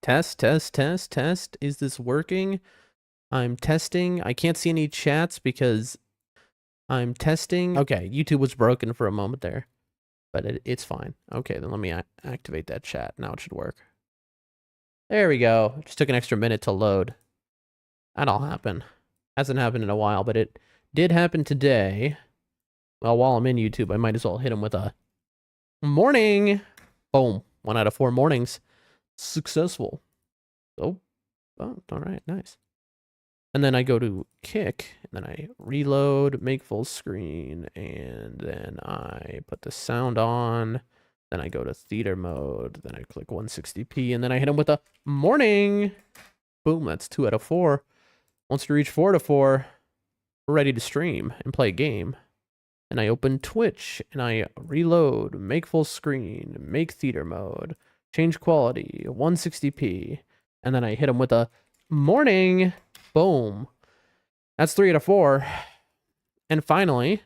Test, test, test, test. Is this working? I'm testing. I can't see any chats because I'm testing. Okay, YouTube was broken for a moment there, but it's fine. Okay, then let me activate that chat. Now it should work. There we go. Just took an extra minute to load. That'll happen. Hasn't happened in a while, but it did happen today. Well, while I'm in YouTube, I might as well hit him with a morning. Boom. 1 out of 4 mornings. Successful. Oh, all right, nice. And then I go to kick, and then I reload, make full screen, and then I put the sound on. Then I go to theater mode, then I click 160p, and then I hit him with a morning. Boom, that's 2 out of 4. Once we reach 4 out of 4, we're ready to stream and play a game. And I open Twitch, and I reload, make full screen, make theater mode, change quality, 160p, and then I hit him with a morning. Boom. That's 3 out of 4. And finally,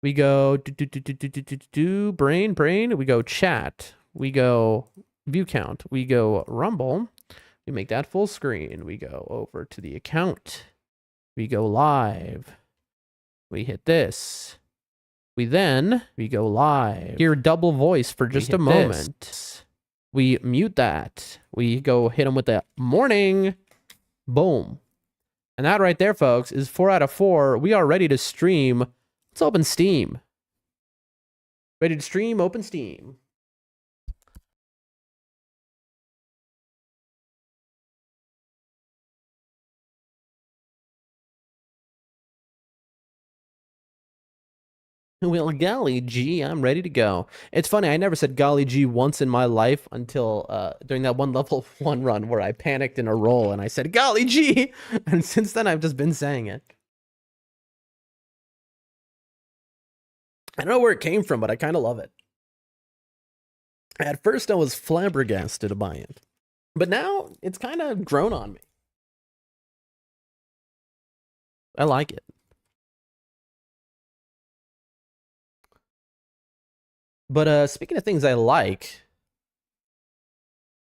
we go brain. We go chat. We go view count. We go Rumble. We make that full screen. We go over to the account. We go live. We hit this. We go live. Hear double voice for just a moment. We mute that. We go hit them with the morning. Boom. And that right there, folks, is 4 out of 4. We are ready to stream. Let's open Steam. Ready to stream, open Steam. Well, golly gee, I'm ready to go. It's funny, I never said golly gee once in my life until during that one level 1 run where I panicked in a roll and I said golly gee, and since then I've just been saying it. I don't know where it came from, but I kind of love it. At first I was flabbergasted by it, but now it's kind of grown on me. I like it. But speaking of things I like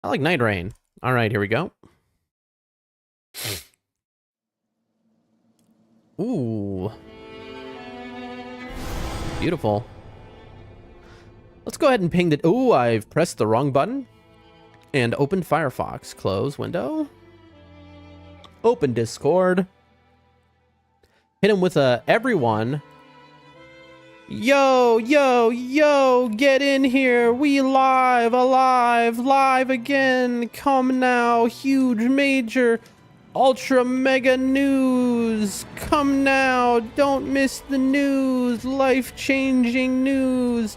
Nightreign. All right, here we go. Ooh. Beautiful. Let's go ahead and ping the... Ooh, I've pressed the wrong button. And opened Firefox. Close window. Open Discord. Hit him with a everyone... Yo, get in here. We live again. Come now. Huge, major, ultra, mega news. Come now. Don't miss the news. Life-changing news.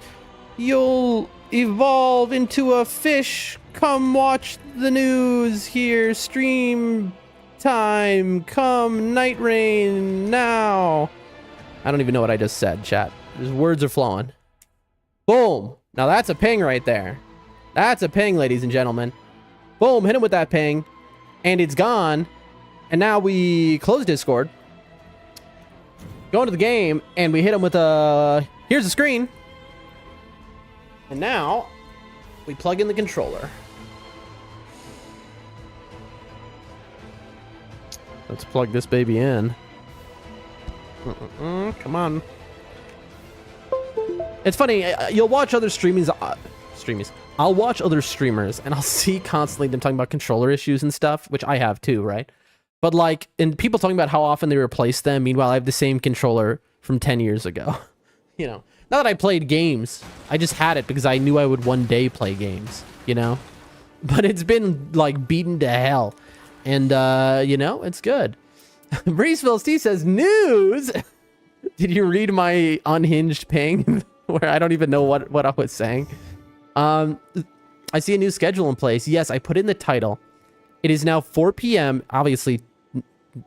You'll evolve into a fish. Come watch the news here. Stream time. Come, Nightreign, now. I don't even know what I just said, chat. His words are flowing. Boom. Now that's a ping right there. That's a ping, ladies and gentlemen. Boom. Hit him with that ping. And it's gone. And now we close Discord. Go into the game. And we hit him with a... Here's the screen. And now we plug in the controller. Let's plug this baby in. Come on. It's funny, you'll watch other streamers. I'll watch other streamers and I'll see constantly them talking about controller issues and stuff, which I have too, right? But like, and people talking about how often they replace them. Meanwhile, I have the same controller from 10 years ago. You know, not that I played games. I just had it because I knew I would one day play games, you know? But it's been like beaten to hell. And, you know, it's good. Breezeville Steve says, news! Did you read my unhinged ping? Where I don't even know what I was saying. I see a new schedule in place. Yes, I put in the title. It is now 4 p.m. Obviously,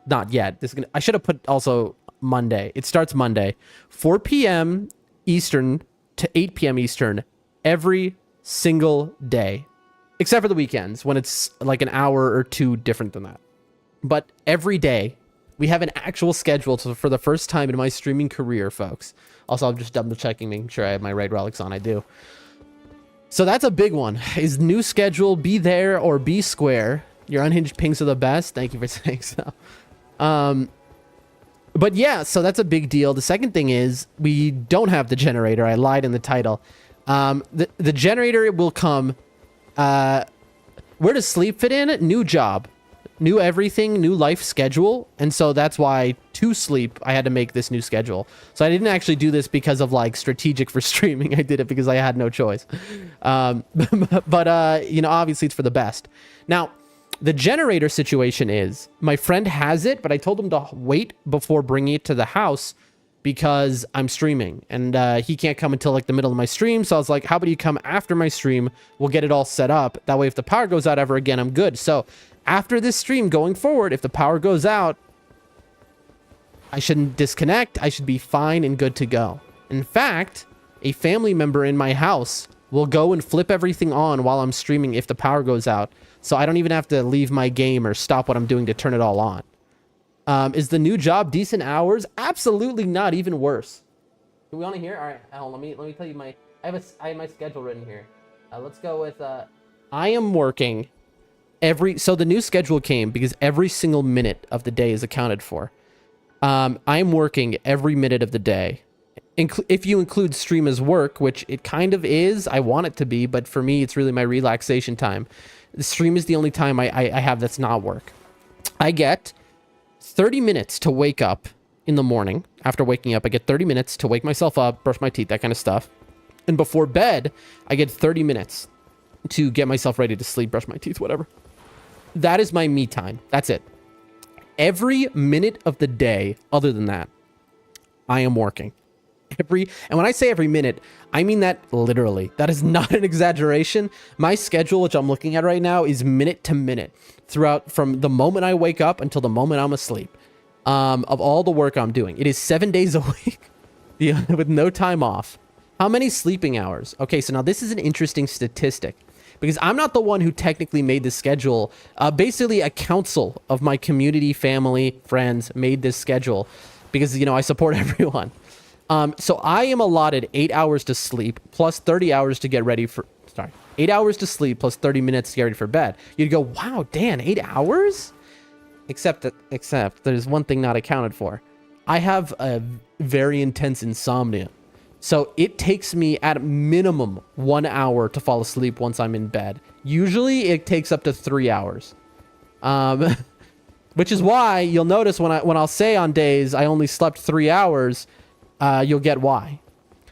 not yet. I should have put also Monday. It starts Monday. 4 p.m. Eastern to 8 p.m. Eastern every single day. Except for the weekends, when it's like an hour or two different than that. But every day, we have an actual schedule for the first time in my streaming career, folks. Also, I'm just double checking, making sure I have my right relics on. I do. So that's a big one. Is new schedule be there or be square? Your unhinged pings are the best. Thank you for saying so. But yeah, so that's a big deal. The second thing is we don't have the generator. I lied in the title. The generator will come. Where does sleep fit in? New job, new everything, new life schedule. And so that's why to sleep, I had to make this new schedule. So I didn't actually do this because of like strategic for streaming. I did it because I had no choice. But you know, obviously it's for the best. Now, the generator situation is my friend has it, but I told him to wait before bringing it to the house because I'm streaming and he can't come until like the middle of my stream. So I was like, how about you come after my stream? We'll get it all set up. That way, if the power goes out ever again, I'm good. So after this stream going forward, if the power goes out, I shouldn't disconnect. I should be fine and good to go. In fact, a family member in my house will go and flip everything on while I'm streaming if the power goes out. So I don't even have to leave my game or stop what I'm doing to turn it all on. Is the new job decent hours? Absolutely not. Even worse. Do we want to hear? All right, hold on, let me tell you my. I have my schedule written here. Let's go with. I am working so the new schedule came because every single minute of the day is accounted for. I'm working every minute of the day. If you include stream as work, which it kind of is, I want it to be, but for me, it's really my relaxation time. The stream is the only time I have that's not work. I get 30 minutes to wake up in the morning. After waking up, I get 30 minutes to wake myself up, brush my teeth, that kind of stuff. And before bed, I get 30 minutes to get myself ready to sleep, brush my teeth, whatever. That is my me time. That's it. Every minute of the day, other than that, I am working. And when I say every minute, I mean that literally. That is not an exaggeration. My schedule, which I'm looking at right now, is minute to minute throughout from the moment I wake up until the moment I'm asleep. Of all the work I'm doing, it is 7 days a week with no time off. How many sleeping hours? Okay, so now this is an interesting statistic because I'm not the one who technically made this schedule. Basically, a council of my community, family, friends made this schedule because, you know, I support everyone. So I am allotted 8 hours to sleep plus 30 hours to get ready for, 8 hours to sleep plus 30 minutes to get ready for bed. You'd go, wow, Dan, 8 hours? Except there's one thing not accounted for. I have a very intense insomnia. So it takes me at minimum 1 hour to fall asleep once I'm in bed. Usually it takes up to 3 hours. Which is why you'll notice when I'll say on days I only slept 3 hours, you'll get why.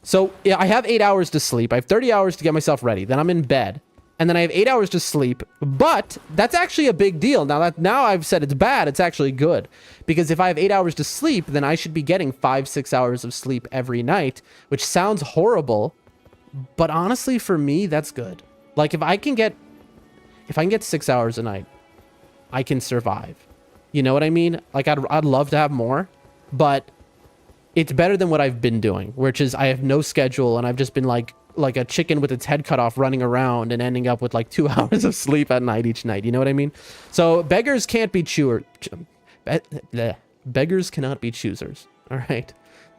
So yeah, I have 8 hours to sleep. I have 30 hours to get myself ready. Then I'm in bed. And then I have 8 hours to sleep. But that's actually a big deal. Now I've said it's bad. It's actually good. Because if I have 8 hours to sleep, then I should be getting 5-6 hours of sleep every night, which sounds horrible. But honestly, for me, that's good. Like if I can get 6 hours a night, I can survive. You know what I mean? Like I'd love to have more, but it's better than what I've been doing, which is I have no schedule and I've just been like a chicken with its head cut off running around and ending up with like 2 hours of sleep at night each night. You know what I mean? So beggars can't be beggars cannot be choosers. All right.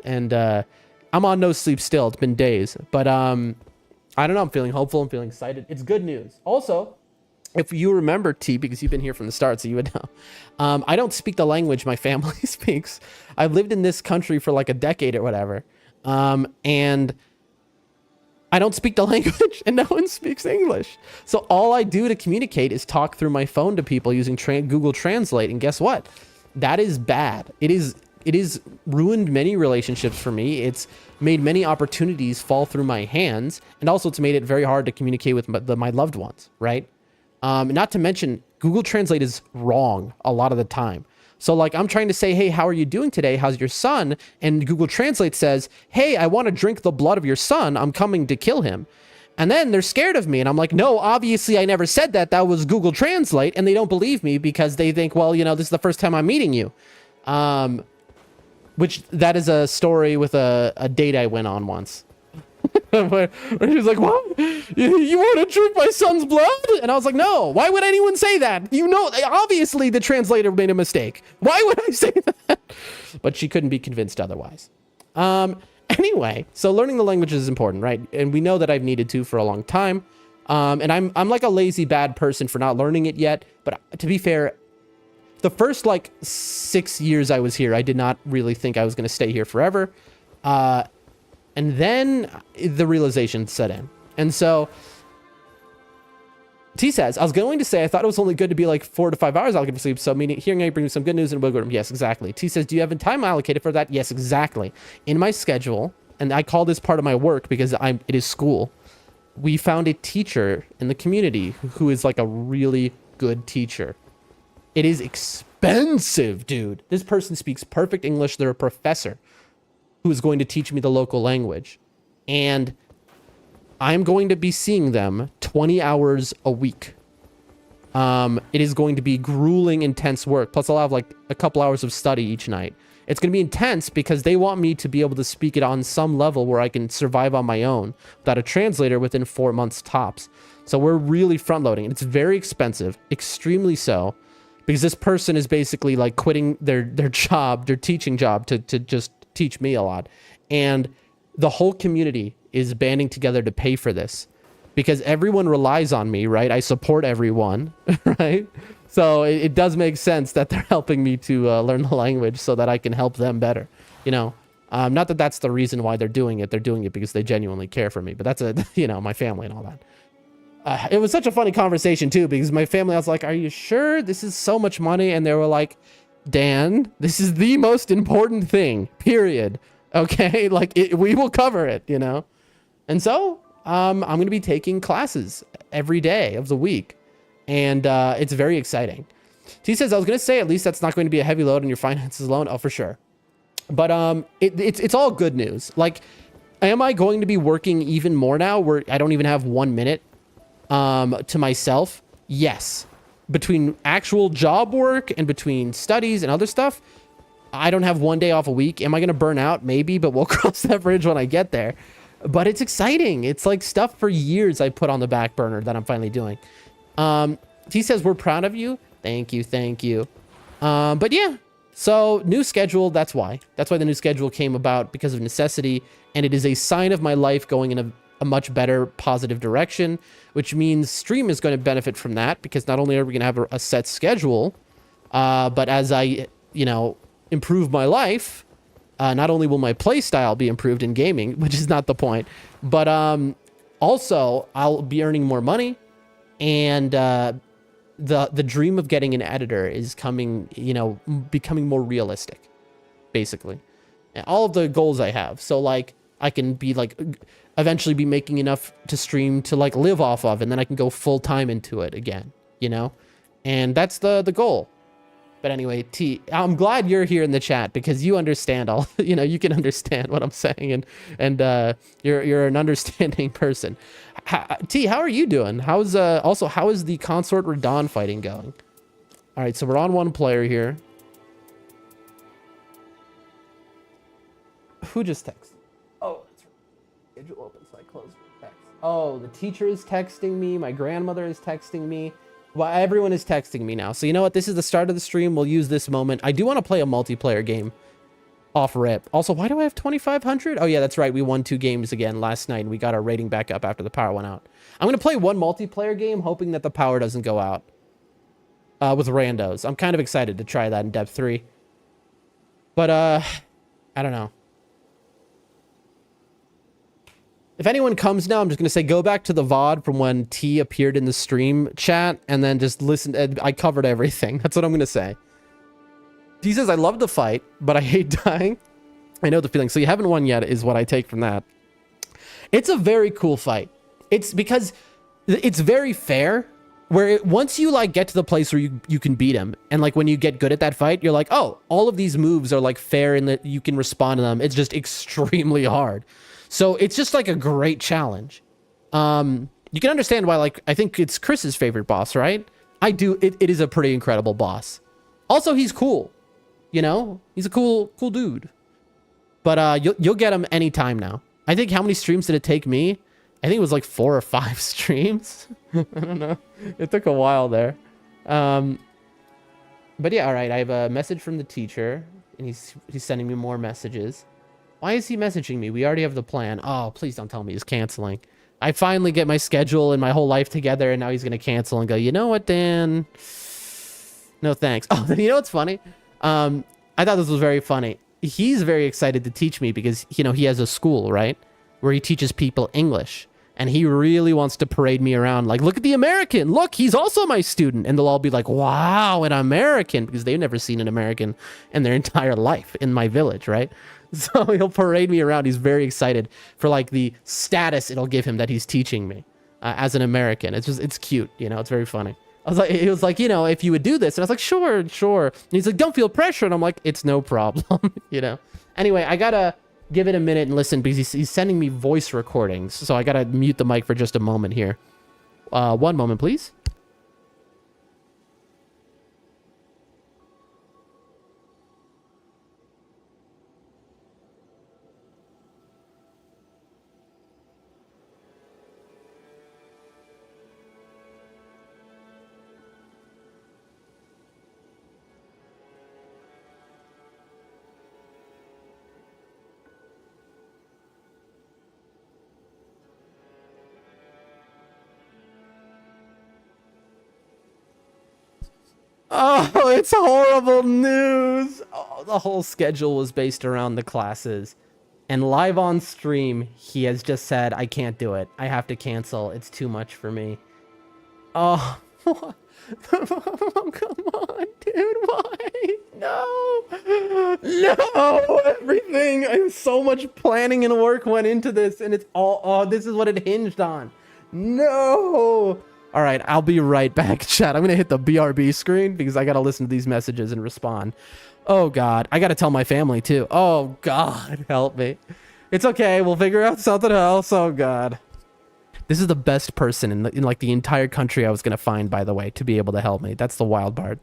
And I'm on no sleep still. It's been days, but I don't know. I'm feeling hopeful. I'm feeling excited. It's good news. Also, if you remember, T, because you've been here from the start, so you would know. I don't speak the language my family speaks. I've lived in this country for like a decade or whatever. And I don't speak the language and no one speaks English. So all I do to communicate is talk through my phone to people using Google Translate. And guess what? That is bad. It is ruined many relationships for me. It's made many opportunities fall through my hands. And also it's made it very hard to communicate with my loved ones, right? Not to mention, Google Translate is wrong a lot of the time. So like I'm trying to say, hey, how are you doing today? How's your son? And Google Translate says, hey, I want to drink the blood of your son. I'm coming to kill him. And then they're scared of me. And I'm like, no, obviously I never said that. That was Google Translate. And they don't believe me because they think, well, you know, this is the first time I'm meeting you. Which that is a story with a date I went on once. where she was like, what? You want to drink my son's blood? And I was like, no, why would anyone say that? You know, obviously the translator made a mistake. Why would I say that? But she couldn't be convinced otherwise. Anyway, so learning the language is important, right? And we know that I've needed to for a long time. And I'm like a lazy bad person for not learning it yet. But to be fair, the first like 6 years I was here, I did not really think I was going to stay here forever. And then the realization set in. And so T says, I was going to say, I thought it was only good to be like 4 to 5 hours allocated for sleep. So meaning hearing I bring me some good news and wiggle room. Yes, exactly. T says, do you have time allocated for that? Yes, exactly. In my schedule, and I call this part of my work because it is school. We found a teacher in the community who is like a really good teacher. It is expensive, dude. This person speaks perfect English. They're a professor who is going to teach me the local language. And I'm going to be seeing them 20 hours a week. It is going to be grueling, intense work. Plus, I'll have like a couple hours of study each night. It's going to be intense because they want me to be able to speak it on some level where I can survive on my own without a translator within 4 months tops. So we're really front loading. It's very expensive, extremely so, because this person is basically like quitting their job, their teaching job to just teach me a lot. And the whole community is banding together to pay for this because everyone relies on me, right? I support everyone, right? So it does make sense that they're helping me to learn the language so that I can help them better, you know? Not that that's the reason why they're doing it. They're doing it because they genuinely care for me, but that's you know, my family and all that. It was such a funny conversation too, because my family, I was like, are you sure this is so much money? And they were like, Dan, this is the most important thing, period. Okay. Like we will cover it, you know? And so, I'm going to be taking classes every day of the week. And it's very exciting. T says, I was going to say, at least that's not going to be a heavy load on your finances alone. Oh, for sure. But it's all good news. Like, am I going to be working even more now where I don't even have 1 minute to myself? Yes. Between actual job work and between studies and other stuff, I don't have 1 day off a week. Am I going to burn out? Maybe, but we'll cross that bridge when I get there. But it's exciting. It's like stuff for years I put on the back burner that I'm finally doing. T says, we're proud of you. Thank you. Thank you. But yeah, so new schedule. That's why the new schedule came about, because of necessity. And it is a sign of my life going in a much better positive direction, which means stream is going to benefit from that, because not only are we going to have a set schedule, but as I, you know, improve my life, not only will my play style be improved in gaming, which is not the point, but also I'll be earning more money, and the dream of getting an editor is coming, you know, becoming more realistic, basically. And all of the goals I have. So like I can be like eventually be making enough to stream to like live off of, and then I can go full time into it again, you know? And that's the goal. But anyway, T, I'm glad you're here in the chat, because you understand all, you know, you can understand what I'm saying, and you're an understanding person. T, how are you doing? How's how is the Consort Radon fighting going? All right, so we're on one player here. Who just texted? Oh, that's right. Schedule open, so I close my text. Oh, the teacher is texting me. My grandmother is texting me. Well, everyone is texting me now. So you know what? This is the start of the stream. We'll use this moment. I do want to play a multiplayer game off rip. Also, why do I have 2,500? Oh yeah, that's right. We won 2 games again last night, and we got our rating back up after the power went out. I'm going to play one multiplayer game, hoping that the power doesn't go out with randos. I'm kind of excited to try that in Depth 3. But, I don't know. If anyone comes now, I'm just going to say, go back to the VOD from when T appeared in the stream chat, and then just listen. I covered everything. That's what I'm going to say. T says, I love the fight, but I hate dying. I know the feeling. So you haven't won yet is what I take from that. It's a very cool fight. It's because it's very fair, where once you like get to the place where you can beat him, and like when you get good at that fight, you're like, oh, all of these moves are like fair and that you can respond to them. It's just extremely hard. So it's just like a great challenge. You can understand why, like, I think it's Chris's favorite boss, right? I do. It is a pretty incredible boss. Also, he's cool. You know, he's a cool dude. But you'll get him anytime now. I think, how many streams did it take me? I think it was like 4 or 5 streams. I don't know. It took a while there. But yeah, all right. I have a message from the teacher, and he's sending me more messages. Why is he messaging me? We already have the plan. Oh, please don't tell me he's canceling. I finally get my schedule and my whole life together, and now he's going to cancel and go, you know what, Dan? No thanks. Oh, you know what's funny? I thought this was very funny. He's very excited to teach me because, you know, he has a school, right? Where he teaches people English. And he really wants to parade me around like, look at the American. Look, he's also my student. And they'll all be like, wow, an American. Because they've never seen an American in their entire life in my village, right? So he'll parade me around. He's very excited for like the status it'll give him that he's teaching me as an American. It's cute, you know, it's very funny. He was like, you know, if you would do this. And I was like, sure, sure. And he's like, don't feel pressure. And I'm like, it's no problem, you know? Anyway, I gotta give it a minute and listen because he's sending me voice recordings. So I gotta mute the mic for just a moment here. One moment, please. Oh, it's horrible news. Oh, the whole schedule was based around the classes. And live on stream, he has just said, I can't do it. I have to cancel. It's too much for me. Oh, what? Oh, come on, dude. Why? No. No. Everything. So much planning and work went into this. And it's all, oh, this is what it hinged on. No. All right, I'll be right back, chat. I'm going to hit the BRB screen because I got to listen to these messages and respond. Oh, God. I got to tell my family, too. Oh, God. Help me. It's okay. We'll figure out something else. Oh, God. This is the best person in like the entire country I was going to find, by the way, to be able to help me. That's the wild part.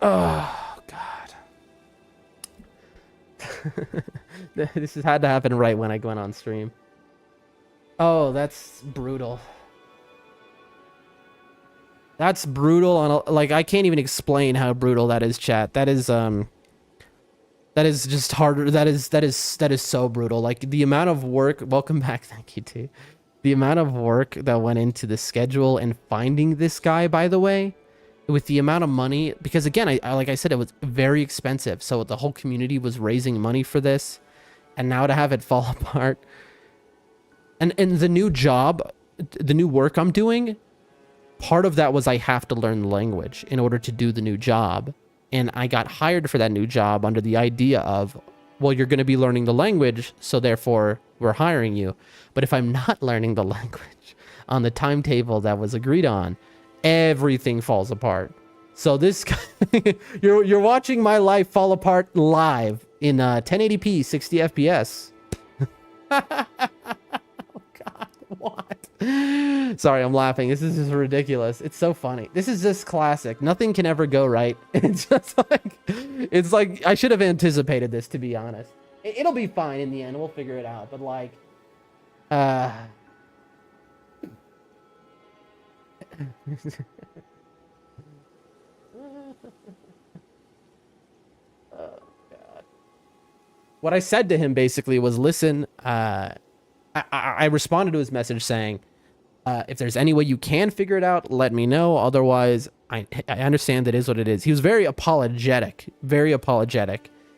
Oh, God. This has had to happen right when I went on stream. Oh, that's brutal. That's brutal on a, like I can't even explain how brutal that is, chat. That is just harder. That is so brutal. Like the amount of work, welcome back, thank you too. The amount of work that went into the schedule and finding this guy, by the way, with the amount of money, because again, I like I said, it was very expensive. So the whole community was raising money for this, and now to have it fall apart. And the new job, the new work I'm doing, part of that was I have to learn the language in order to do the new job. And I got hired for that new job under the idea of, well, you're going to be learning the language, so therefore we're hiring you. But if I'm not learning the language on the timetable that was agreed on, everything falls apart. So this you're watching my life fall apart live in 1080p 60 fps. Sorry, I'm laughing. This is just ridiculous. It's so funny. This is just classic. Nothing can ever go right. It's like I should have anticipated this, to be honest. It'll be fine in the end. We'll figure it out. But like, oh God. What I said to him basically was, listen, I responded to his message saying, if there's any way you can figure it out, let me know. Otherwise, I understand that is what it is. He was very apologetic,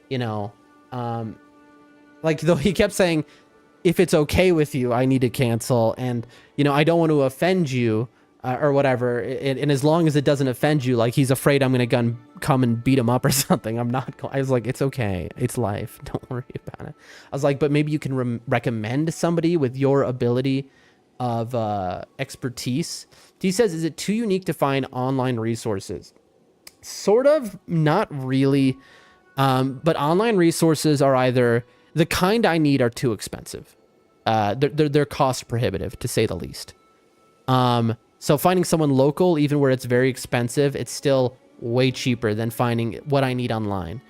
you know. Like, though he kept saying, if it's okay with you, I need to cancel. And, you know, I don't want to offend you or whatever. And as long as it doesn't offend you, like, he's afraid I'm going to come and beat him up or something. I was like, it's okay. It's life. Don't worry about it. I was like, but maybe you can recommend somebody with your ability of expertise. He says, is it too unique to find online resources? Sort of, not really. But online resources are either the kind I need are too expensive. They're cost prohibitive, to say the least. So finding someone local, even where it's very expensive, it's still way cheaper than finding what I need online.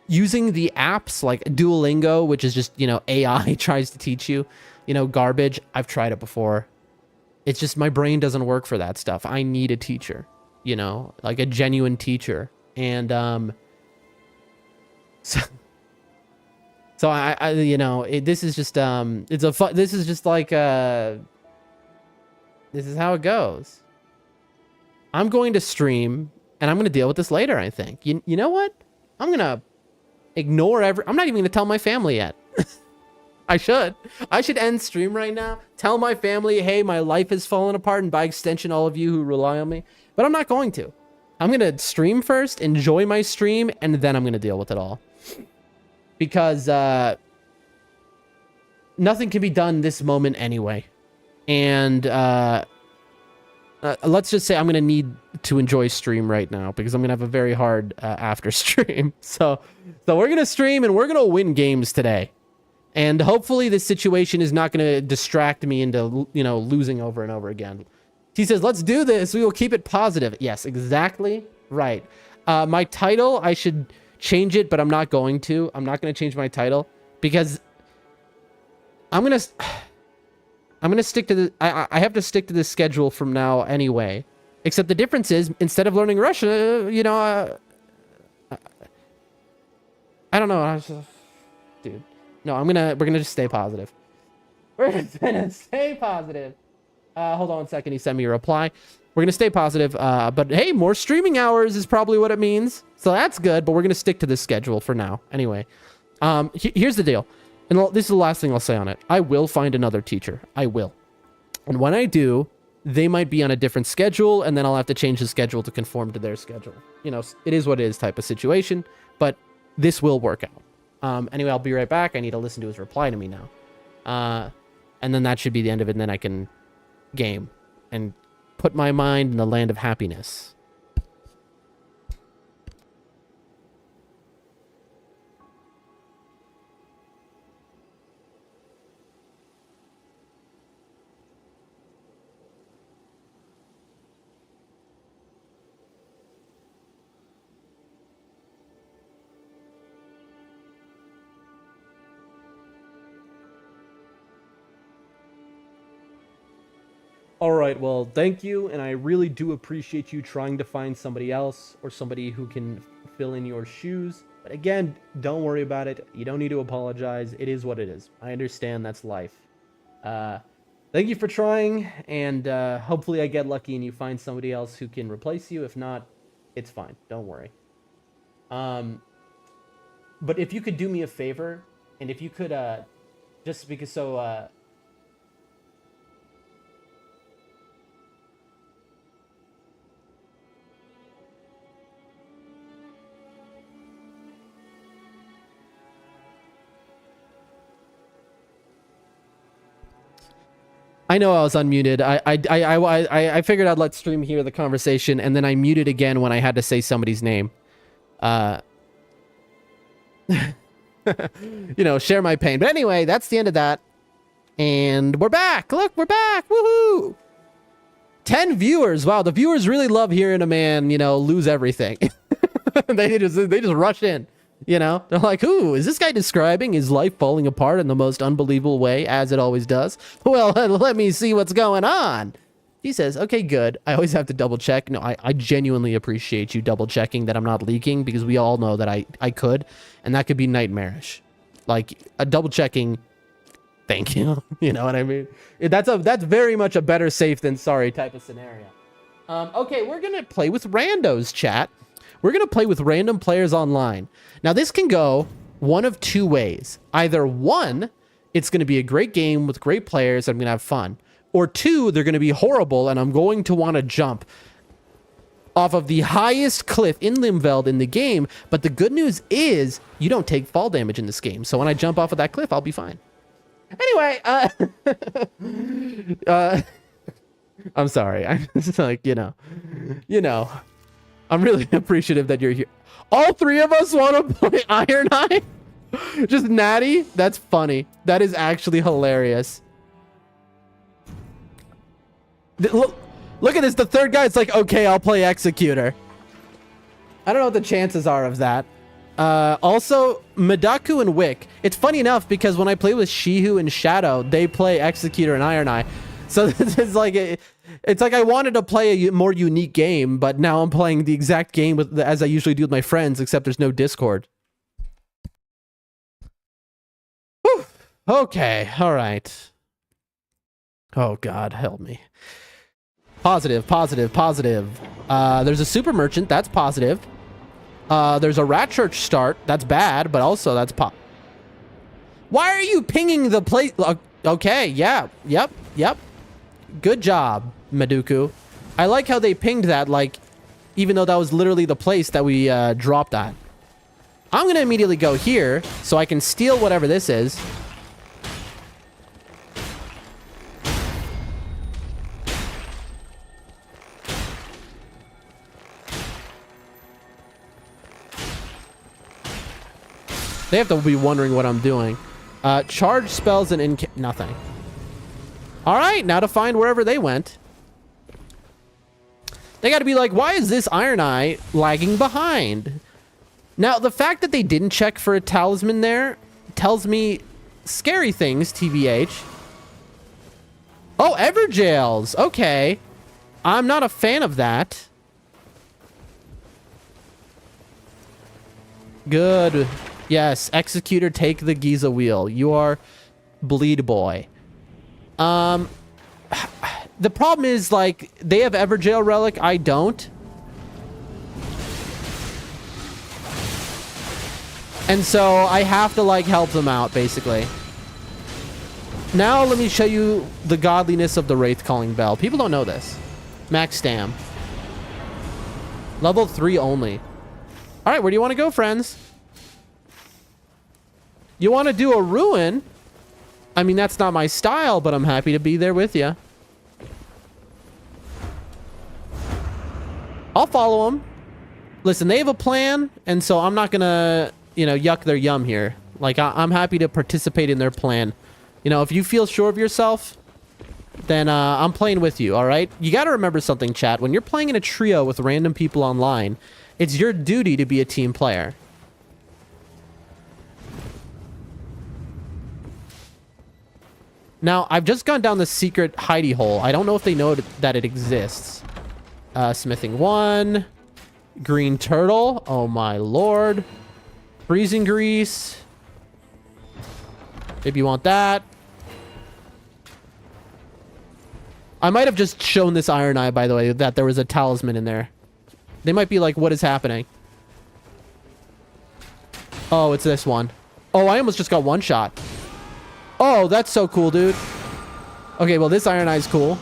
Using the apps like Duolingo, which is just, you know, AI tries to teach you, you know, garbage. I've tried it before. It's just my brain doesn't work for that stuff. I need a teacher, you know, like a genuine teacher. And so I you know, this is just this is just like this is how it goes. I'm going to stream and I'm going to deal with this later, I think. You know what? I'm going to ignore I'm not even going to tell my family yet. I should end stream right now. Tell my family, hey, my life has fallen apart, and by extension, all of you who rely on me. But I'm not going to. I'm going to stream first, enjoy my stream, and then I'm going to deal with it all. Because nothing can be done this moment anyway. And let's just say I'm going to need to enjoy stream right now, because I'm going to have a very hard after stream. So we're going to stream, and we're going to win games today. And hopefully this situation is not going to distract me into, you know, losing over and over again. He says, let's do this. We will keep it positive. Yes, exactly right. My title, I should change it, but I'm not going to. I'm not going to change my title because I'm going to stick to the... I have to stick to this schedule from now anyway. Except the difference is, instead of learning Russian, you know... I don't know. Dude. No, we're gonna just stay positive. We're gonna stay positive. Hold on one second. He sent me a reply. We're gonna stay positive. But hey, more streaming hours is probably what it means. So that's good, but we're gonna stick to this schedule for now. Anyway, here's the deal. And this is the last thing I'll say on it. I will find another teacher. I will. And when I do, they might be on a different schedule, and then I'll have to change the schedule to conform to their schedule. You know, it is what it is type of situation, but this will work out. Anyway, I'll be right back. I need to listen to his reply to me now. And then that should be the end of it, and then I can game and put my mind in the land of happiness. All right, well, thank you, and I really do appreciate you trying to find somebody else or somebody who can fill in your shoes. But again, don't worry about it. You don't need to apologize. It is what it is. I understand that's life. Thank you for trying, and hopefully I get lucky and you find somebody else who can replace you. If not, it's fine. Don't worry. But if you could do me a favor, and if you could, just because so... I know I was unmuted. I figured I'd let stream hear the conversation, and then I muted again when I had to say somebody's name. You know, share my pain. But anyway, that's the end of that. And we're back. Look, we're back. Woohoo! 10 viewers. Wow, the viewers really love hearing a man, you know, lose everything. they just rush in, you know? They're like, ooh, is this guy describing his life falling apart in the most unbelievable way, as it always does? Well, let me see what's going on. He says, okay, good. I always have to double check. No, I genuinely appreciate you double checking that I'm not leaking, because we all know that I could, and that could be nightmarish. Like, a double checking, thank you. You know what I mean? That's very much a better safe than sorry type of scenario. Okay, we're going to play with randos, chat. We're going to play with random players online. Now, this can go one of two ways. Either one, it's going to be a great game with great players, I'm going to have fun. Or two, they're going to be horrible, and I'm going to want to jump off of the highest cliff in Limveld in the game. But the good news is you don't take fall damage in this game. So when I jump off of that cliff, I'll be fine. Anyway, I'm sorry. I'm just like, you know, I'm really appreciative that you're here. All three of us want to play Iron Eye? Just Natty? That's funny. That is actually hilarious. Look at this. The third guy, it's like, okay, I'll play Executor. I don't know what the chances are of that. Also, Madaku and Wick. It's funny enough because when I play with Shihu and Shadow, they play Executor and Iron Eye. So it's like it's like I wanted to play a more unique game, but now I'm playing the exact game as I usually do with my friends, except there's no Discord. Whew. Okay, all right. Oh God, help me. Positive, positive, positive. There's a super merchant. That's positive. There's a rat church start. That's bad, but also that's pop. Why are you pinging the place? Okay, yeah, yep. Good job, Maduku. I like how they pinged that, like, even though that was literally the place that we dropped at. I'm gonna immediately go here so I can steal whatever this is. They have to be wondering what I'm doing. Charge spells and nothing. All right, now to find wherever they went. They got to be like, why is this Iron Eye lagging behind? Now, the fact that they didn't check for a talisman there tells me scary things, TBH. Oh, Everjails. Okay. I'm not a fan of that. Good. Yes, Executor, take the Giza wheel. You are bleed boy. The problem is, like, they have Everjail relic, I don't. And so I have to, like, help them out, basically. Now let me show you the godliness of the Wraith Calling Bell. People don't know this. Max Stam. Level 3 only. All right, where do you want to go, friends? You want to do a ruin? I mean, that's not my style, but I'm happy to be there with you. I'll follow them. Listen, they have a plan, and so I'm not gonna, you know, yuck their yum here. Like, I'm happy to participate in their plan. You know, if you feel sure of yourself, then I'm playing with you, all right? You got to remember something, chat. When you're playing in a trio with random people online, it's your duty to be a team player. Now, I've just gone down the secret hidey hole. I don't know if they know that it exists. Smithing 1. Green turtle. Oh, my lord. Freezing grease. Maybe you want that. I might have just shown this Iron Eye, by the way, that there was a talisman in there. They might be like, what is happening? Oh, it's this one. Oh, I almost just got one shot. Oh, that's so cool, dude. Okay, well, this Iron Eye is cool.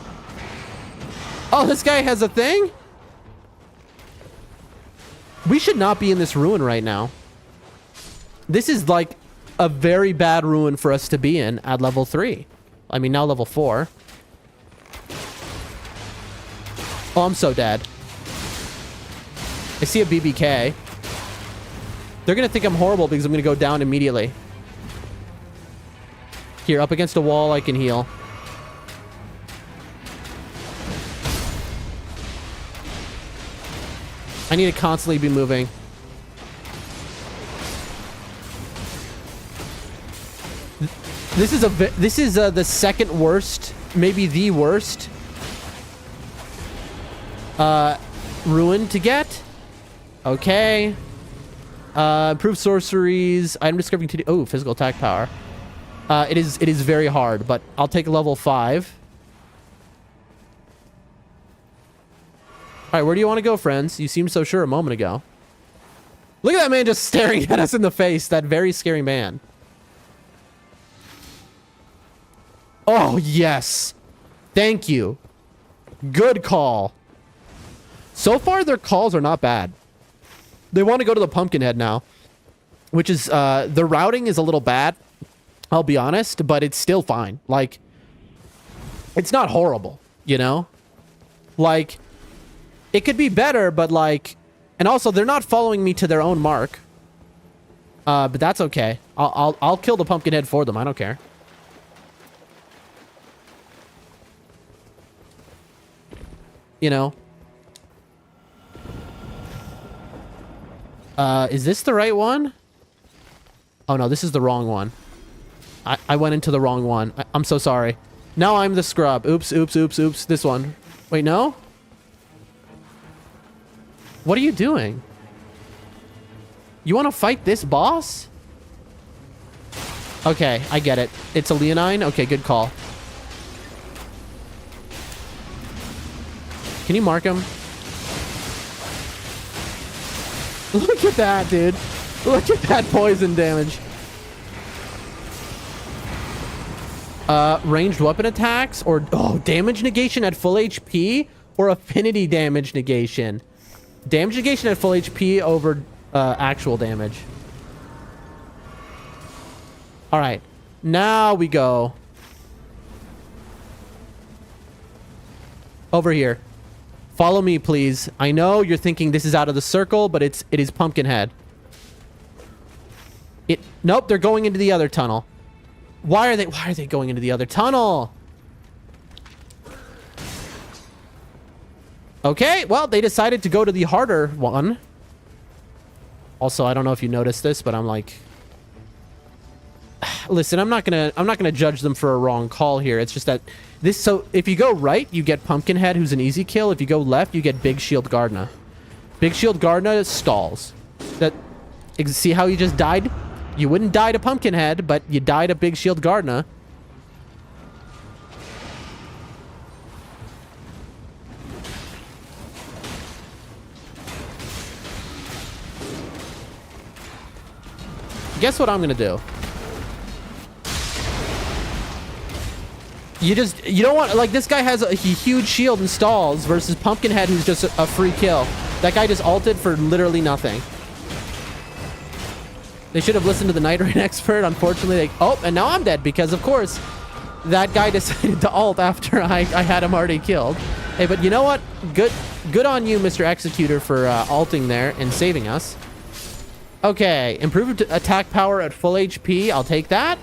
Oh, this guy has a thing? We should not be in this ruin right now. This is like a very bad ruin for us to be in at level 3. I mean, now level 4. Oh, I'm so dead. I see a BBK. They're going to think I'm horrible because I'm going to go down immediately. Here, up against a wall, I can heal. I need to constantly be moving. This is the second worst, maybe the worst ruin to get. Okay. Improved sorceries. Item discovering to oh, physical attack power. It is very hard, but I'll take level 5. All right, where do you want to go, friends? You seemed so sure a moment ago. Look at that man just staring at us in the face. That very scary man. Oh, yes. Thank you. Good call. So far, their calls are not bad. They want to go to the Pumpkinhead now, which is, the routing is a little bad, I'll be honest, but it's still fine. Like, it's not horrible, you know? Like, it could be better, but like, and also they're not following me to their own mark. But that's okay. I'll kill the Pumpkinhead for them. I don't care. You know. Is this the right one? Oh no, this is the wrong one. I went into the wrong one. I'm so sorry. Now I'm the scrub. Oops, oops, oops, oops. This one. Wait, no? What are you doing? You want to fight this boss? Okay, I get it. It's a Leonine? Okay, good call. Can you mark him? Look at that, dude. Look at that poison damage. Ranged weapon attacks or... Oh, damage negation at full HP or affinity damage negation. Damage negation at full HP over actual damage. All right. Now we go. Over here. Follow me, please. I know you're thinking this is out of the circle, but it is Pumpkinhead. Nope, they're going into the other tunnel. Why are they going into the other tunnel? Okay, well, they decided to go to the harder one. Also, I don't know if you noticed this, but I'm like... Listen, I'm not gonna judge them for a wrong call here. It's just that this... So, if you go right, you get Pumpkinhead, who's an easy kill. If you go left, you get Big Shield Gardna. Big Shield Gardna stalls. See how you just died? You wouldn't die to Pumpkinhead, but you died to Big Shield Gardna. Guess what I'm gonna do? You don't want, like, this guy has a huge shield and stalls versus Pumpkinhead, who's just a free kill. That guy just ulted for literally nothing. They should have listened to the Nightreign expert. Unfortunately, oh, and now I'm dead because, of course, that guy decided to ult after I had him already killed. Hey, but you know what? Good on you, Mr. Executor, for ulting there and saving us. Okay, improved attack power at full HP. I'll take that.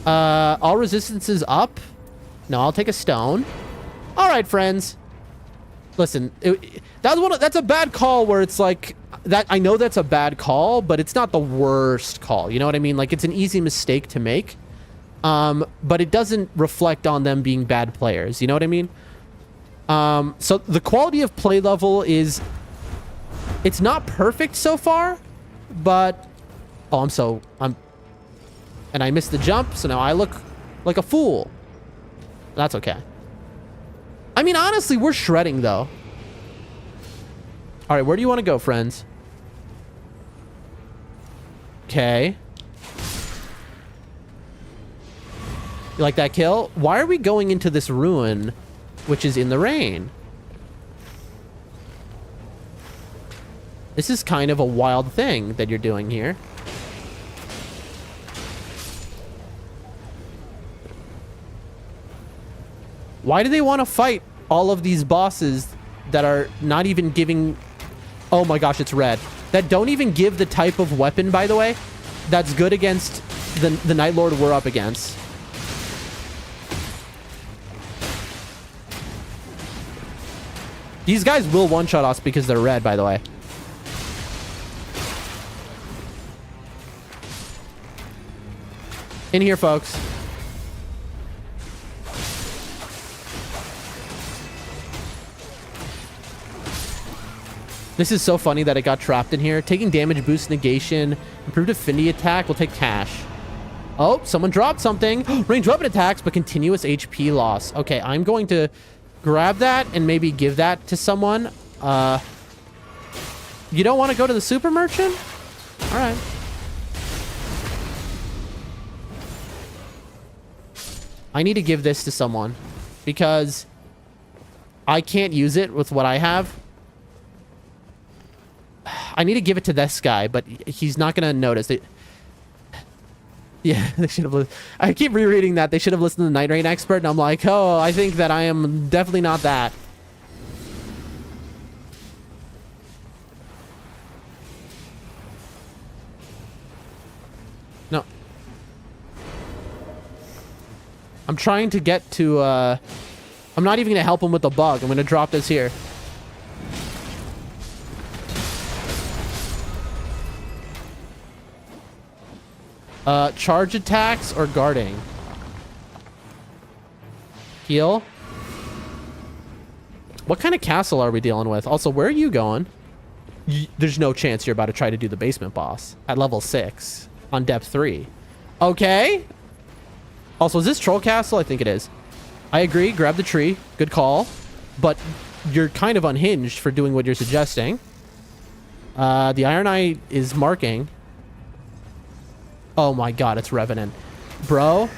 All resistances up. No, I'll take a stone. All right, friends. Listen, that's a bad call where it's like that. I know that's a bad call, but it's not the worst call. You know what I mean? Like, it's an easy mistake to make. But it doesn't reflect on them being bad players. You know what I mean? So the quality of play level is, it's not perfect so far, but and I missed the jump, so now I look like a fool. That's okay. I mean, honestly, we're shredding, though. All right, where do you want to go, friends? Okay. You like that kill? Why are we going into this ruin, which is in the rain? This is kind of a wild thing that you're doing here. Why do they want to fight all of these bosses that are not even giving... Oh my gosh, it's red. That don't even give the type of weapon, by the way, that's good against the Night Lord we're up against. These guys will one-shot us because they're red, by the way. In here, folks. This is so funny that it got trapped in here. Taking damage, boost negation, improved affinity attack. We'll take cash. Oh, someone dropped something. Range weapon attacks, but continuous HP loss. Okay, I'm going to grab that and maybe give that to someone. You don't want to go to the super merchant? All right. I need to give this to someone because I can't use it with what I have. I need to give it to this guy, but he's not going to notice it. Yeah, they should have. I keep rereading that. They should have listened to the Nightreign expert, and I'm like, oh, I think that I am definitely not that. No. I'm trying to get to, I'm not even going to help him with the bug. I'm going to drop this here. Charge attacks or guarding? Heal. What kind of castle are we dealing with? Also, where are you going? There's no chance you're about to try to do the basement boss at level 6 on depth 3. Okay. Also, is this troll castle? I think it is. I agree. Grab the tree. Good call. But you're kind of unhinged for doing what you're suggesting. The Iron Eye is marking. Oh my god, it's Revenant. Bro,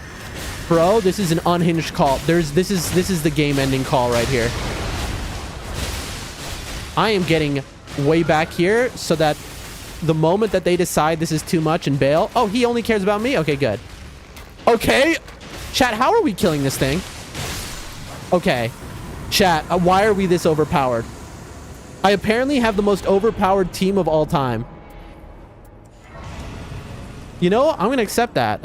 this is an unhinged call. This is the game-ending call right here. I am getting way back here so that the moment that they decide this is too much and bail. Oh, he only cares about me? Okay, good. Okay. Chat, how are we killing this thing? Okay. Chat, why are we this overpowered? I apparently have the most overpowered team of all time. You know, I'm going to accept that.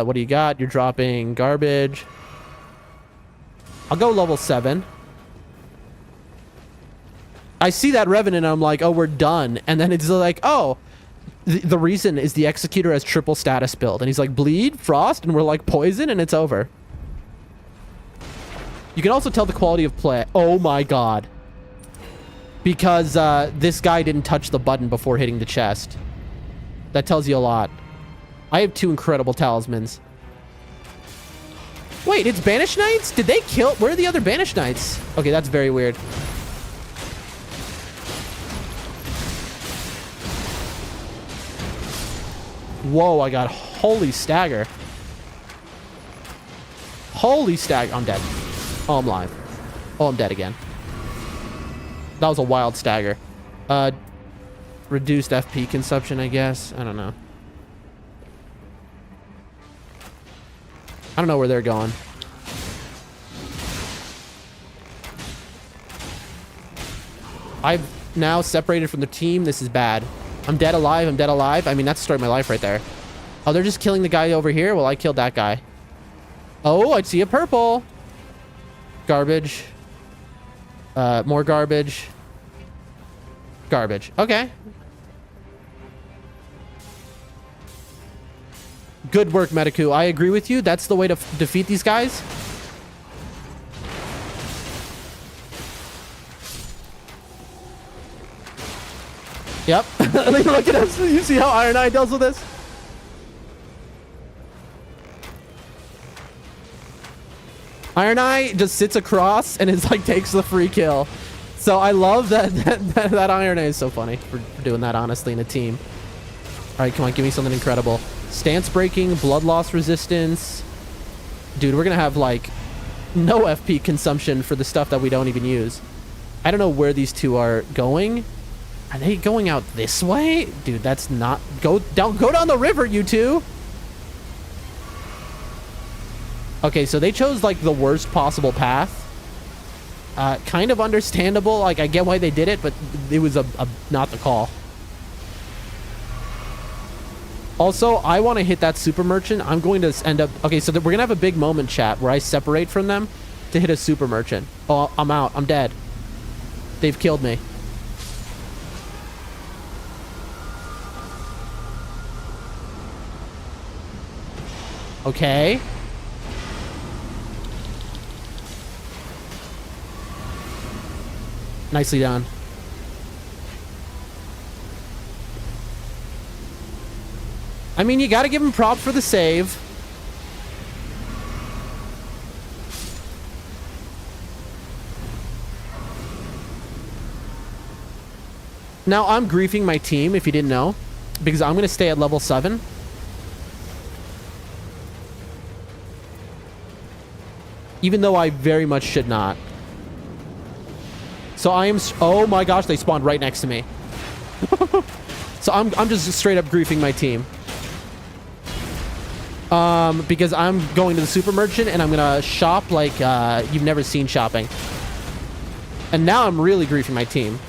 What do you got? You're dropping garbage. I'll go level 7. I see that Revenant and I'm like, oh, we're done. And then it's like, oh, the reason is the Executor has triple status build. And he's like, bleed, frost, and we're like, poison, and it's over. You can also tell the quality of play. Oh my god. Because this guy didn't touch the button before hitting the chest. That tells you a lot. I have 2 incredible talismans. Wait, it's Banished Knights? Did they kill? Where are the other Banished Knights? Okay, that's very weird. Whoa, I got holy stagger. Holy stagger. I'm dead. Oh, I'm live. Oh, I'm dead again. That was a wild stagger. Reduced FP consumption, I guess. I don't know. I don't know where they're going. I've now separated from the team. This is bad. I'm dead alive. I'm dead alive. I mean, that's the story of my life right there. Oh, they're just killing the guy over here? Well, I killed that guy. Oh, I see a purple. Garbage. More garbage. Garbage. Okay. Good work, Mediku. I agree with you. That's the way to defeat these guys. Yep. Look at us. You see how Iron Eye deals with this? Iron Eye just sits across and is like takes the free kill. So I love that Iron Eye is so funny for doing that, honestly, in a team. All right, come on, give me something incredible. Stance breaking, blood loss resistance. Dude, we're gonna have like no FP consumption for the stuff that we don't even use. I don't know where these two are going. Are they going out this way? Dude, that's not... Go down the river, you two! Okay, so they chose like the worst possible path. Kind of understandable. Like, I get why they did it, but it was not the call. Also, I want to hit that super merchant. I'm going to end up... Okay, so we're going to have a big moment, chat, where I separate from them to hit a super merchant. Oh, I'm out. I'm dead. They've killed me. Okay. Nicely done. I mean, you gotta give him props for the save. Now, I'm griefing my team, if you didn't know, because I'm gonna stay at level 7. Even though I very much should not. So I am... Oh my gosh, they spawned right next to me. So I'm just straight up griefing my team. Because I'm going to the super merchant and I'm gonna shop like you've never seen shopping. And now I'm really griefing my team.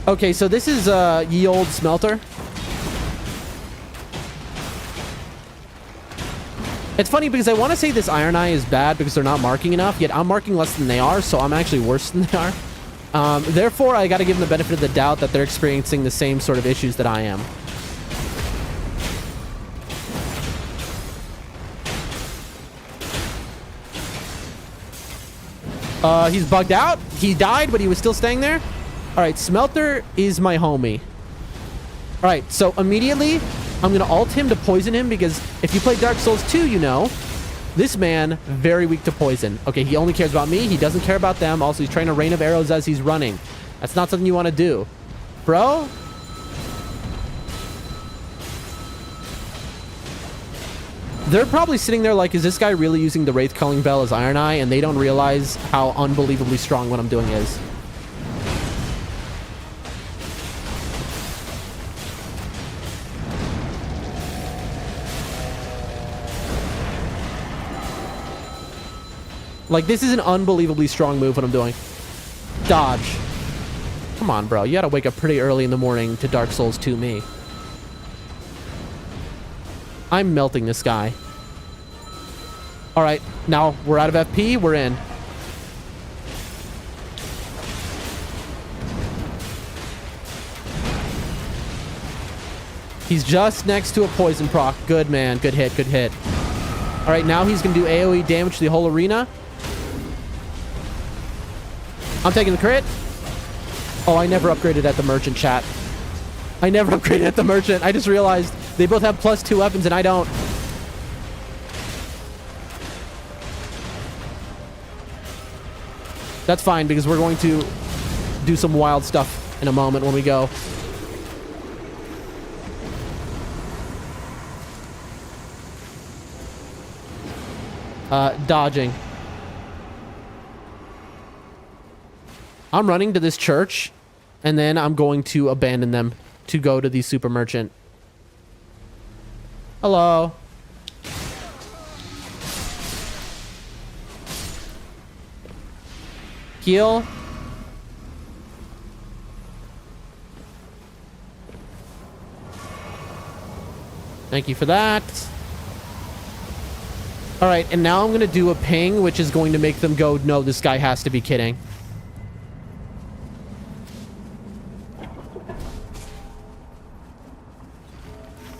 Okay, so this is ye old smelter. It's funny because I want to say this Iron Eye is bad because they're not marking enough, yet I'm marking less than they are, so I'm actually worse than they are. Therefore, I got to give them the benefit of the doubt that they're experiencing the same sort of issues that I am. He's bugged out. He died, but he was still staying there. All right, Smelter is my homie. All right, so immediately I'm going to ult him to poison him because if you play Dark Souls 2, you know, this man, very weak to poison. Okay, he only cares about me. He doesn't care about them. Also, he's trying to rain of arrows as he's running. That's not something you want to do. Bro? They're probably sitting there like, is this guy really using the Wraith Calling Bell as Iron Eye? And they don't realize how unbelievably strong what I'm doing is. Like, this is an unbelievably strong move what I'm doing. Dodge. Come on, bro. You gotta wake up pretty early in the morning to Dark Souls 2 me. I'm melting this guy. Alright, now we're out of FP. We're in. He's just next to a poison proc. Good, man. Good hit, good hit. Alright, now he's gonna do AoE damage to the whole arena. I'm taking the crit. Oh, I never upgraded at the merchant, chat. I never upgraded at the merchant. I just realized they both have +2 weapons and I don't. That's fine because we're going to do some wild stuff in a moment when we go. Dodging. I'm running to this church, and then I'm going to abandon them to go to the super merchant. Hello. Heal. Thank you for that. All right, and now I'm going to do a ping, which is going to make them go, no, this guy has to be kidding.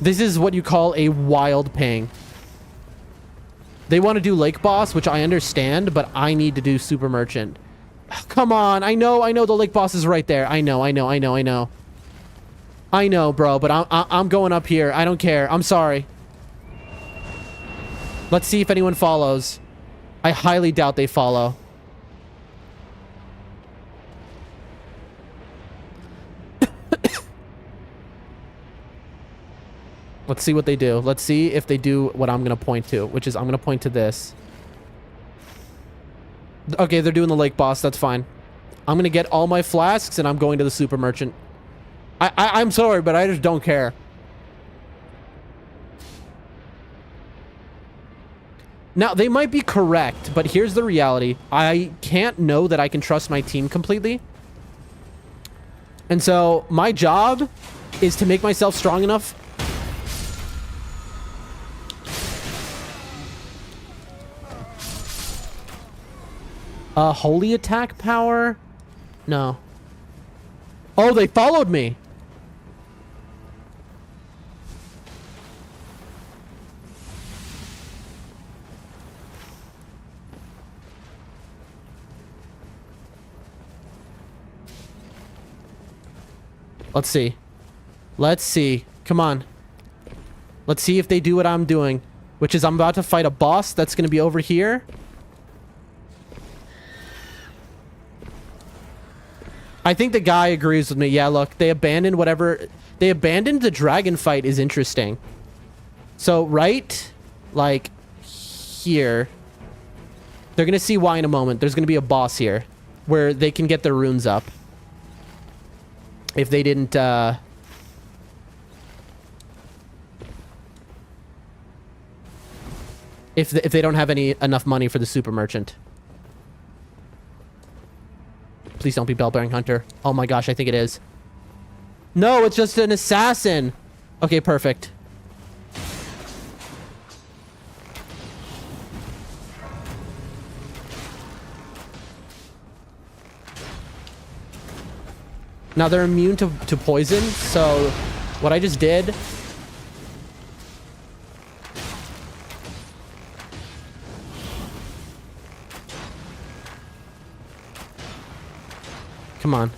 This is what you call a wild ping. They want to do Lake Boss, which I understand, but I need to do Super Merchant. Oh, come on. I know the Lake Boss is right there. I know, bro, but I'm going up here. I don't care. I'm sorry. Let's see if anyone follows. I highly doubt they follow. Let's see what they do. Let's see if they do what I'm going to point to, which is I'm going to point to this. Okay, they're doing the Lake Boss. That's fine. I'm going to get all my flasks, and I'm going to the Super Merchant. I'm sorry, but I just don't care. Now, they might be correct, but here's the reality. I can't know that I can trust my team completely. And so, my job is to make myself strong enough Holy attack power? No. Oh, they followed me. Let's see. Let's see. Come on. Let's see if they do what I'm doing, which is I'm about to fight a boss that's going to be over here. I think the guy agrees with me. Yeah, look, they abandoned whatever. They abandoned the dragon fight is interesting. So, right, like, here. They're going to see why in a moment. There's going to be a boss here where they can get their runes up. If they didn't, if they don't have enough money for the super merchant. Please don't be Bellbearing Hunter. Oh my gosh, I think it is. No, it's just an assassin. Okay, perfect. Now they're immune to poison, so what I just did... Come on.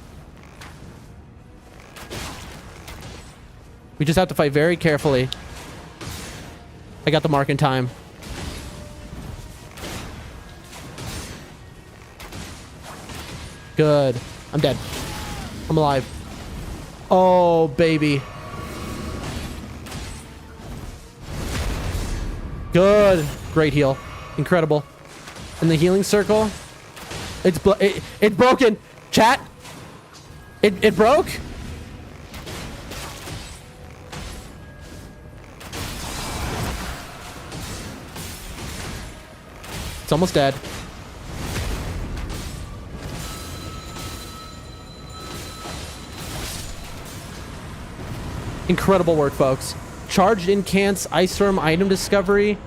We just have to fight very carefully. I got the mark in time. Good. I'm dead. I'm alive. Oh, baby. Good. Great heal. Incredible. In the healing circle. It's broken. Chat. It broke? It's almost dead. Incredible work, folks. Charged incants, Ice Storm, item discovery.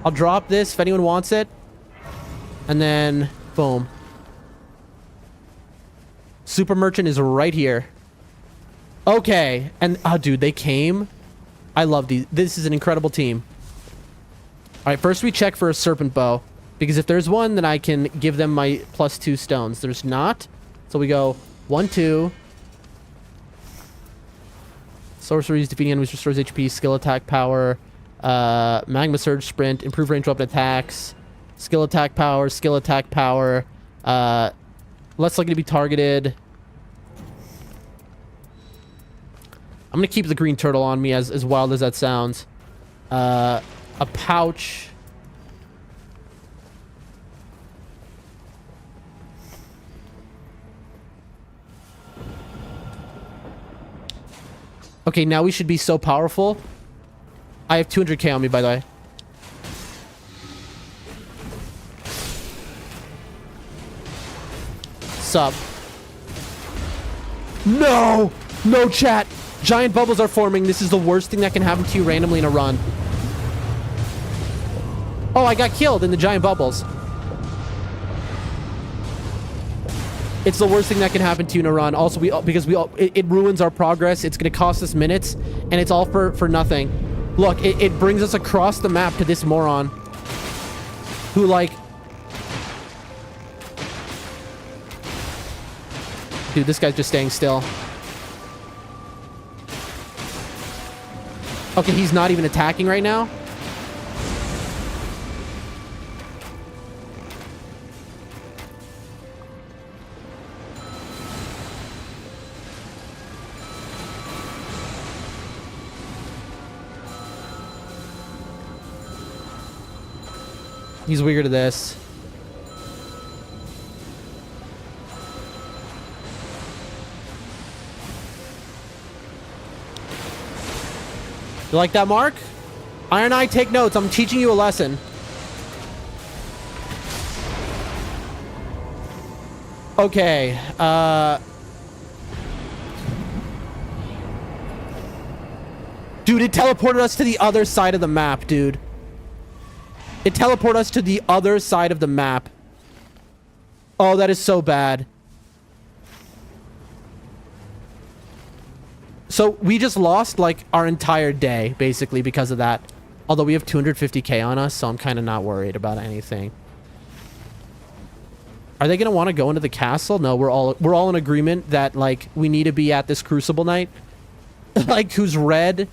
I'll drop this if anyone wants it. And then, boom. Super Merchant is right here. Okay. And, oh, dude, they came. I love these. This is an incredible team. All right, first we check for a Serpent Bow. Because if there's one, then I can give them my +2 stones. There's not. So we go 1, 2. Sorceries, defeating enemies restores HP, skill attack power, magma surge sprint, improve range weapon attacks, skill attack power, less likely to be targeted. I'm gonna keep the green turtle on me, as wild as that sounds. A pouch. Okay, now we should be so powerful. I have 200k on me, by the way. Sup. No! No, chat! Giant bubbles are forming. This is the worst thing that can happen to you randomly in a run. Oh, I got killed in the giant bubbles. It's the worst thing that can happen to you in a run. Also, because it ruins our progress. It's going to cost us minutes, and it's all for nothing. Look, it brings us across the map to this moron who, like... Dude, this guy's just staying still. Okay, he's not even attacking right now. He's weird to this. You like that, Mark? Iron Eye, take notes. I'm teaching you a lesson. Okay. Dude, it teleported us to the other side of the map, dude. It teleported us to the other side of the map. Oh, that is so bad. So we just lost like our entire day basically because of that. Although we have 250k on us, so I'm kind of not worried about anything. Are they going to want to go into the castle? No, we're all in agreement that like we need to be at this Crucible Knight. Like who's red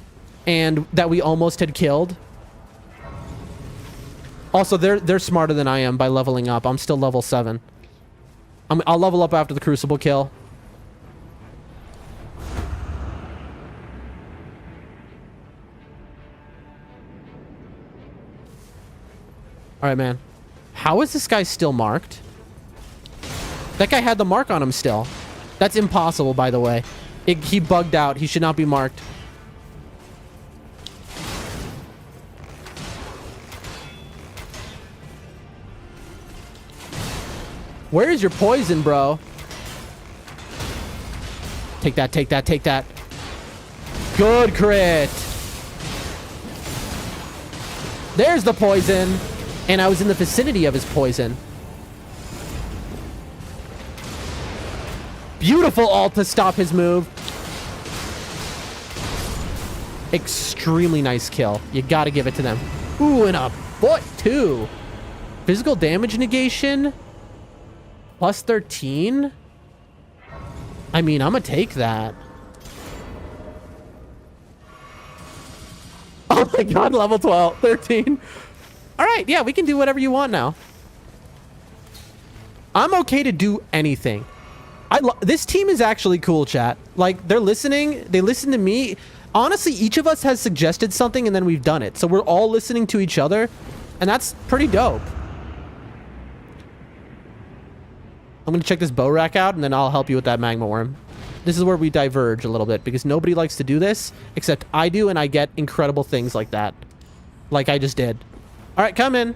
and that we almost had killed. Also, they're smarter than I am by leveling up. I'm still level 7. I'll level up after the Crucible kill. All right, man. How is this guy still marked? That guy had the mark on him still. That's impossible, by the way. He bugged out. He should not be marked. Where is your poison, bro? Take that, take that, take that. Good crit. There's the poison. And I was in the vicinity of his poison. Beautiful ult to stop his move. Extremely nice kill. You gotta give it to them. Ooh, and a foot too. Physical damage negation. Plus 13? I mean, I'm gonna take that. Oh my god, level 12, 13. All right, yeah, we can do whatever you want now. I'm okay to do anything. This team is actually cool, chat. Like, they're listening. They listen to me. Honestly, each of us has suggested something, and then we've done it. So we're all listening to each other, and that's pretty dope. I'm going to check this bow rack out, and then I'll help you with that magma worm. This is where we diverge a little bit, because nobody likes to do this, except I do, and I get incredible things like that. Like I just did. All right, come in.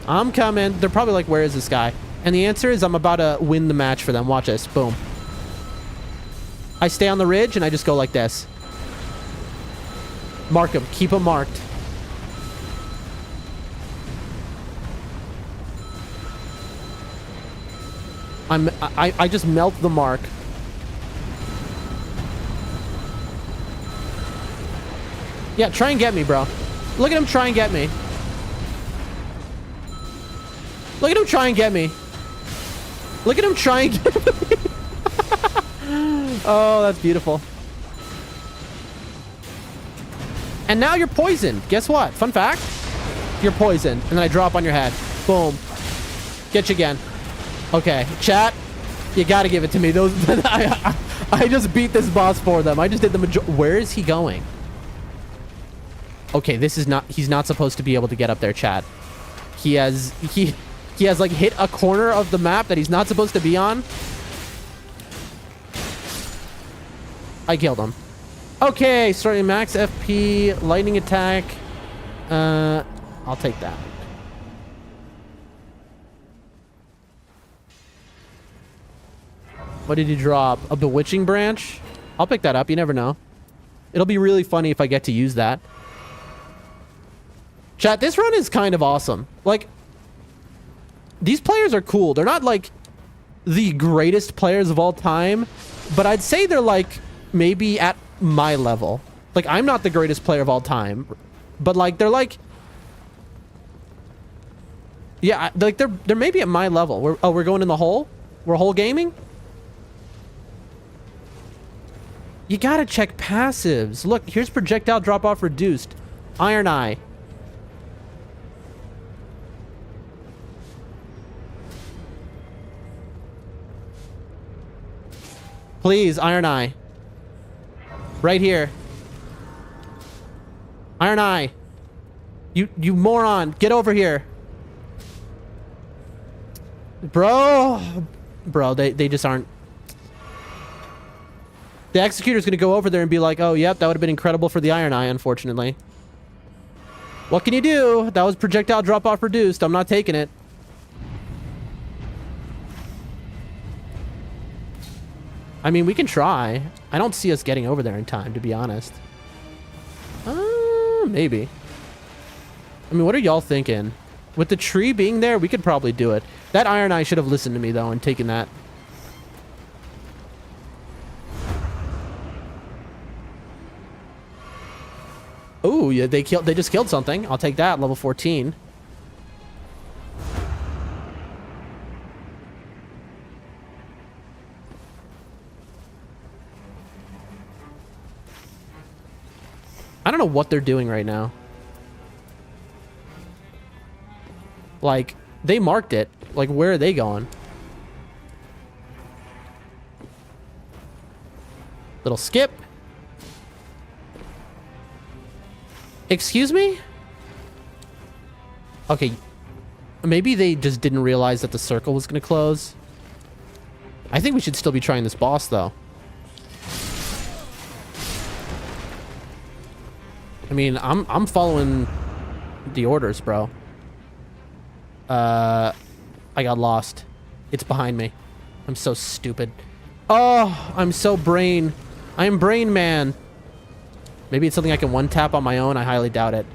I'm coming. They're probably like, where is this guy? And the answer is I'm about to win the match for them. Watch this. Boom. I stay on the ridge and I just go like this. Mark him. Keep him marked. I just melt the mark. Yeah, try and get me, bro. Look at him try and get me. Look at him try and get me. Look at him try and get me. Oh, that's beautiful. And now you're poisoned. Guess what? Fun fact. You're poisoned. And then I drop on your head. Boom. Get you again. Okay. Chat. You gotta give it to me. Those. I just beat this boss for them. I just did the majority. Where is he going? Okay, this is not... He's not supposed to be able to get up there, chat. He has like hit a corner of the map that he's not supposed to be on. I killed him. Okay, starting max FP, lightning attack. I'll take that. What did he drop? A bewitching branch? I'll pick that up. You never know. It'll be really funny if I get to use that. Chat, this run is kind of awesome. Like, these players are cool. They're not like the greatest players of all time, but I'd say they're like maybe at my level. Like, I'm not the greatest player of all time, but like they're like, yeah, like they're maybe at my level. We're going in the hole. We're hole gaming. You gotta check passives. Look, here's projectile drop off reduced. Iron Eye. Please, Iron Eye. Right here. Iron Eye. You moron. Get over here. Bro, they just aren't. The Executor's gonna go over there and be like, oh, yep, that would have been incredible for the Iron Eye, unfortunately. What can you do? That was projectile drop-off reduced. I'm not taking it. I mean, we can try. I don't see us getting over there in time, to be honest. Maybe. I mean, what are y'all thinking? With the tree being there, we could probably do it. That Iron Eye should have listened to me, though, and taken that. Ooh, yeah, they just killed something. I'll take that, level 14. I don't know what they're doing right now. Like, they marked it. Like, where are they going? Little skip. Excuse me? Okay. Maybe they just didn't realize that the circle was going to close. I think we should still be trying this boss, though. I mean, I'm following the orders, bro. I got lost. It's behind me. I'm so stupid. Oh, I'm so brain. I am Brain Man. Maybe it's something I can one-tap on my own. I highly doubt it.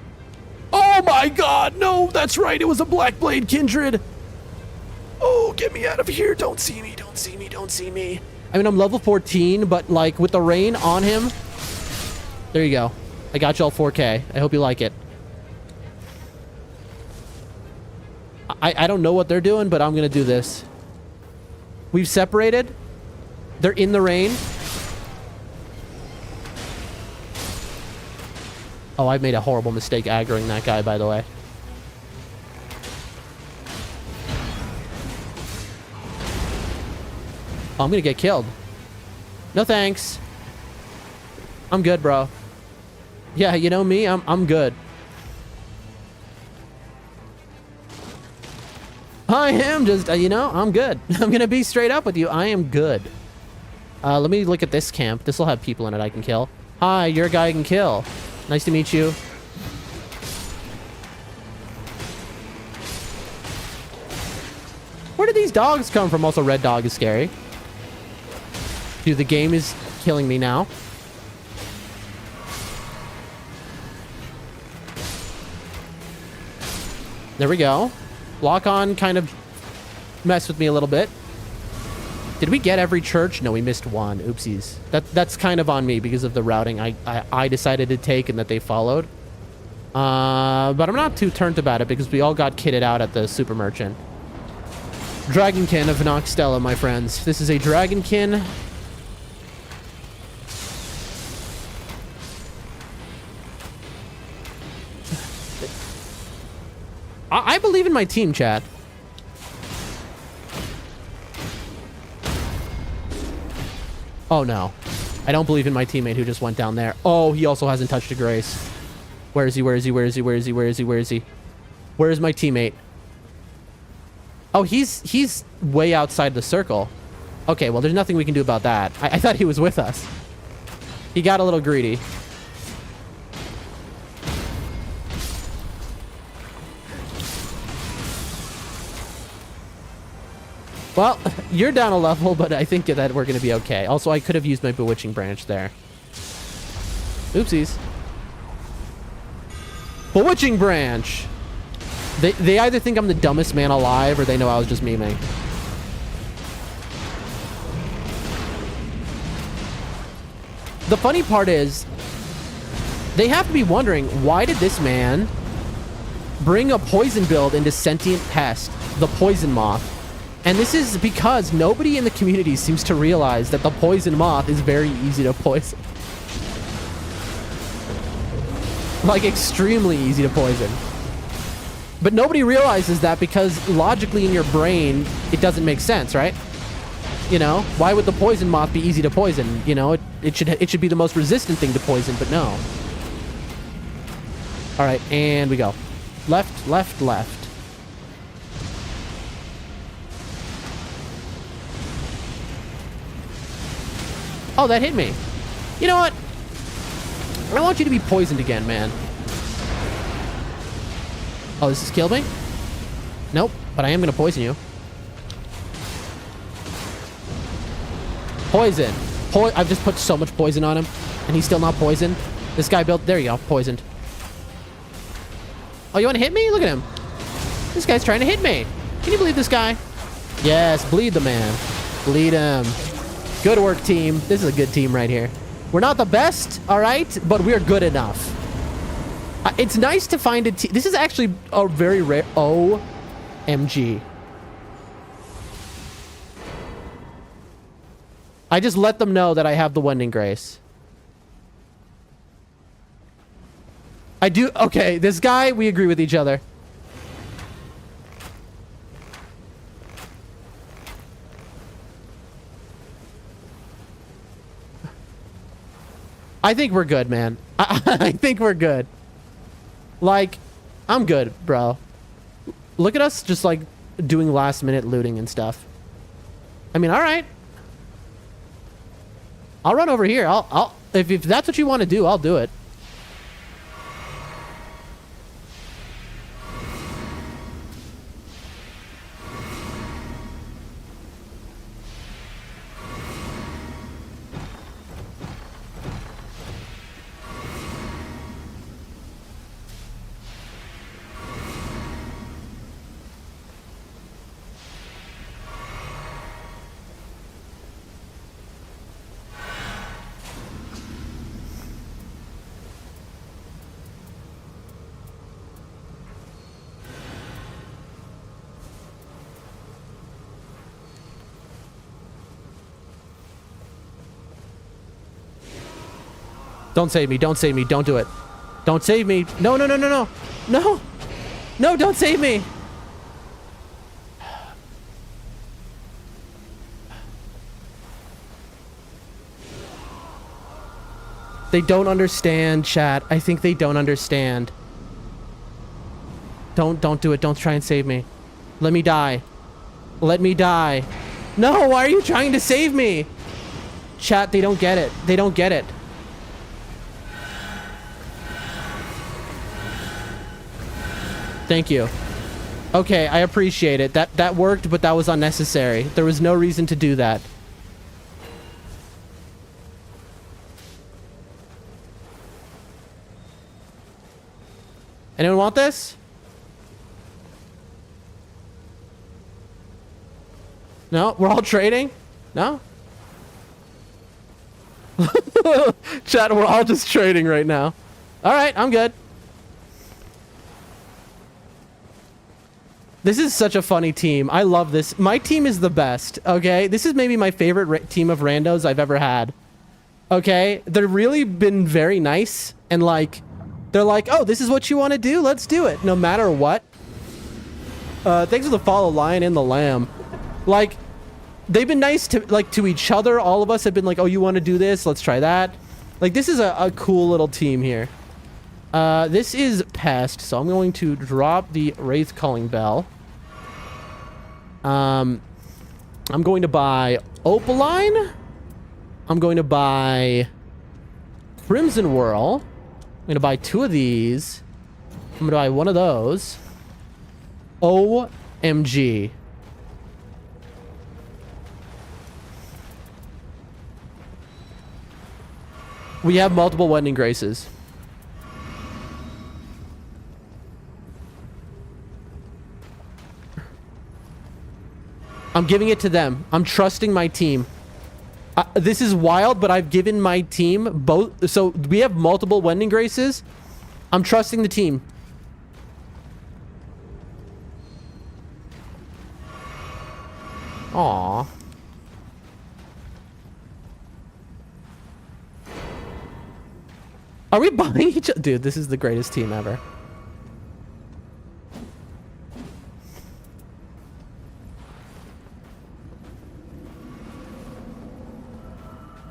Oh my god, no, that's right. It was a Black Blade Kindred. Oh, get me out of here. Don't see me, don't see me, don't see me. I mean, I'm level 14, but like with the rain on him. There you go. I got y'all 4K. I hope you like it. I don't know what they're doing, but I'm going to do this. We've separated. They're in the rain. Oh, I made a horrible mistake aggroing that guy, by the way. Oh, I'm going to get killed. No thanks. I'm good, bro. Yeah, you know me, I'm good. I am just, you know, I'm good. I'm gonna be straight up with you. I am good. Let me look at this camp. This will have people in it I can kill. Hi, you're a guy I can kill. Nice to meet you. Where did these dogs come from? Also, Red Dog is scary. Dude, the game is killing me now. There we go. Lock on kind of messed with me a little bit. Did we get every church? No, we missed one. Oopsies. That's kind of on me because of the routing I decided to take and that they followed. But I'm not too turned about it because we all got kitted out at the super merchant. Dragonkin of Noxtella, my friends. This is a Dragonkin. I believe in my team, chat. Oh, no. I don't believe in my teammate who just went down there. Oh, he also hasn't touched a grace. Where is he? Where is he? Where is he? Where is he? Where is he? Where is he? Where is my teammate? Oh, he's way outside the circle. Okay, well, there's nothing we can do about that. I thought he was with us. He got a little greedy. Well, you're down a level, but I think that we're going to be okay. Also, I could have used my Bewitching Branch there. Oopsies. Bewitching Branch! They either think I'm the dumbest man alive, or they know I was just memeing. The funny part is, they have to be wondering, why did this man bring a poison build into Sentient Pest, the Poison Moth? And this is because nobody in the community seems to realize that the Poison Moth is very easy to poison. Like, extremely easy to poison. But nobody realizes that because logically in your brain, it doesn't make sense, right? You know, why would the Poison Moth be easy to poison? You know, it should be the most resistant thing to poison, but no. All right, and we go. Left, left, left. Oh, that hit me. You know what? I want you to be poisoned again, man. Oh, this has killed me? Nope, but I am going to poison you. Poison. I've just put so much poison on him, and he's still not poisoned. This guy built... There you go, poisoned. Oh, you want to hit me? Look at him. This guy's trying to hit me. Can you believe this guy? Yes, bleed the man. Bleed him. Good work, team. This is a good team right here. We're not the best, all right, but we're good enough. It's nice to find a team. This is actually a very rare... OMG. I just let them know that I have the Wending Grace. I do... Okay, this guy, we agree with each other. I think we're good, man. I think we're good. Like, I'm good, bro. Look at us just, like, doing last-minute looting and stuff. I mean, all right. I'll run over here. If that's what you want to do, I'll do it. Don't save me. Don't save me. Don't do it. Don't save me. No, no, no, no, no. No. No, don't save me. They don't understand, chat. I think they don't understand. Don't do it. Don't try and save me. Let me die. Let me die. No, why are you trying to save me? Chat, they don't get it. They don't get it. Thank you. Okay, I appreciate it. That worked, but that was unnecessary. There was no reason to do that. Anyone want this? No? We're all trading? No? Chat, we're all just trading right now. Alright, I'm good. This is such a funny team. I love this. My team is the best, okay? This is maybe my favorite team of randos I've ever had. Okay? They've really been very nice. And, like, they're like, oh, this is what you want to do? Let's do it. No matter what. Thanks for the follow, Lion and the Lamb. Like, they've been nice to, like, to each other. All of us have been like, oh, you want to do this? Let's try that. Like, this is a cool little team here. This is Pest, so I'm going to drop the Wraith Calling Bell. I'm going to buy Opaline. I'm going to buy Crimson Whirl. I'm going to buy 2 of these. I'm going to buy 1 of those. OMG. We have multiple Wending Graces. I'm giving it to them. I'm trusting my team. This is wild, but I've given my team both. So we have multiple Wending Graces. I'm trusting the team. Aww. Are we buying each other? Dude, this is the greatest team ever.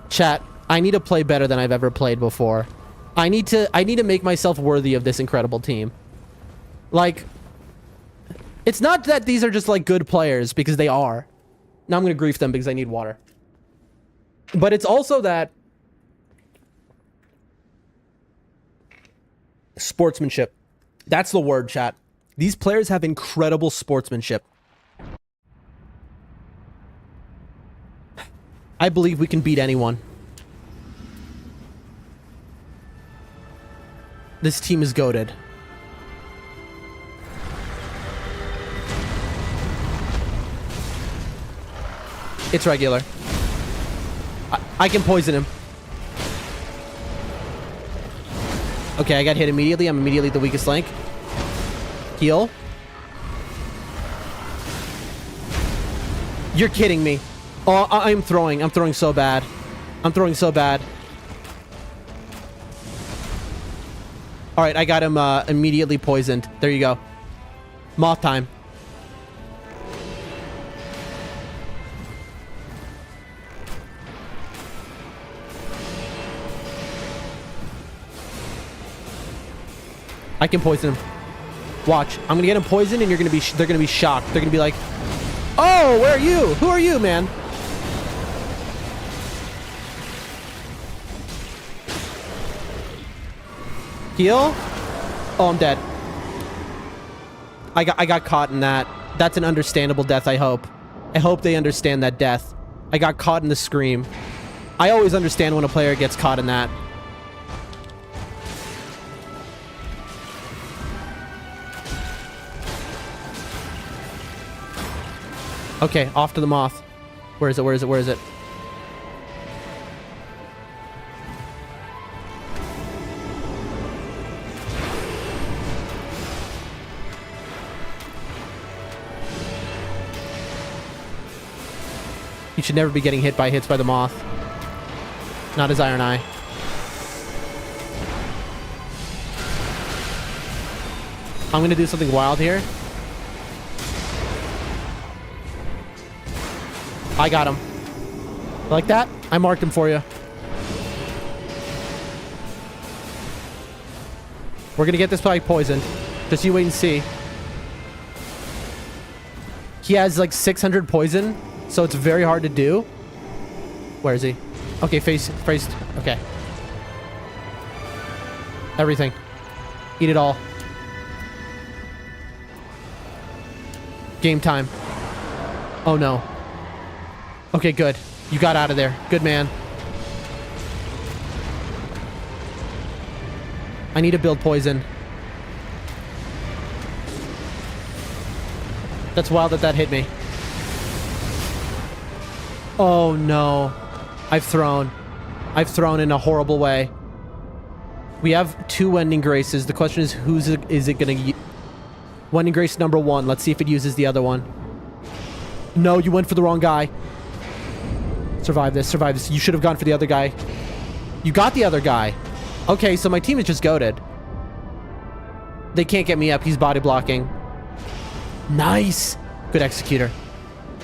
Chat, I need to play better than I've ever played before. I need to make myself worthy of this incredible team. Like, it's not that these are just like good players, because they are. Now I'm gonna grief them because I need water. But it's also that sportsmanship. That's the word, chat. These players have incredible sportsmanship. I believe we can beat anyone. This team is goated. It's regular. I can poison him. Okay, I got hit immediately. I'm immediately the weakest link. Heal. You're kidding me. Oh, I'm throwing. I'm throwing so bad. I'm throwing so bad. All right, I got him immediately poisoned. There you go. Moth time. I can poison him. Watch. I'm gonna get him poisoned, and you're gonna be. They're gonna be shocked. They're gonna be like, "Oh, where are you? Who are you, man?" Heal. Oh, I'm dead. I got caught in that. That's an understandable death. I hope. I hope they understand that death. I got caught in the scream. I always understand when a player gets caught in that. Okay, off to the moth. Where is it? Where is it? Where is it? You should never be getting hit by hits by the moth. Not his iron eye. I'm gonna do something wild here. I got him. Like that? I marked him for you. We're gonna get this probably poisoned. Just you wait and see. He has like 600 poison, so it's very hard to do. Where is he? Okay, face. Okay. Everything. Eat it all. Game time. Oh no. Okay, good. You got out of there. Good man. I need to build poison. That's wild that that hit me. Oh no. I've thrown in a horrible way. We have 2 Wending Graces. The question is, is it gonna use? Wending Grace number 1. Let's see if it uses the other one. No, you went for the wrong guy. Survive this, survive this. You should have gone for the other guy. You got the other guy. Okay, so my team is just goated. They can't get me up. He's body blocking. Nice. Good executor.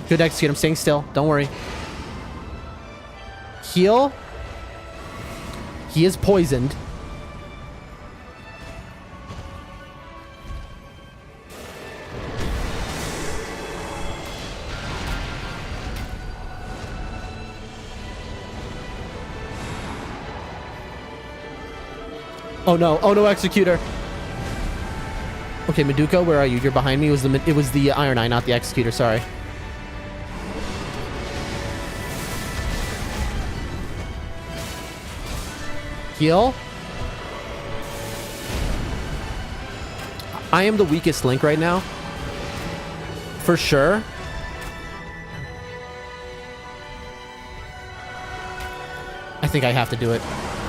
Good execute. I'm staying still. Don't worry. Heal. He is poisoned. Oh no. Oh no, executor. Okay, Meduka, where are you? You're behind me. It was the Iron Eye, not the executor. Sorry. Heal. I am the weakest link right now. For sure. I think I have to do it.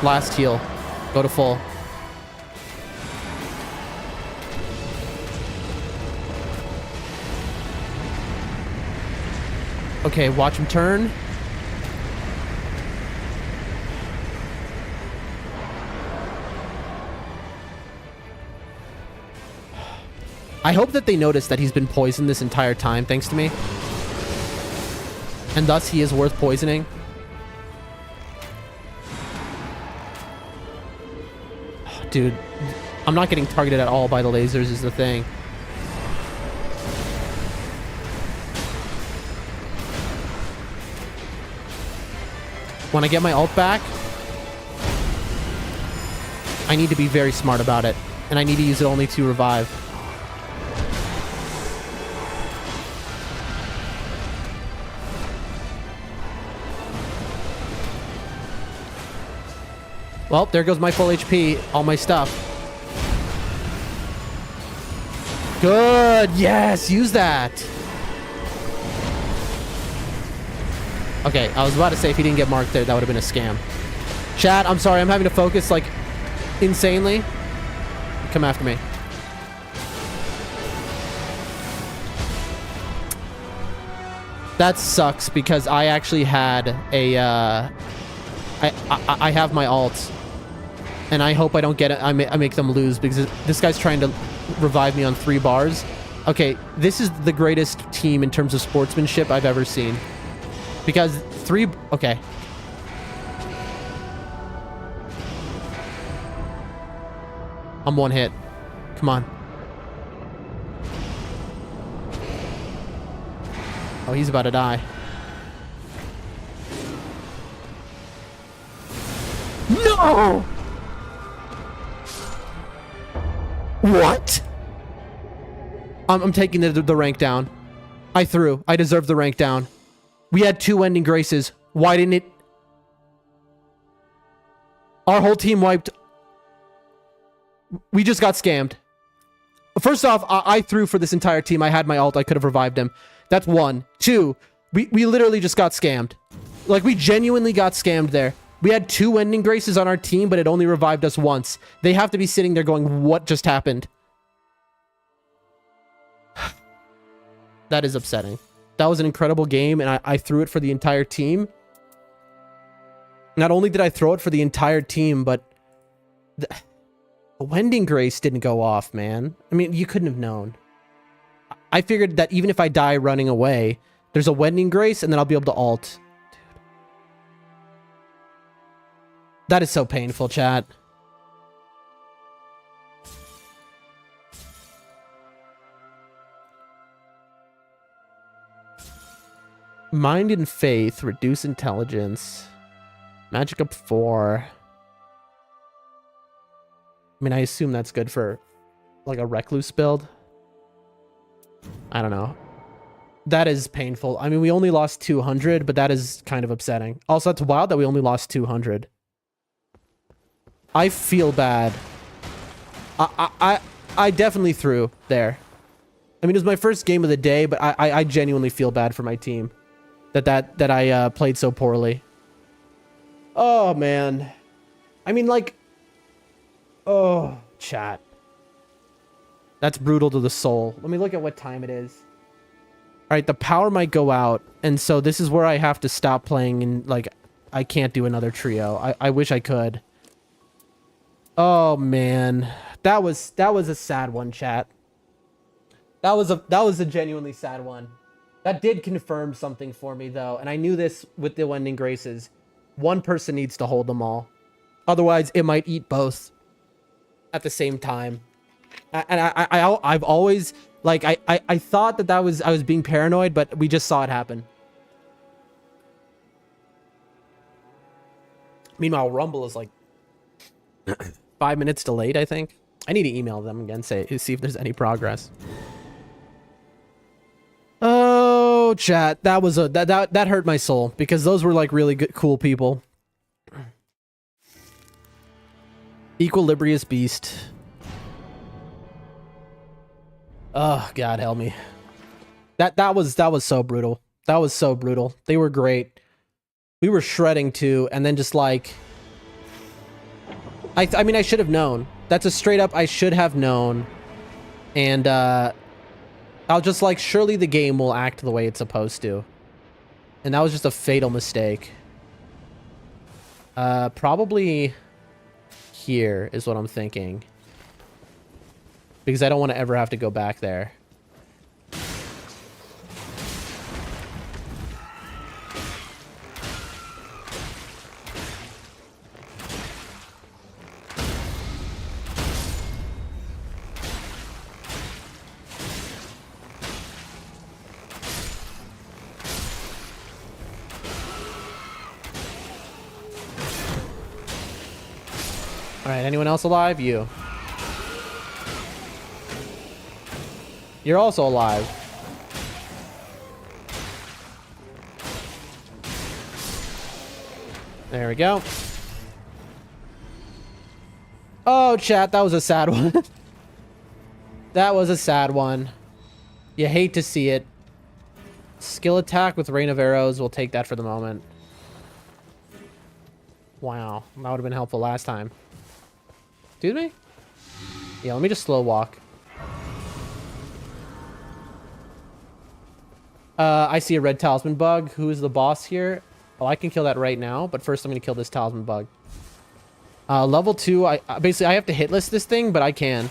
Last heal. Go to full. Okay, watch him turn. I hope that they notice that he's been poisoned this entire time, thanks to me. And thus he is worth poisoning. Dude, I'm not getting targeted at all by the lasers is the thing. When I get my ult back, I need to be very smart about it. And I need to use it only to revive. Well, there goes my full HP, all my stuff. Good, yes, use that. Okay, I was about to say if he didn't get marked there, that would have been a scam. Chat, I'm sorry. I'm having to focus, like, insanely. Come after me. That sucks because I actually had a, I have my ult. And I hope I don't get it. I make them lose because this guy's trying to revive me on 3 bars. Okay, this is the greatest team in terms of sportsmanship I've ever seen. Because 3... Okay. I'm 1 hit. Come on. Oh, he's about to die. No! What? I'm taking the rank down. I threw. I deserve the rank down. We had 2 ending graces. Why didn't it... Our whole team wiped. We just got scammed. First off, I threw for this entire team. I had my ult. I could have revived him. That's 1. 2, we literally just got scammed. Like, we genuinely got scammed there. We had 2 ending graces on our team, but it only revived us once. They have to be sitting there going, what just happened? That is upsetting. That was an incredible game, and I threw it for the entire team. Not only did I throw it for the entire team, but the Wending Grace didn't go off, man. I mean, you couldn't have known. I figured that even if I die running away, there's a Wending Grace, and then I'll be able to ult. Dude. That is so painful, chat. Mind and Faith, reduce intelligence. Magic up 4. I mean, I assume that's good for, like, a Recluse build. I don't know. That is painful. I mean, we only lost 200, but that is kind of upsetting. Also, it's wild that we only lost 200. I feel bad. I definitely threw there. I mean, it was my first game of the day, but I genuinely feel bad for my team. That I played so poorly. Oh, man. I mean, like... Oh, chat. That's brutal to the soul. Let me look at what time it is. Alright, the power might go out, and so this is where I have to stop playing, and, like, I can't do another trio. I wish I could. Oh, man. That was a sad one, chat. That was a genuinely sad one. That did confirm something for me, though, and I knew this with the Wending Graces. One person needs to hold them all. Otherwise, it might eat both at the same time. And I've always, like, I thought that I was being paranoid, but we just saw it happen. Meanwhile, Rumble is like 5 minutes delayed, I think. I need to email them again, see if there's any progress. Oh, chat, that was that hurt my soul because those were like really good, cool people. Equilibrious Beast. Oh, God help me. That was so brutal. That was so brutal. They were great. We were shredding too, and then just like I mean I should have known. That's a straight up I should have known. And I'll just like surely the game will act the way it's supposed to. And that was just a fatal mistake. Probably here is what I'm thinking. Because I don't want to ever have to go back there. Alright, anyone else alive? You. You're also alive. There we go. Oh, chat, that was a sad one. That was a sad one. You hate to see it. Skill attack with rain of arrows. We'll take that for the moment. Wow. That would have been helpful last time. Excuse me? Yeah, let me just slow walk. I see a red talisman bug. Who is the boss here? Oh, I can kill that right now, but first I'm going to kill this talisman bug. Level 2, basically I have to hitless this thing, but I can.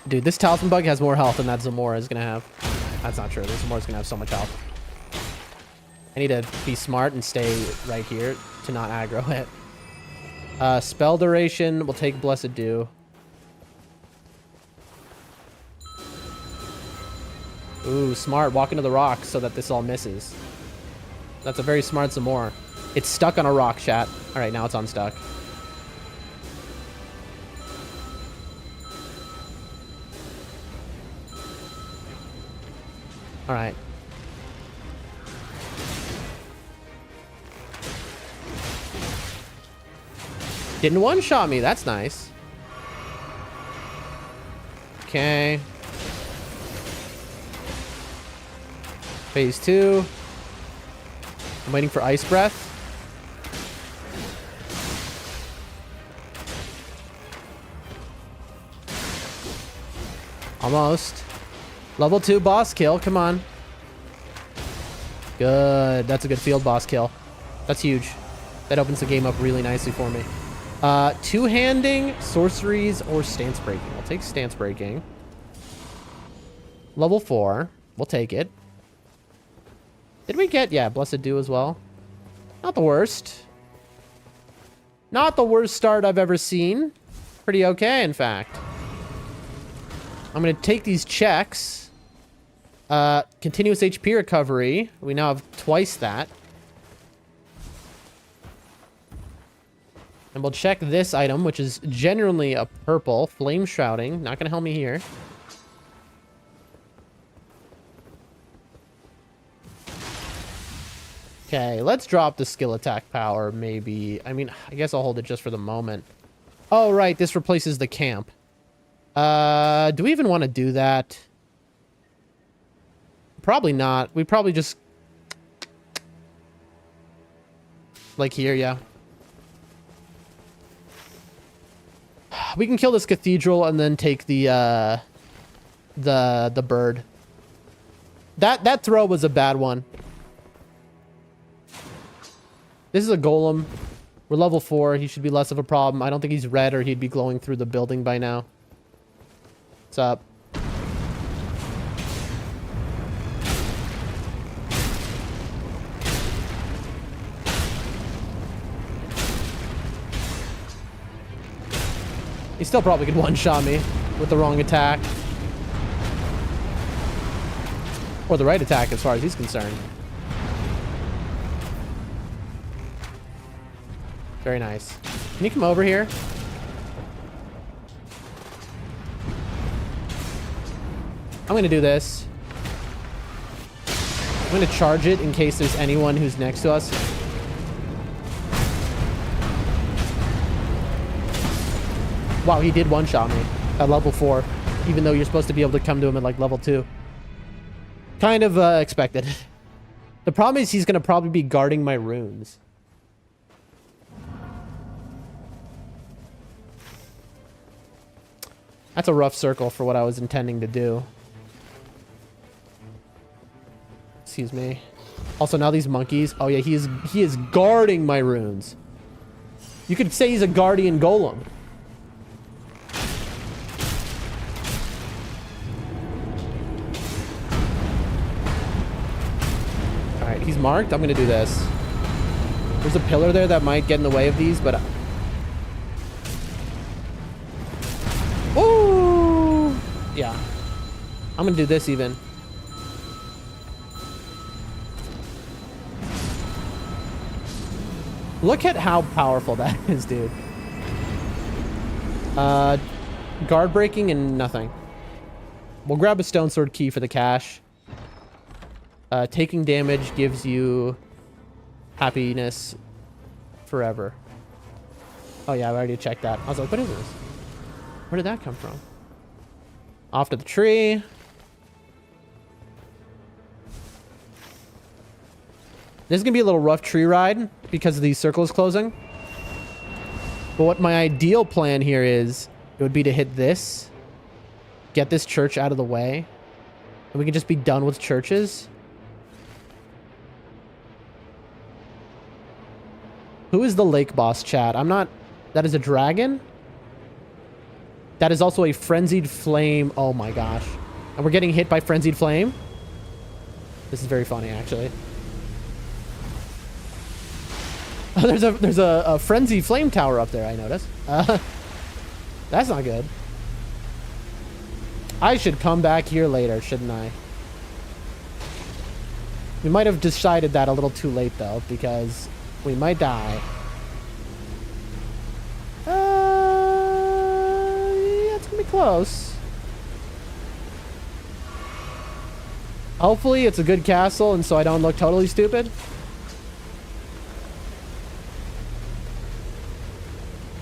Dude, this talisman bug has more health than that Zamora is going to have. That's not true. This Zamora's going to have so much health. I need to be smart and stay right here to not aggro it. Spell duration, we'll take Blessed Dew. Ooh, smart. Walk into the rock so that this all misses. That's a very smart Zamora. It's stuck on a rock, chat. All right, now it's unstuck. All right. Didn't one-shot me. That's nice. Okay. Phase 2. I'm waiting for Ice Breath. Almost. Level 2 boss kill. Come on. Good. That's a good field boss kill. That's huge. That opens the game up really nicely for me. Two-handing, sorceries, or stance breaking. I'll take stance breaking. Level 4. We'll take it. Did we get... Yeah, Blessed Dew as well. Not the worst. Not the worst start I've ever seen. Pretty okay, in fact. I'm going to take these checks. Continuous HP recovery. We now have twice that. And we'll check this item, which is generally a purple. Flame Shrouding. Not going to help me here. Okay, let's drop the skill attack power, maybe. I mean, I guess I'll hold it just for the moment. Oh, right. This replaces the camp. Do we even want to do that? Probably not. We probably just... Like here, yeah. We can kill this cathedral and then take the bird. That throw was a bad one. This is a golem. We're level 4. He should be less of a problem. I don't think he's red or he'd be glowing through the building by now. What's up? He still probably could one-shot me with the wrong attack. Or the right attack as far as he's concerned. Very nice. Can you come over here? I'm going to do this. I'm going to charge it in case there's anyone who's next to us. Wow, he did one-shot me at level 4, even though you're supposed to be able to come to him at like level 2. Kind of expected. The problem is he's going to probably be guarding my runes. That's a rough circle for what I was intending to do. Excuse me. Also, now these monkeys. Oh yeah, he is guarding my runes. You could say he's a guardian golem. All right, he's marked. I'm gonna do this. There's a pillar there that might get in the way of these, but. Ooh! Yeah. I'm gonna do this even. Look at how powerful that is, dude. Guard breaking and nothing. We'll grab a stone sword key for the cash. Taking damage gives you happiness forever. Oh yeah, I already checked that. I was like, what is this? Where did that come from? Off to the tree. This is going to be a little rough tree ride because the circle is closing. But what my ideal plan here is, it would be to hit this, get this church out of the way, and we can just be done with churches. Who is the lake boss, chat? I'm not... That is a dragon? That is also a frenzied flame. Oh my gosh. And we're getting hit by frenzied flame? This is very funny, actually. Oh, there's a frenzied flame tower up there, I noticed. That's not good. I should come back here later, shouldn't I? We might have decided that a little too late, though, because we might die. Yeah, it's gonna be close. Hopefully, it's a good castle, and so I don't look totally stupid.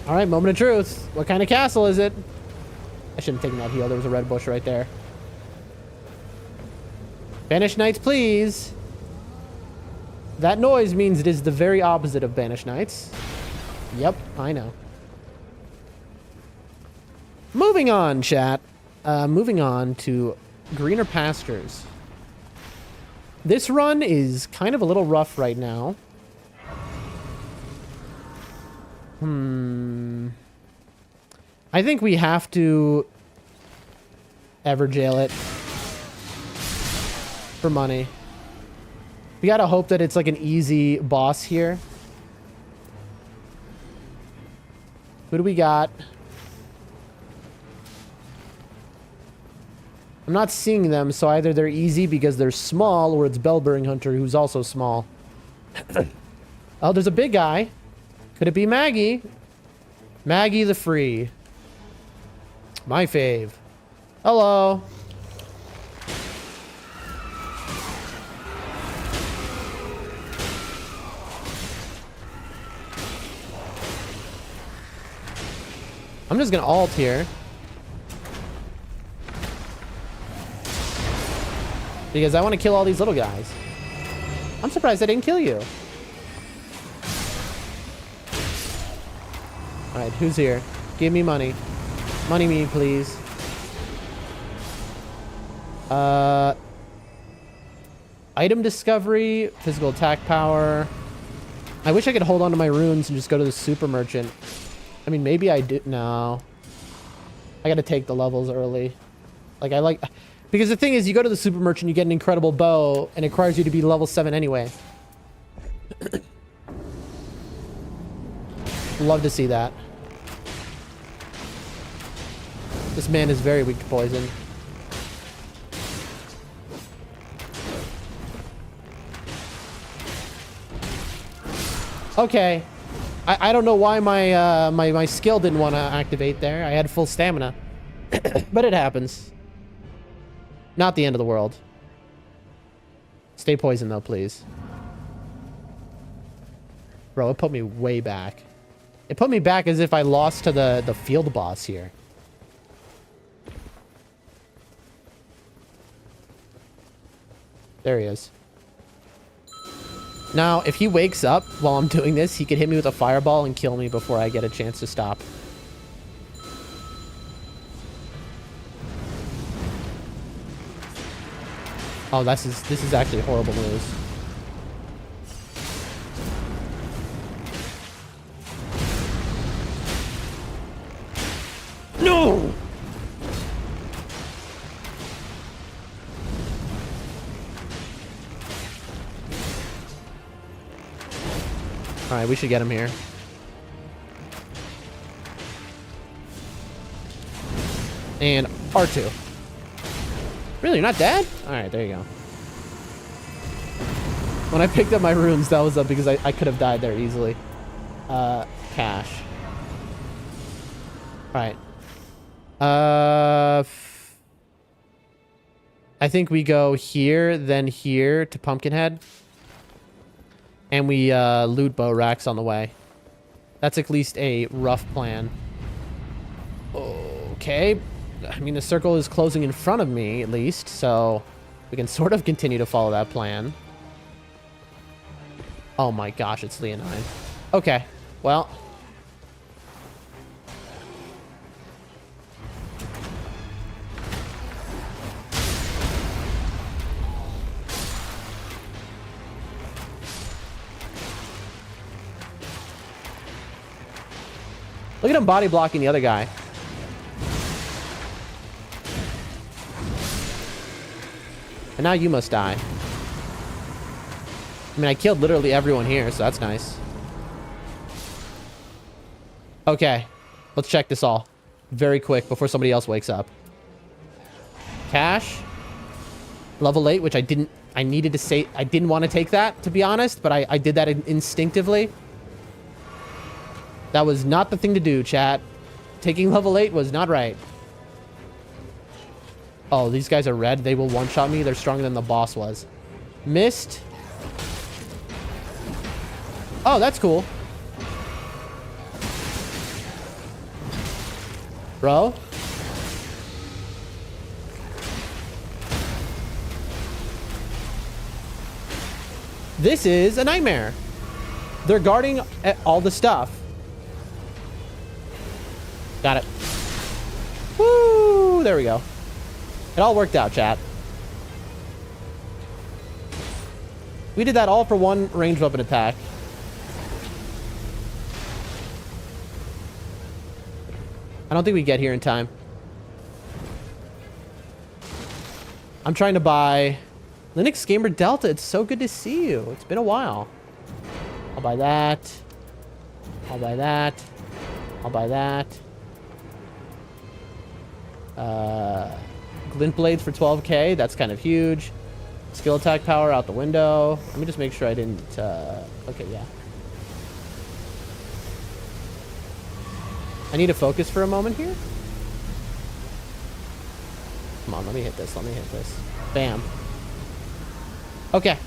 All right, moment of truth. What kind of castle is it? I shouldn't have taken that heal. There was a red bush right there. Banished Knights, please. That noise means it is the very opposite of Banished Knights. Yep, I know. Moving on, chat. Moving on to greener pastures. This run is kind of a little rough right now. I think we have to ever jail it for money. We gotta hope that it's like an easy boss here. Who do we got? I'm not seeing them, so either they're easy because they're small, or it's Bellbearing Hunter, who's also small. Oh, there's a big guy. Could it be Maggie? Maggie the Free. My fave. Hello. I'm just gonna ult here. Because I want to kill all these little guys. I'm surprised I didn't kill you. Alright, who's here? Give me money. Money me, please. Item discovery, physical attack power. I wish I could hold on to my runes and just go to the super merchant. I mean, maybe I do. No. I gotta take the levels early. Like, I like... Because the thing is, you go to the super merchant, you get an incredible bow, and it requires you to be level 7 anyway. Love to see that. This man is very weak to poison. Okay. I don't know why my skill didn't want to activate there. I had full stamina. But it happens. Not the end of the world. Stay poisoned though, please. Bro, it put me way back. It put me back as if I lost to the field boss here. There he is. Now, if he wakes up while I'm doing this, he could hit me with a fireball and kill me before I get a chance to stop. Oh, this is actually horrible news. No! Alright, we should get him here. And R2. Really, you're not dead? Alright, there you go. When I picked up my runes, that was up because I could have died there easily. Cash. Alright. I think we go here, then here to Pumpkinhead. And we loot bow racks on the way. That's at least a rough plan. Okay. I mean, the circle is closing in front of me, at least, so we can sort of continue to follow that plan. Oh my gosh, it's Leonine. Okay, well. Look at him body blocking the other guy. And now you must die. I mean, I killed literally everyone here, so that's nice. Okay, let's check this all very quick before somebody else wakes up. Cash. Level 8, which I needed to say, I didn't want to take that, to be honest, but I did that instinctively. That was not the thing to do, chat. Taking level 8 was not right. Oh, these guys are red. They will one-shot me. They're stronger than the boss was. Missed. Oh, that's cool. Bro. This is a nightmare. They're guarding all the stuff. Got it. Woo! There we go. It all worked out, chat. We did that all for one ranged weapon attack. I don't think we get here in time. I'm trying to buy Linux Gamer Delta. It's so good to see you. It's been a while. I'll buy that. I'll buy that. I'll buy that. Glint blades for 12k. That's kind of huge. Skill attack power out the window. Let me just make sure I didn't... okay, yeah. I need to focus for a moment here. Come on, let me hit this. Let me hit this. Bam. Okay.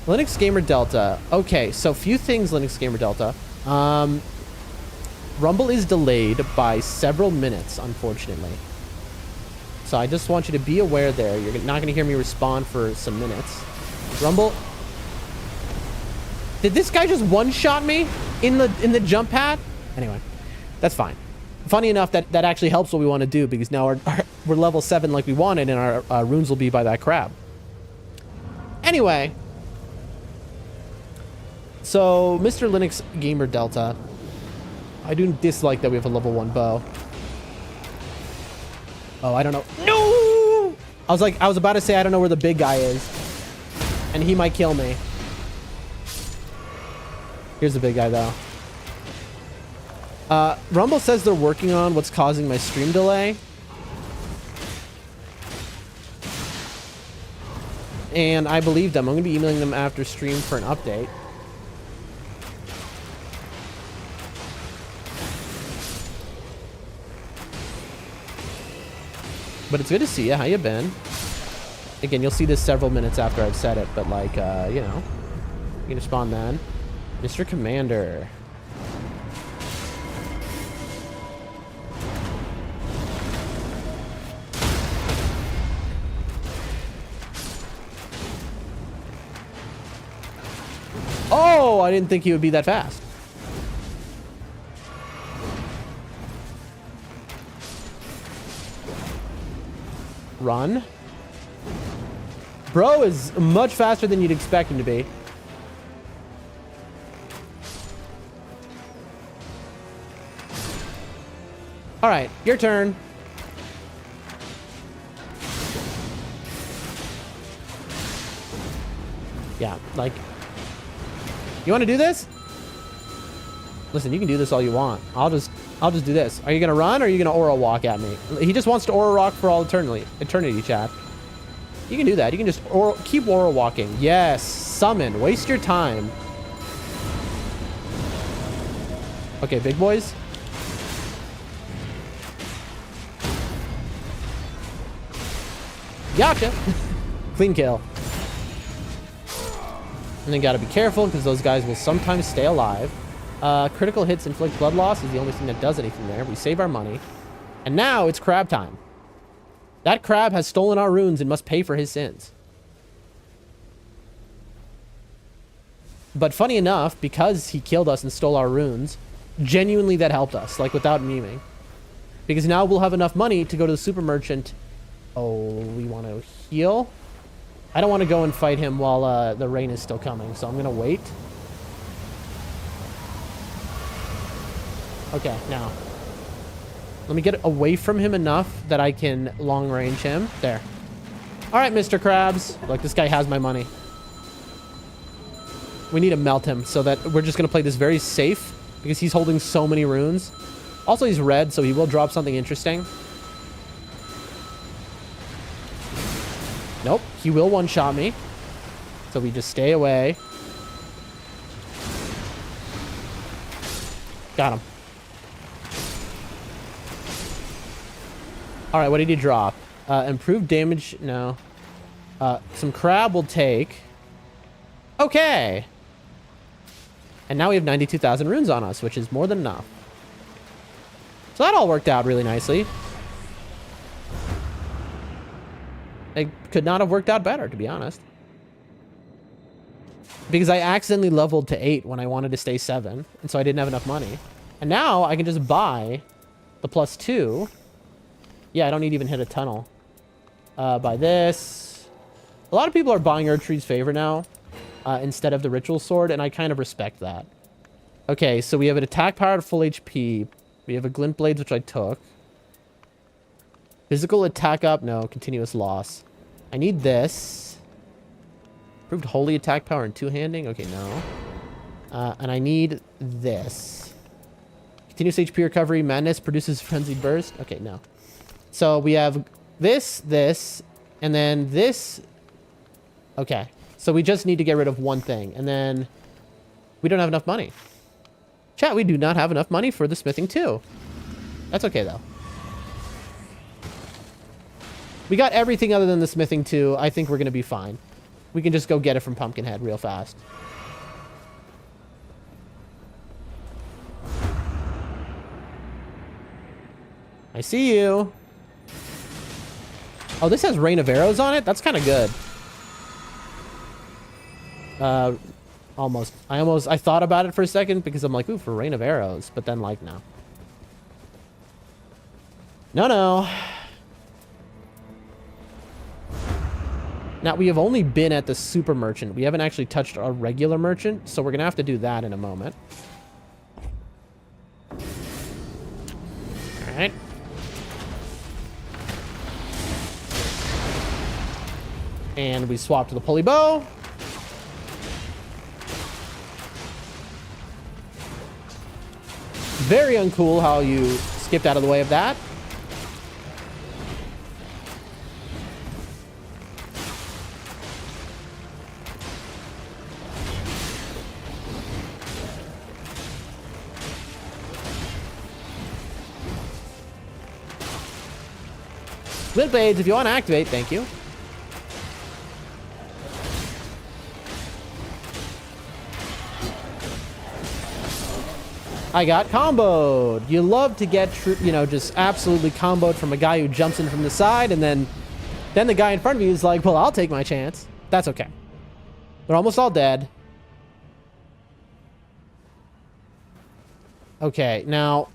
Linux Gamer Delta. Okay, so few things, Linux Gamer Delta. Rumble is delayed by several minutes, unfortunately. So I just want you to be aware there. You're not going to hear me respond for some minutes. Rumble. Did this guy just one-shot me in the jump pad? Anyway, that's fine. Funny enough, that actually helps what we want to do, because now we're level 7 like we wanted, and our runes will be by that crab. Anyway. So, Mr. Linux Gamer Delta. I do dislike that we have a level 1 bow. Oh, I don't know. No! I was about to say I don't know where the big guy is. And he might kill me. Here's the big guy, though. Rumble says they're working on what's causing my stream delay. And I believe them. I'm going to be emailing them after stream for an update. But it's good to see you. How you been? Again, you'll see this several minutes after I've said it, but like, you know, you can respond then. Mr. Commander. Oh, I didn't think he would be that fast. Run. Bro is much faster than you'd expect him to be. All right, your turn. Yeah, like, you want to do this? Listen, you can do this all you want. I'll just do this. Are you gonna run or are you gonna aura walk at me? He just wants to aura walk for all eternity, chat. You can do that. You can just keep aura walking. Yes, summon. Waste your time. Okay, big boys. Gotcha. Clean kill. And then gotta be careful because those guys will sometimes stay alive. Critical hits inflict blood loss is the only thing that does anything there. We save our money. And now it's crab time. That crab has stolen our runes and must pay for his sins. But funny enough, because he killed us and stole our runes, genuinely that helped us, like without memeing. Because now we'll have enough money to go to the super merchant. Oh, we want to heal? I don't want to go and fight him while the rain is still coming, so I'm going to wait. Okay, now. Let me get away from him enough that I can long range him. There. All right, Mr. Krabs. Look, this guy has my money. We need to melt him so that we're just going to play this very safe because he's holding so many runes. Also, he's red, so he will drop something interesting. Nope, he will one-shot me. So we just stay away. Got him. All right, what did he drop? Improved damage, no. Some crab will take. Okay. And now we have 92,000 runes on us, which is more than enough. So that all worked out really nicely. It could not have worked out better, to be honest. Because I accidentally leveled to 8 when I wanted to stay 7. And so I didn't have enough money. And now I can just buy the +2. Yeah, I don't need to even hit a tunnel. Buy this. A lot of people are buying Erdtree's Favor now. Instead of the Ritual Sword, and I kind of respect that. Okay, so we have an attack power at full HP. We have a Glint Blades, which I took. Physical attack up, no. Continuous loss. I need this. Improved holy attack power and two-handing, okay, no. And I need this. Continuous HP recovery, madness produces frenzied burst. Okay, no. So we have this, and then this. Okay. So we just need to get rid of one thing. And then we don't have enough money. Chat, we do not have enough money for the smithing too. That's okay, though. We got everything other than the smithing too. I think we're going to be fine. We can just go get it from Pumpkinhead real fast. I see you. Oh, this has Rain of Arrows on it? That's kind of good. Almost. I thought about it for a second because I'm like, ooh, for Rain of Arrows. But then, like, no. No. Now, we have only been at the super merchant. We haven't actually touched our regular merchant. So we're going to have to do that in a moment. All right. And we swap to the pulley bow. Very uncool how you skipped out of the way of that. Glint Blades, if you want to activate, thank you. I got comboed. You love to get, just absolutely comboed from a guy who jumps in from the side, and then the guy in front of you is like, well, I'll take my chance. That's okay. They're almost all dead. Okay, now...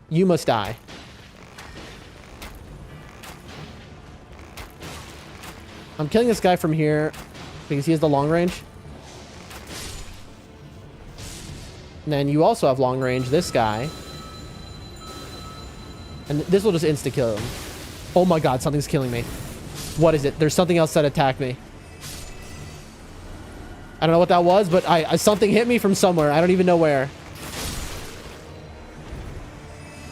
you must die. I'm killing this guy from here because he has the long range. And then you also have long range, this guy. And this will just insta-kill him. Oh my god, something's killing me. What is it? There's something else that attacked me. I don't know what that was, but something hit me from somewhere. I don't even know where.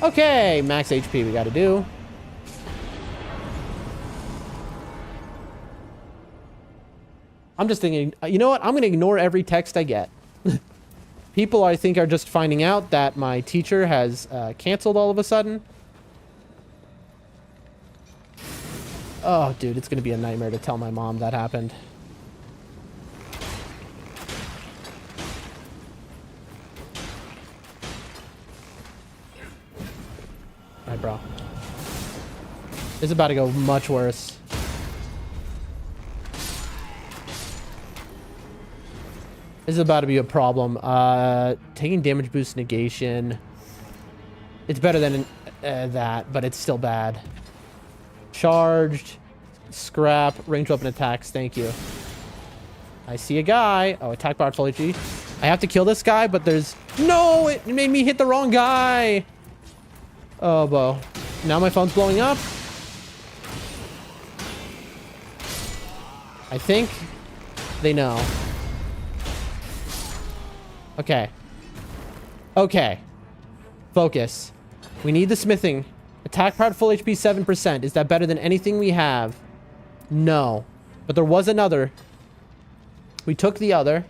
Okay, max HP we gotta do. I'm just thinking, you know what? I'm gonna ignore every text I get. People, I think, are just finding out that my teacher has canceled all of a sudden. Oh, dude, it's going to be a nightmare to tell my mom that happened. All right, bro. This is about to go much worse. This is about to be a problem. Taking damage boost negation. It's better than that, but it's still bad. Charged. Scrap. Ranged weapon attacks. Thank you. I see a guy. Oh, attack powered full HP. I have to kill this guy, but there's... No! It made me hit the wrong guy! Oh, bo. Now my phone's blowing up. I think they know. Okay. Okay. Focus. We need the smithing. Attack powered full HP 7%. Is that better than anything we have? No. But there was another. We took the other.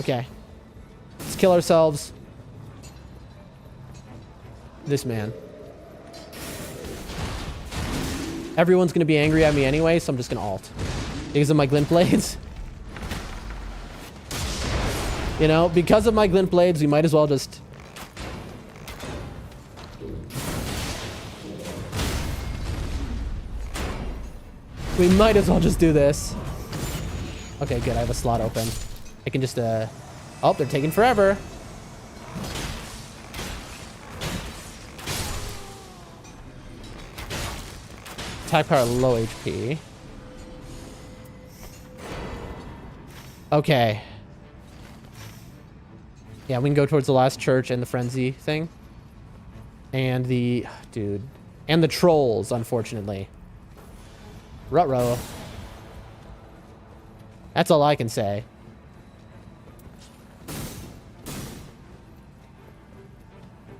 Okay. Let's kill ourselves. This man. Everyone's going to be angry at me anyway, so I'm just going to alt. Because of my glint blades. You know, because of my glint blades, we might as well just... We might as well just do this. Okay, good. I have a slot open. I can just, Oh, they're taking forever. Attack power low HP. Okay. Yeah, we can go towards the last church and the frenzy thing. And the... Dude. And the trolls, unfortunately. Ruh-roh. That's all I can say.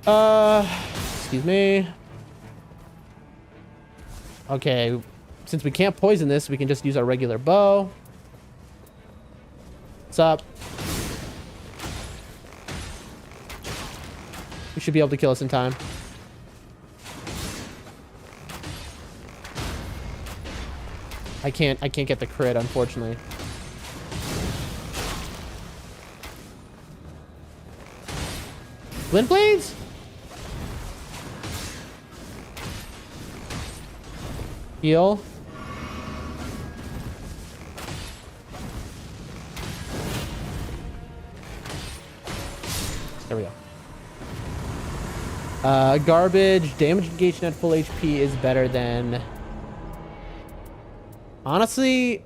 Excuse me. Okay. Since we can't poison this, we can just use our regular bow. What's up? We should be able to kill us in time. I can't get the crit, unfortunately. Glint blades? Heal. There we go. Garbage. Damage negation at full HP is better than... Honestly...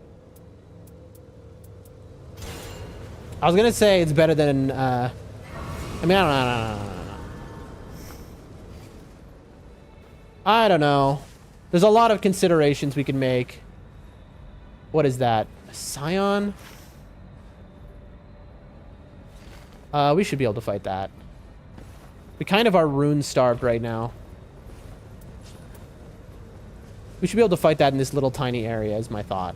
I was gonna say it's better than, I mean, I don't know. There's a lot of considerations we can make. What is that? Scion? We should be able to fight that. We kind of are rune starved right now. We should be able to fight that in this little tiny area, is my thought.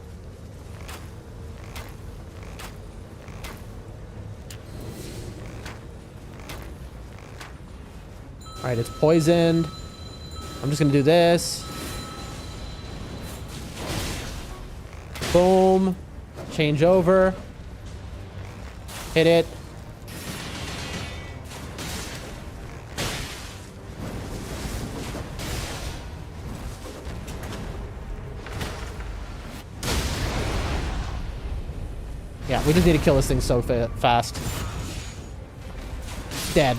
Alright, it's poisoned. I'm just gonna do this. Boom. Change over. Hit it. Yeah, we just need to kill this thing so fast. Dead.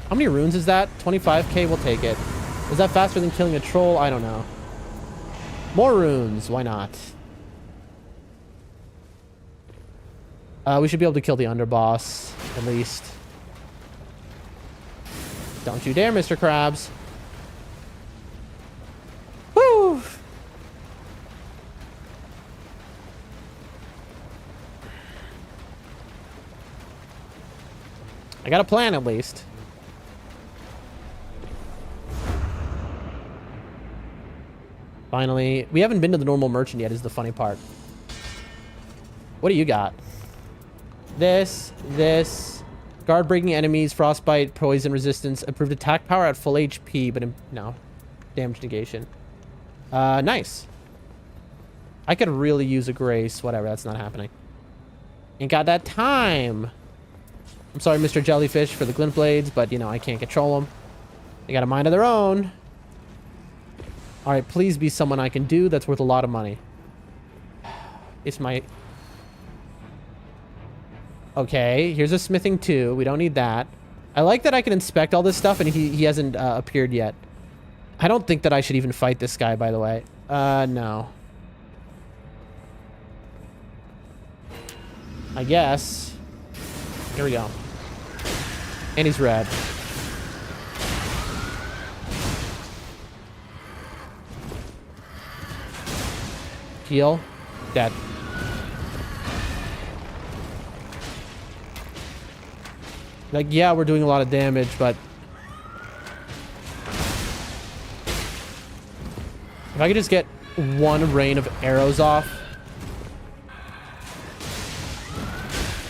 How many runes is that? 25k, we'll take it. Is that faster than killing a troll? I don't know. More runes, why not? We should be able to kill the underboss, at least. Don't you dare, Mr. Krabs. Woo! I got a plan, at least. Finally. We haven't been to the normal merchant yet, is the funny part. What do you got? This. Guard breaking enemies, frostbite, poison resistance, improved attack power at full HP, but no. Damage negation. Nice. I could really use a grace. Whatever, that's not happening. Ain't got that time. I'm sorry, Mr. Jellyfish, for the glint blades, but, you know, I can't control them. They got a mind of their own. All right, please be someone I can do that's worth a lot of money. It's my... Okay, here's a smithing 2. We don't need that. I like that I can inspect all this stuff and he hasn't appeared yet. I don't think that I should even fight this guy, by the way. No. I guess. Here we go. And he's red. Heal. Dead. Like, yeah, we're doing a lot of damage, but... if I could just get one rain of arrows off...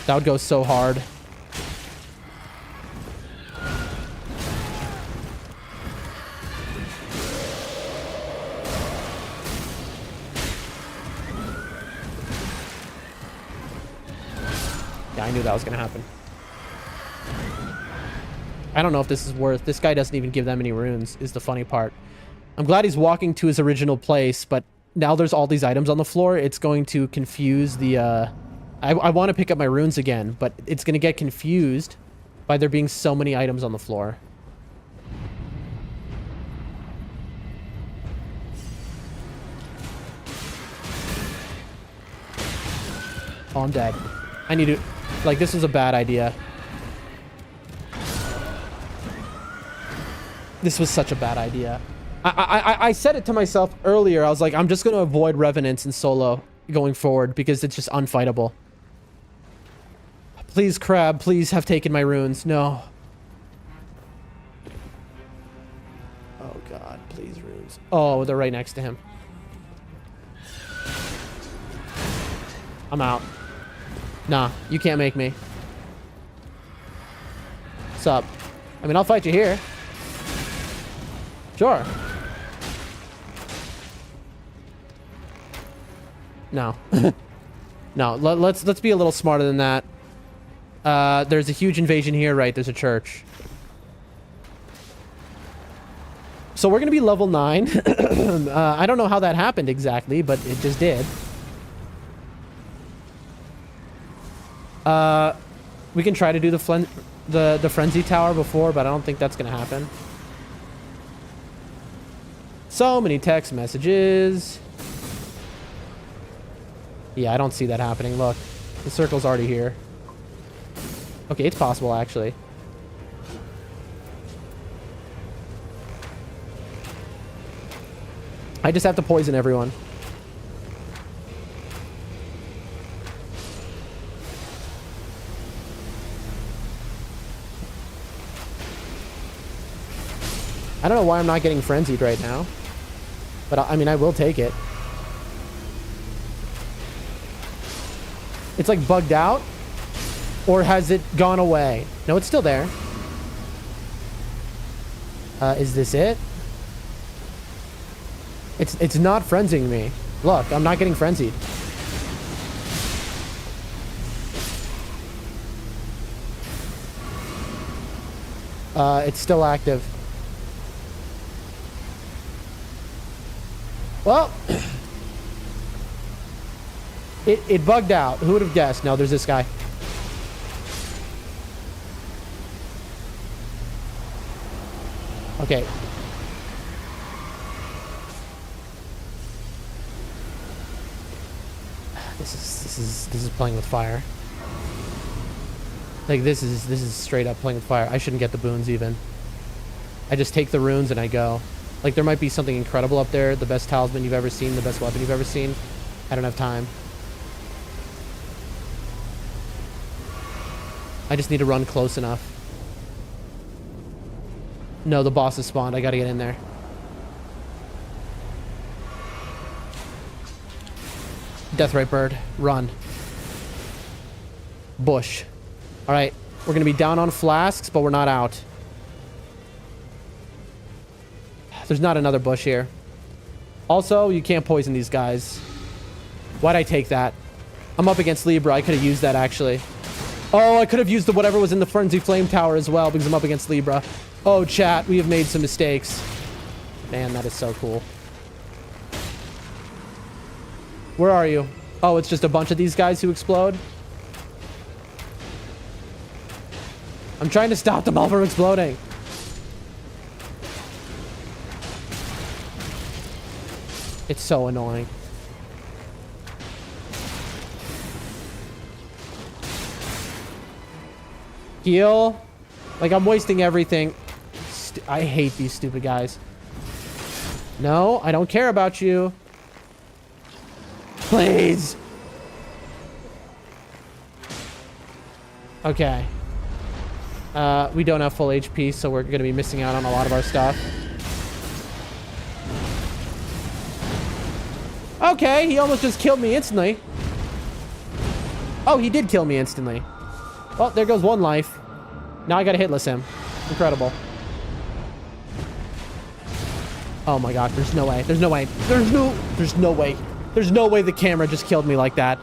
that would go so hard. Yeah, I knew that was gonna happen. I don't know if this is worth... this guy doesn't even give that many runes, is the funny part. I'm glad he's walking to his original place, but now there's all these items on the floor. It's going to confuse the... I want to pick up my runes again, but it's going to get confused by there being so many items on the floor. Oh, I'm dead. I need to... like, this was a bad idea. This was such a bad idea. I said it to myself earlier. I was like, I'm just going to avoid revenants in solo going forward because it's just unfightable. Please, crab, please have taken my runes. No. Oh, God, please, runes. Oh, they're right next to him. I'm out. Nah, you can't make me. What's up? I mean, I'll fight you here. Sure. No. No, let's be a little smarter than that. There's a huge invasion here, right? There's a church. So we're gonna be level 9. I don't know how that happened exactly, but it just did. We can try to do the frenzy tower before, but I don't think that's gonna happen. So many text messages. Yeah, I don't see that happening. Look, the circle's already here. Okay, it's possible, actually. I just have to poison everyone. I don't know why I'm not getting frenzied right now. But, I mean, I will take it. It's like bugged out. Or has it gone away? No, it's still there. Is this it? It's not frenzying me. Look, I'm not getting frenzied. It's still active. Well, it bugged out. Who would have guessed? No, there's this guy. Okay. This is playing with fire. Like this is straight up playing with fire. I shouldn't get the boons even. I just take the runes and I go. Like there might be something incredible up there, the best talisman you've ever seen, the best weapon you've ever seen. I don't have time. I just need to run close enough. No, the boss has spawned. I gotta get in there. Deathrite bird, run. Bush. All right, we're gonna be down on flasks, but we're not out. There's not another bush here. Also, you can't poison these guys. Why'd I take that? I'm up against Libra. I could have used that, actually. Oh, I could have used whatever was in the Frenzy Flame Tower as well, because I'm up against Libra. Oh, chat, we have made some mistakes. Man, that is so cool. Where are you? Oh, it's just a bunch of these guys who explode? I'm trying to stop the ball from exploding. It's so annoying. Heal. Like, I'm wasting everything. I hate these stupid guys. No, I don't care about you. Please. Okay. We don't have full HP, so we're going to be missing out on a lot of our stuff. Okay, he almost just killed me instantly. Oh, he did kill me instantly. Oh, there goes one life. Now I gotta hitless him. Incredible. Oh my god, there's no way. There's no way. There's no way. There's no way the camera just killed me like that.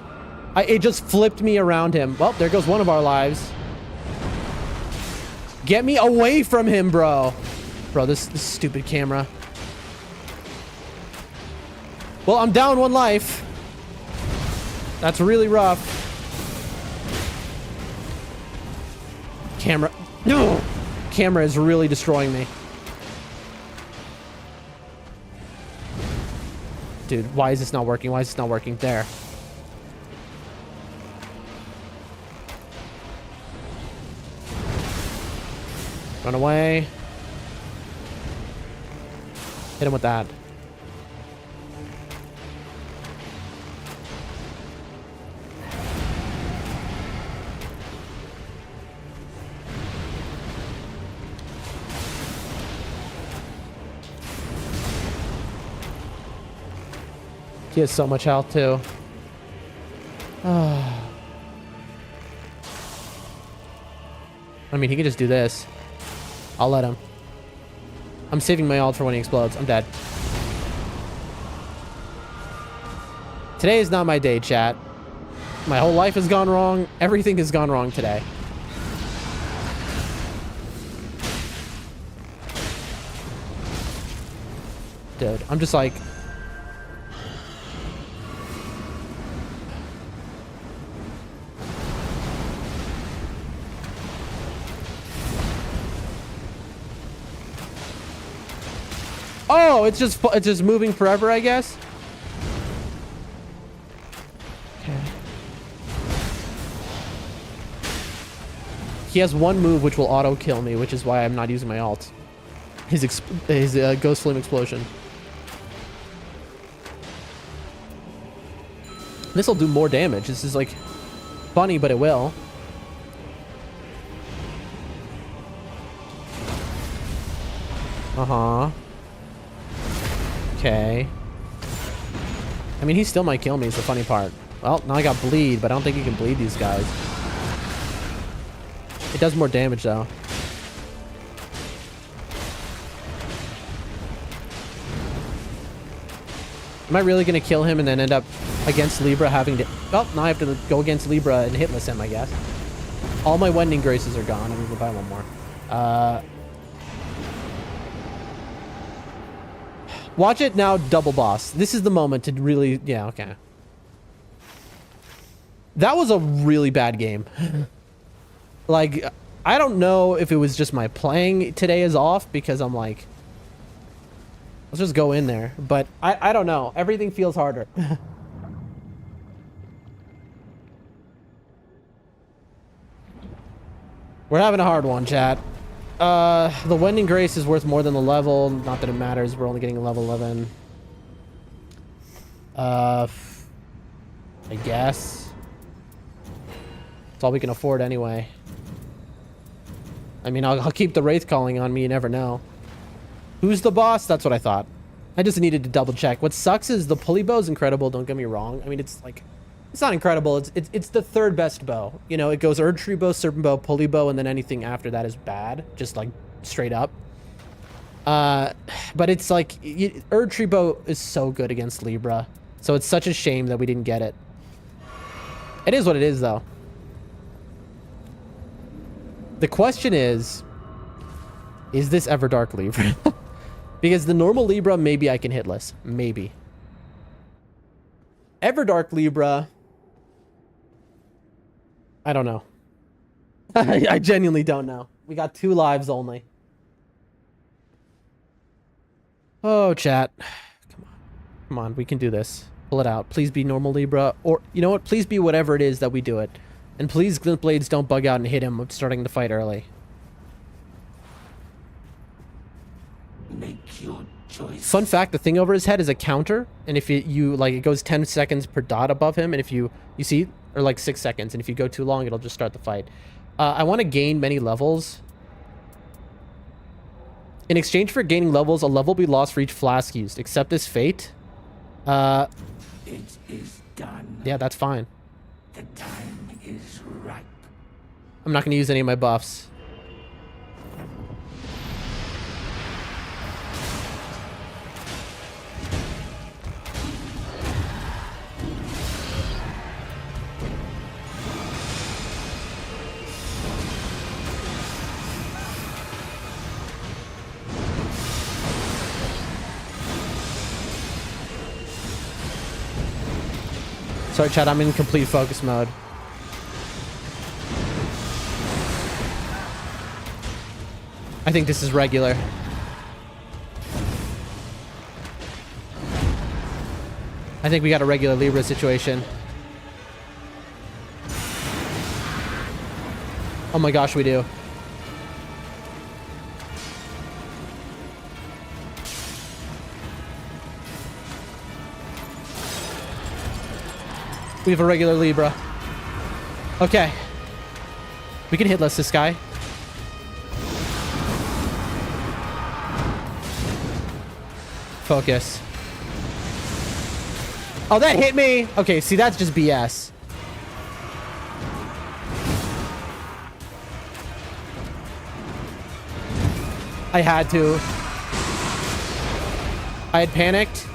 It just flipped me around him. Well, there goes one of our lives. Get me away from him, bro. Bro, this stupid camera. Well, I'm down one life. That's really rough. Camera. No! Camera is really destroying me. Dude, why is this not working? Why is this not working? There. Run away. Hit him with that. He has so much health too. I mean, he can just do this. I'll let him. I'm saving my ult for when he explodes. I'm dead. Today is not my day, chat. My whole life has gone wrong. Everything has gone wrong today. Dude, I'm just like... Oh, it's just moving forever, I guess. Okay. He has one move which will auto kill me, which is why I'm not using my ult. His ghost flame explosion. This will do more damage. This is like funny, but it will. Uh-huh. Okay. I mean, he still might kill me is the funny part. Well, now I got bleed, but I don't think you can bleed these guys. It does more damage, though. Am I really going to kill him and then end up against Libra having to... Oh, now I have to go against Libra and hitless him, I guess. All my Wending Graces are gone. I'm going to buy one more. Watch it now, double boss. This is the moment to really... Yeah, okay. That was a really bad game. Like, I don't know if it was just my playing today is off because I'm like... Let's just go in there. But I don't know. Everything feels harder. We're having a hard one, chat. The Wending Grace is worth more than the level. Not that it matters. We're only getting a level 11. I guess. It's all we can afford anyway. I mean, I'll keep the Wraith calling on me. You never know. Who's the boss? That's what I thought. I just needed to double check. What sucks is the pulley bow is incredible. Don't get me wrong. I mean, it's like... It's not incredible. It's the third best bow. You know, it goes Erd Tree Bow, Serpent Bow, Pulley Bow, and then anything after that is bad. Just like straight up. But it's like Erd Tree Bow is so good against Libra. So it's such a shame that we didn't get it. It is what it is, though. The question is this Everdark Libra? Because the normal Libra, maybe I can hitless. Maybe. Everdark Libra... I don't know. I genuinely don't know. We got 2 lives only. Oh, chat. Come on. Come on, we can do this. Pull it out. Please be normal Libra. Or, you know what? Please be whatever it is that we do it. And please, Glint Blades don't bug out and hit him starting the fight early. Make your choice. Fun fact, the thing over his head is a counter. And if you like, it goes 10 seconds per dot above him. And if you see, or like 6 seconds. And if you go too long, it'll just start the fight. I want to gain many levels. In exchange for gaining levels, a level will be lost for each flask used. Accept this fate. It is done. Yeah, that's fine. The time is ripe. I'm not going to use any of my buffs. Sorry, chat, I'm in complete focus mode. I think this is regular. I think we got a regular Libra situation. Oh my gosh, we do. We have a regular Libra. Okay. We can hitless this guy. Focus. Oh, that hit me! Okay, see, that's just BS. I had to. I had panicked.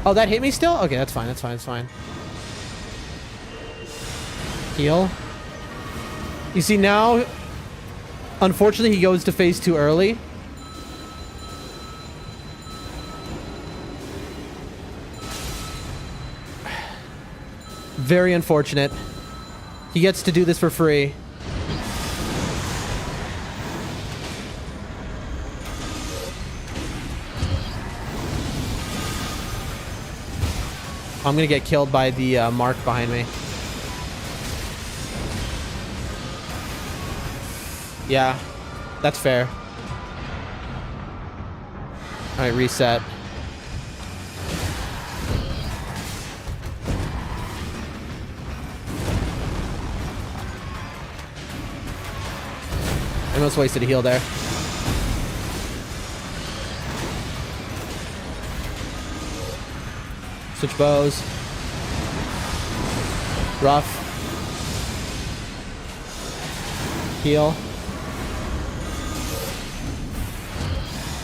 Oh, that hit me still? Okay, that's fine, that's fine, that's fine. Heal. You see now, unfortunately, he goes to phase 2 early. Very unfortunate. He gets to do this for free. I'm gonna get killed by the mark behind me. Yeah, that's fair. All right, reset. I almost wasted a heal there. Switch bows. Rough. Heal.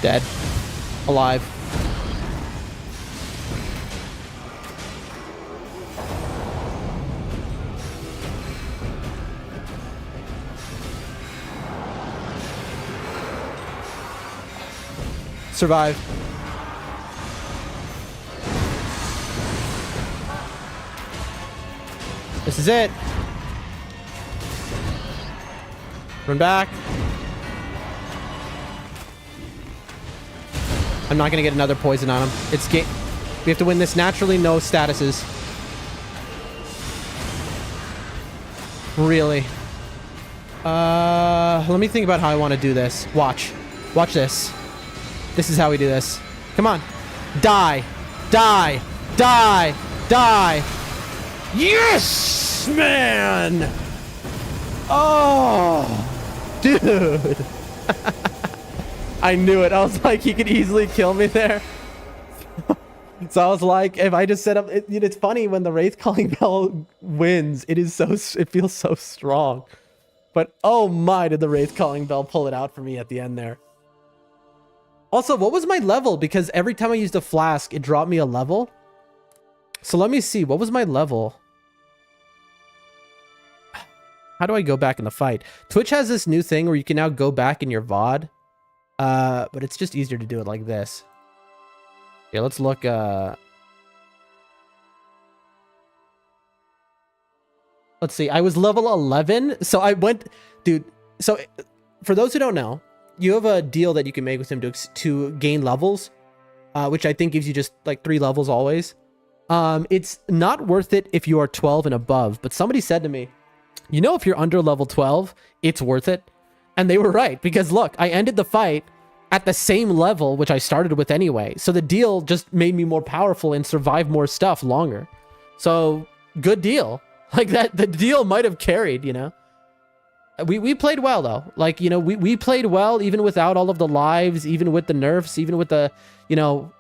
Dead. Alive. Survive. This is it. Run back. I'm not gonna get another poison on him. It's game. We have to win this naturally. No statuses. Really. Let me think about how I want to do this. Watch. Watch this. This is how we do this. Come on. Die. Die. Die. Die. Yes, man. Oh, dude. I knew it. I was like, he could easily kill me there. So I was like, if I just set up, it's funny when the Wraith Calling Bell wins. It feels so strong. But oh my, did the Wraith Calling Bell pull it out for me at the end there. Also, what was my level? Because every time I used a flask, it dropped me a level. So let me see. What was my level? How do I go back in the fight? Twitch has this new thing where you can now go back in your VOD. But it's just easier to do it like this. Yeah, let's look. Let's see. I was level 11, so I went, dude. So for those who don't know, you have a deal that you can make with him to gain levels, which I think gives you just like 3 levels always. It's not worth it if you are 12 and above. But somebody said to me, you know, if you're under level 12, it's worth it. And they were right, because look, I ended the fight at the same level, which I started with anyway. So the deal just made me more powerful and survive more stuff longer. So good deal. Like that, the deal might have carried, you know. We played well though. Like, you know, we played well even without all of the lives, even with the nerfs, even with the, you know,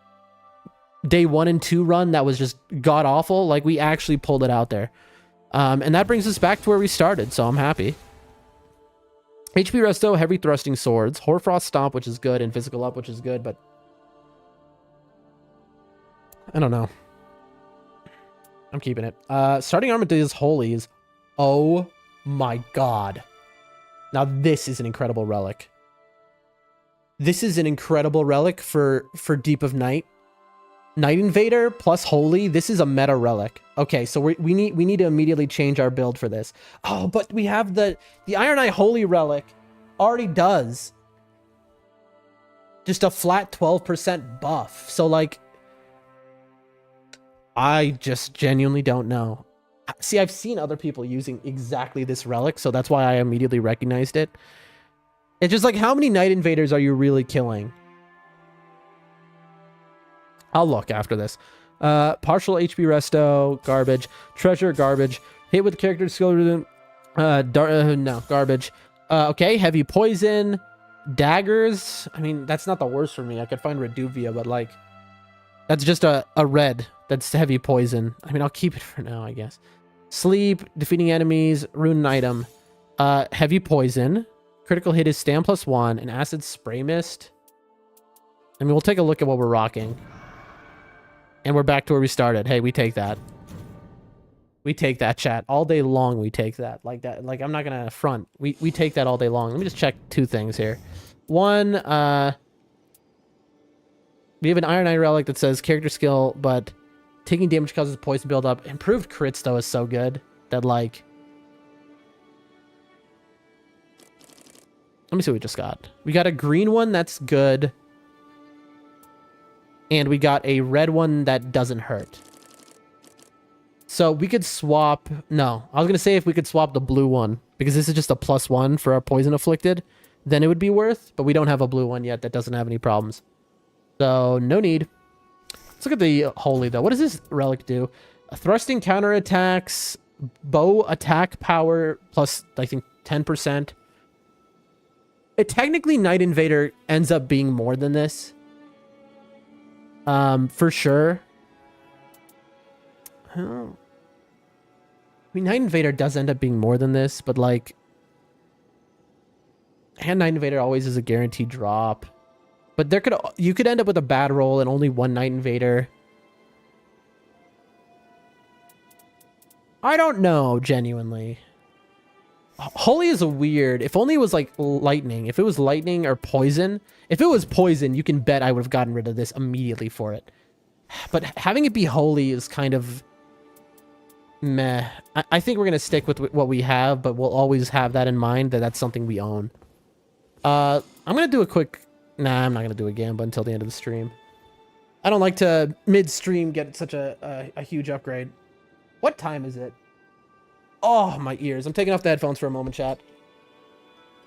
day 1 and 2 run that was just god awful. Like we actually pulled it out there. And that brings us back to where we started, so I'm happy. HP Resto, heavy thrusting swords, Hoarfrost Stomp, which is good, and physical up, which is good, but I don't know. I'm keeping it. Starting Armadillo's Holies. Oh my god. Now this is an incredible relic. This is an incredible relic for Deep of Night. Night Invader plus Holy. This is a meta relic. Okay, so we need to immediately change our build for this. Oh, but we have the Iron Eye Holy relic already does just a flat 12% buff. So like, I just genuinely don't know. See, I've seen other people using exactly this relic, so that's why I immediately recognized it. It's just like, how many Night Invaders are you really killing? I'll look after this. Partial HP resto, garbage. Treasure, garbage. Hit with character skill, no, garbage. Okay, heavy poison. Daggers. I mean, that's not the worst for me. I could find Reduvia, but like, that's just a red. That's heavy poison. I mean, I'll keep it for now, I guess. Sleep, defeating enemies, rune item. Heavy poison. Critical hit is stand +1, and acid spray mist. I mean, we'll take a look at what we're rocking. And we're back to where we started. Hey, we take that. We take that, chat. All day long, we take that. Like that. Like, I'm not gonna front. We take that all day long. Let me just check 2 things here. One, we have an Iron Eye relic that says character skill, but taking damage causes poison buildup. Improved crits, though, is so good that, like... Let me see what we just got. We got a green one that's good. And we got a red one that doesn't hurt. So we could swap... No, I was going to say if we could swap the blue one, because this is just a +1 for our poison afflicted, then it would be worth, but we don't have a blue one yet that doesn't have any problems. So no need. Let's look at the Holy, though. What does this relic do? Thrusting counterattacks, bow attack power plus, I think, 10%. It technically, Night Invader ends up being more than this. For sure. I mean, Night Invader does end up being more than this, but like... And Night Invader always is a guaranteed drop. But you could end up with a bad roll and only 1 Night Invader. I don't know, genuinely. Holy is a weird... If only it was like lightning. If it was lightning or poison... If it was poison, you can bet I would have gotten rid of this immediately for it. But having it be Holy is kind of... meh. I think we're going to stick with what we have, but we'll always have that in mind, that that's something we own. I'm going to do a quick... Nah, I'm not going to do a Gamba until the end of the stream. I don't like to, mid-stream, get such a huge upgrade. What time is it? Oh, my ears. I'm taking off the headphones for a moment, chat.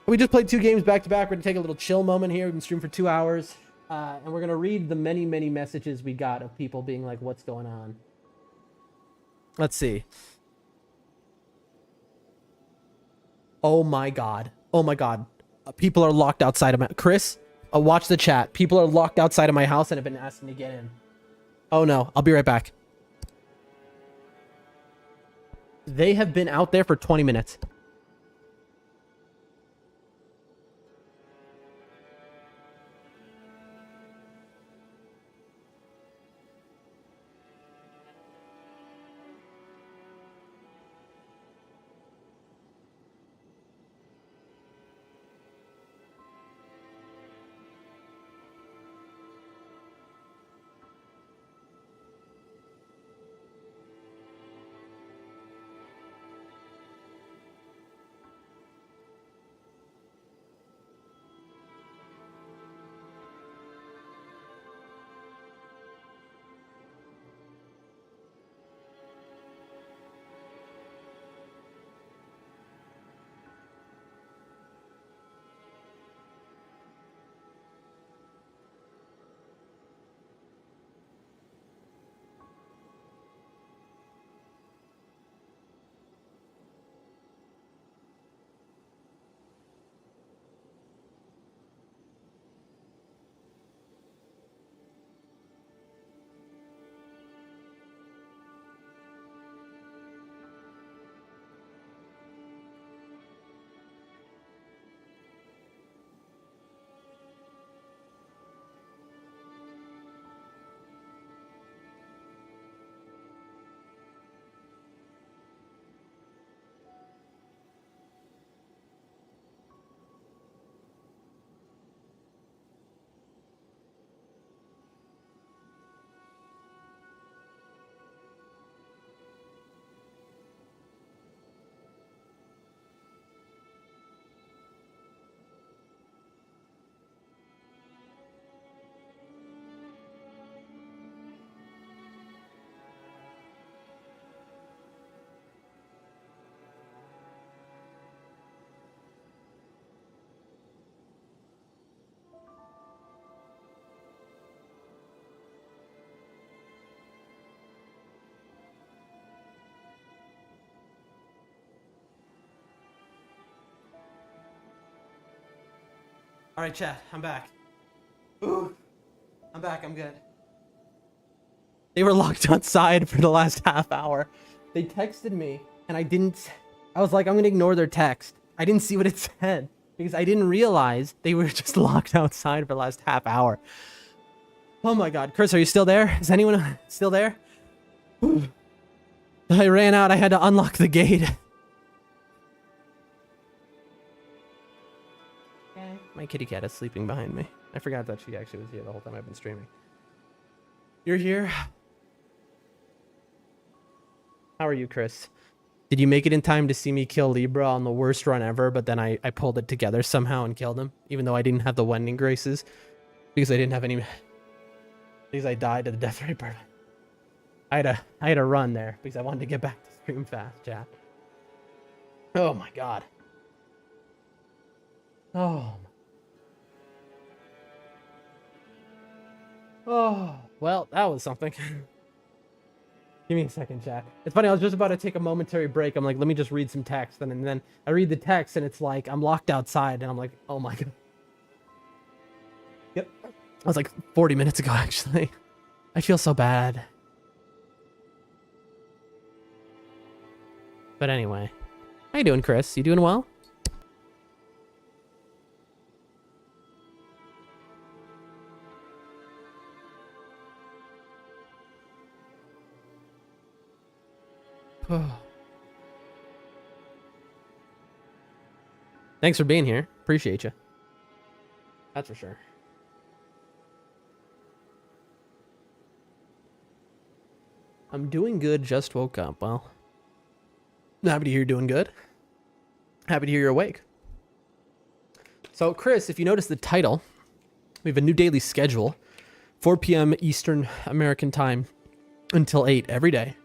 We just played 2 games back-to-back. We're going to take a little chill moment here. We've been streaming for 2 hours. And we're going to read the many, many messages we got of people being like, what's going on? Let's see. Oh, my God. Oh, my God. People are locked outside of my... Chris, watch the chat. People are locked outside of my house and have been asking to get in. Oh, no. I'll be right back. They have been out there for 20 minutes. All right, chat. I'm back. Ooh, I'm back. I'm good. They were locked outside for the last half hour. They texted me, and I didn't. I was like, I'm gonna ignore their text. I didn't see what it said because I didn't realize they were just locked outside for the last half hour. Oh my God, Chris, are you still there? Is anyone still there? I ran out. I had to unlock the gate. My kitty cat is sleeping behind me. I forgot that she actually was here the whole time I've been streaming. You're here? How are you, Chris? Did you make it in time to see me kill Libra on the worst run ever, but then I pulled it together somehow and killed him, even though I didn't have the wending graces, because I didn't have any... Because I died to the death ray perfect. I had to run there because I wanted to get back to stream fast, chat. Oh my God. Oh. Oh, well, that was something. Give me a second, chat. It's funny, I was just about to take a momentary break. I'm like, let me just read some text. And then I read the text and it's like, I'm locked outside. And I'm like, oh my God. Yep. That was like 40 minutes ago, actually. I feel so bad. But anyway. How you doing, Chris? You doing well? Thanks for being here. Appreciate you. That's for sure. I'm doing good. Just woke up. Well, happy to hear you're doing good. Happy to hear you're awake. So, Chris, if you notice the title, we have a new daily schedule. 4 p.m. Eastern American time until 8 every day.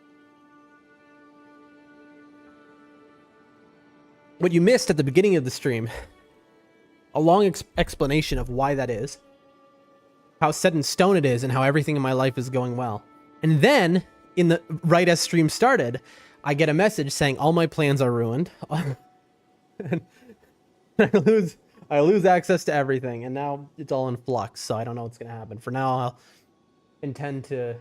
What you missed at the beginning of the stream, a long explanation of why that is, how set in stone it is, and how everything in my life is going well. And then, right as stream started, I get a message saying all my plans are ruined. And I lose access to everything, and now it's all in flux, so I don't know what's going to happen. For now, I'll intend to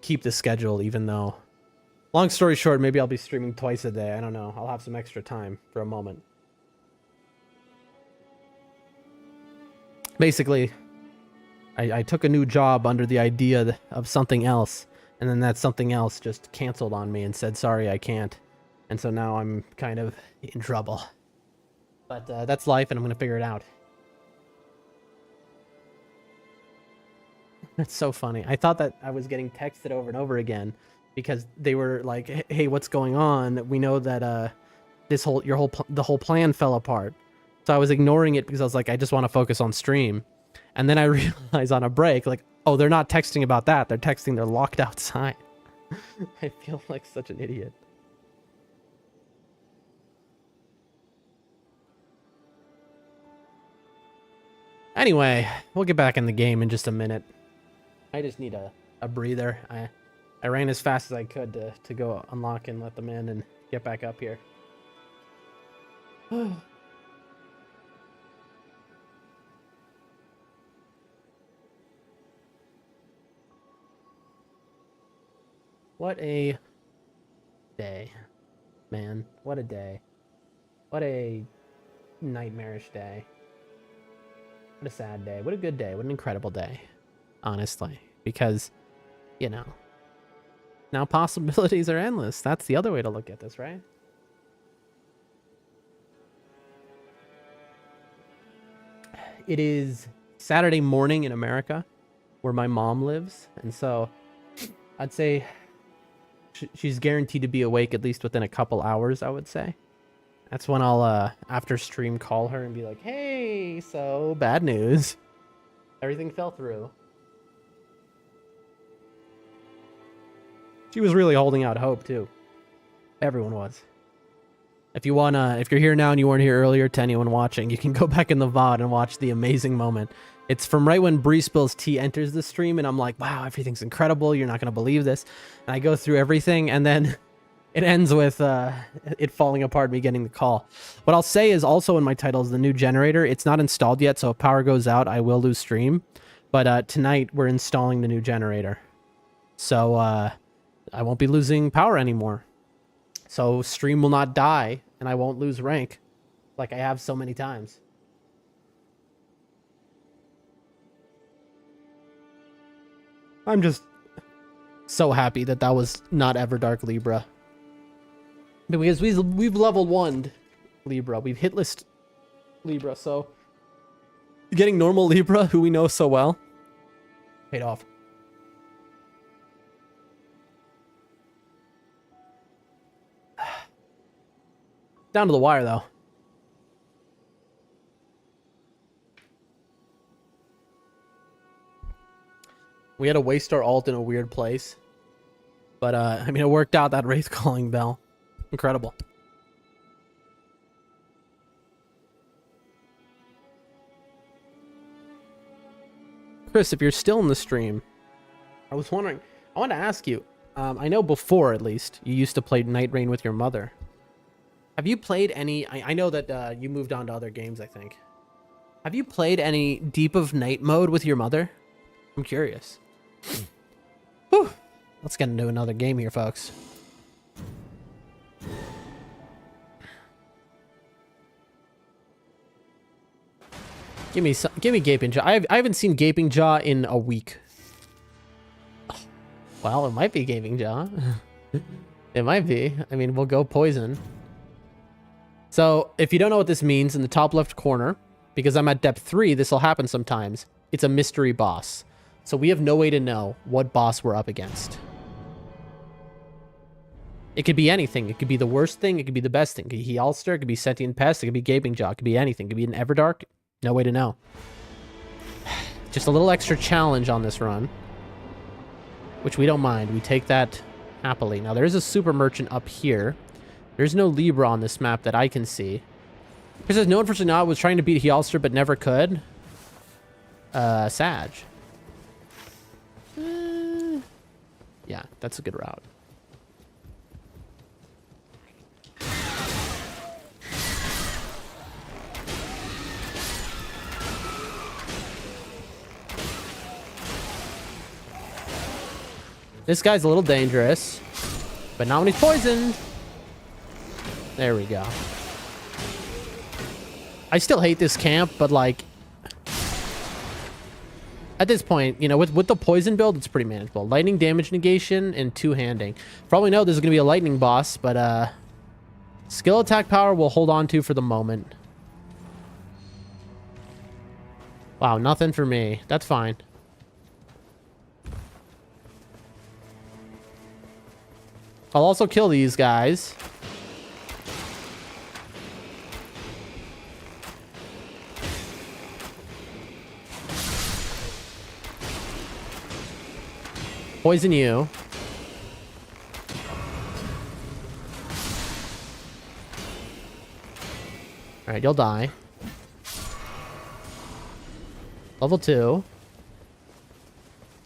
keep the schedule, even though... Long story short, maybe I'll be streaming twice a day. I don't know. I'll have some extra time for a moment. Basically, I took a new job under the idea of something else, and then that something else just canceled on me and said, sorry, I can't. And so now I'm kind of in trouble. But that's life, and I'm going to figure it out. That's so funny. I thought that I was getting texted over and over again, because they were like, hey, what's going on? We know that the whole plan fell apart. So I was ignoring it because I was like, I just want to focus on stream. And then I realized on a break, like, oh, they're not texting about that. They're texting they're locked outside. I feel like such an idiot. Anyway, we'll get back in the game in just a minute. I just need a breather. I ran as fast as I could to go unlock and let them in and get back up here. What a day, man. What a day. What a nightmarish day. What a sad day. What a good day. What an incredible day. Honestly. Because, you know, now possibilities are endless. That's the other way to look at this, right? It is Saturday morning in America, where my mom lives. And so I'd say she's guaranteed to be awake at least within a couple hours, I would say. That's when I'll, after stream, call her and be like, hey, so bad news. Everything fell through. She was really holding out hope, too. Everyone was. If you're here now and you weren't here earlier, to anyone watching, you can go back in the VOD and watch the amazing moment. It's from right when Bree Spills Tea enters the stream, and I'm like, wow, everything's incredible. You're not going to believe this. And I go through everything, and then it ends with it falling apart, me getting the call. What I'll say is also in my title is the new generator. It's not installed yet, so if power goes out, I will lose stream. But tonight we're installing the new generator. So I won't be losing power anymore. So stream will not die, and I won't lose rank like I have so many times. I'm just so happy that that was not Everdark Libra. Because we've level 1'd Libra. We've hitless Libra, so getting normal Libra, who we know so well, paid off. Down to the wire, though. We had to waste our ult in a weird place. But, I mean, it worked out, that Wraith Calling Bell. Incredible. Chris, if you're still in the stream, I was wondering, I want to ask you, I know before, at least, you used to play Nightreign with your mother. Have you played any, I know that you moved on to other games, I think. Have you played any Deep of Night mode with your mother? I'm curious. Whew. Let's get into another game here, folks. Give me Gaping Jaw. I haven't seen Gaping Jaw in a week. Well, it might be Gaping Jaw. It might be. I mean, we'll go Poison. So, if you don't know what this means, in the top left corner, because I'm at depth 3, this will happen sometimes, it's a mystery boss. So we have no way to know what boss we're up against. It could be anything. It could be the worst thing. It could be the best thing. It could be Healster. It could be Sentient Pest. It could be Gaping Jaw. It could be anything. It could be an Everdark. No way to know. Just a little extra challenge on this run, which we don't mind. We take that happily. Now, there is a super merchant up here. There's no Libra on this map that I can see. Because there's no one for not was trying to beat Healster but never could. Sag. Yeah, that's a good route. This guy's a little dangerous, but not when he's poisoned. There we go. I still hate this camp, but like, at this point, you know, with the poison build, it's pretty manageable. Lightning damage negation and two-handing. Probably know there's going to be a lightning boss, but skill attack power we'll hold on to for the moment. Wow, nothing for me. That's fine. I'll also kill these guys. Poison you. Alright, you'll die. Level 2.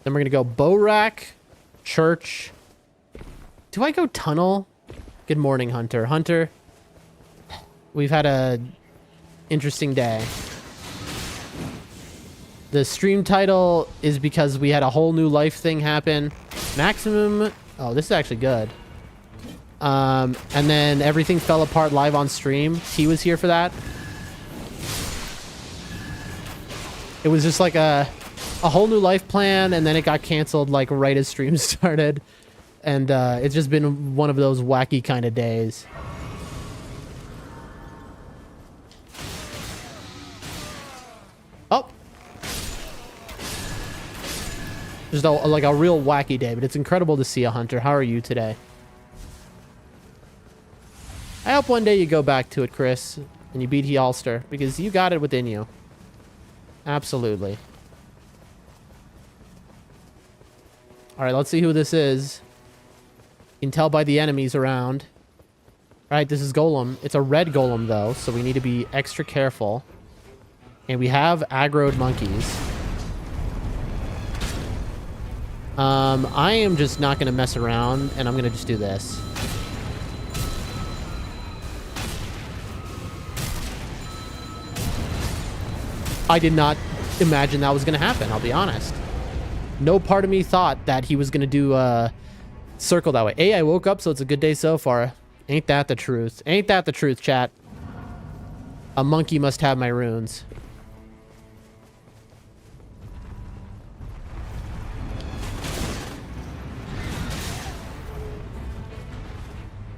Then we're gonna go bow rack, church. Do I go tunnel? Good morning, Hunter. Hunter, we've had a interesting day. The stream title is because we had a whole new life thing happen. Maximum. Oh, this is actually good. And then everything fell apart live on stream. T was here for that. It was just like a whole new life plan, and then it got canceled like right as stream started. And it's just been one of those wacky kind of days. Oh. Just like a real wacky day, but it's incredible to see a Hunter. How are you today? I hope one day you go back to it, Chris, and you beat Healster, because you got it within you. Absolutely. Alright, let's see who this is. You can tell by the enemies around. Alright, this is Golem. It's a red Golem, though, so we need to be extra careful. And we have aggroed monkeys. I am just not going to mess around, and I'm going to just do this. I did not imagine that was going to happen, I'll be honest. No part of me thought that he was going to do circle that way. Hey, I woke up, so it's a good day so far. Ain't that the truth? Ain't that the truth, chat? A monkey must have my runes.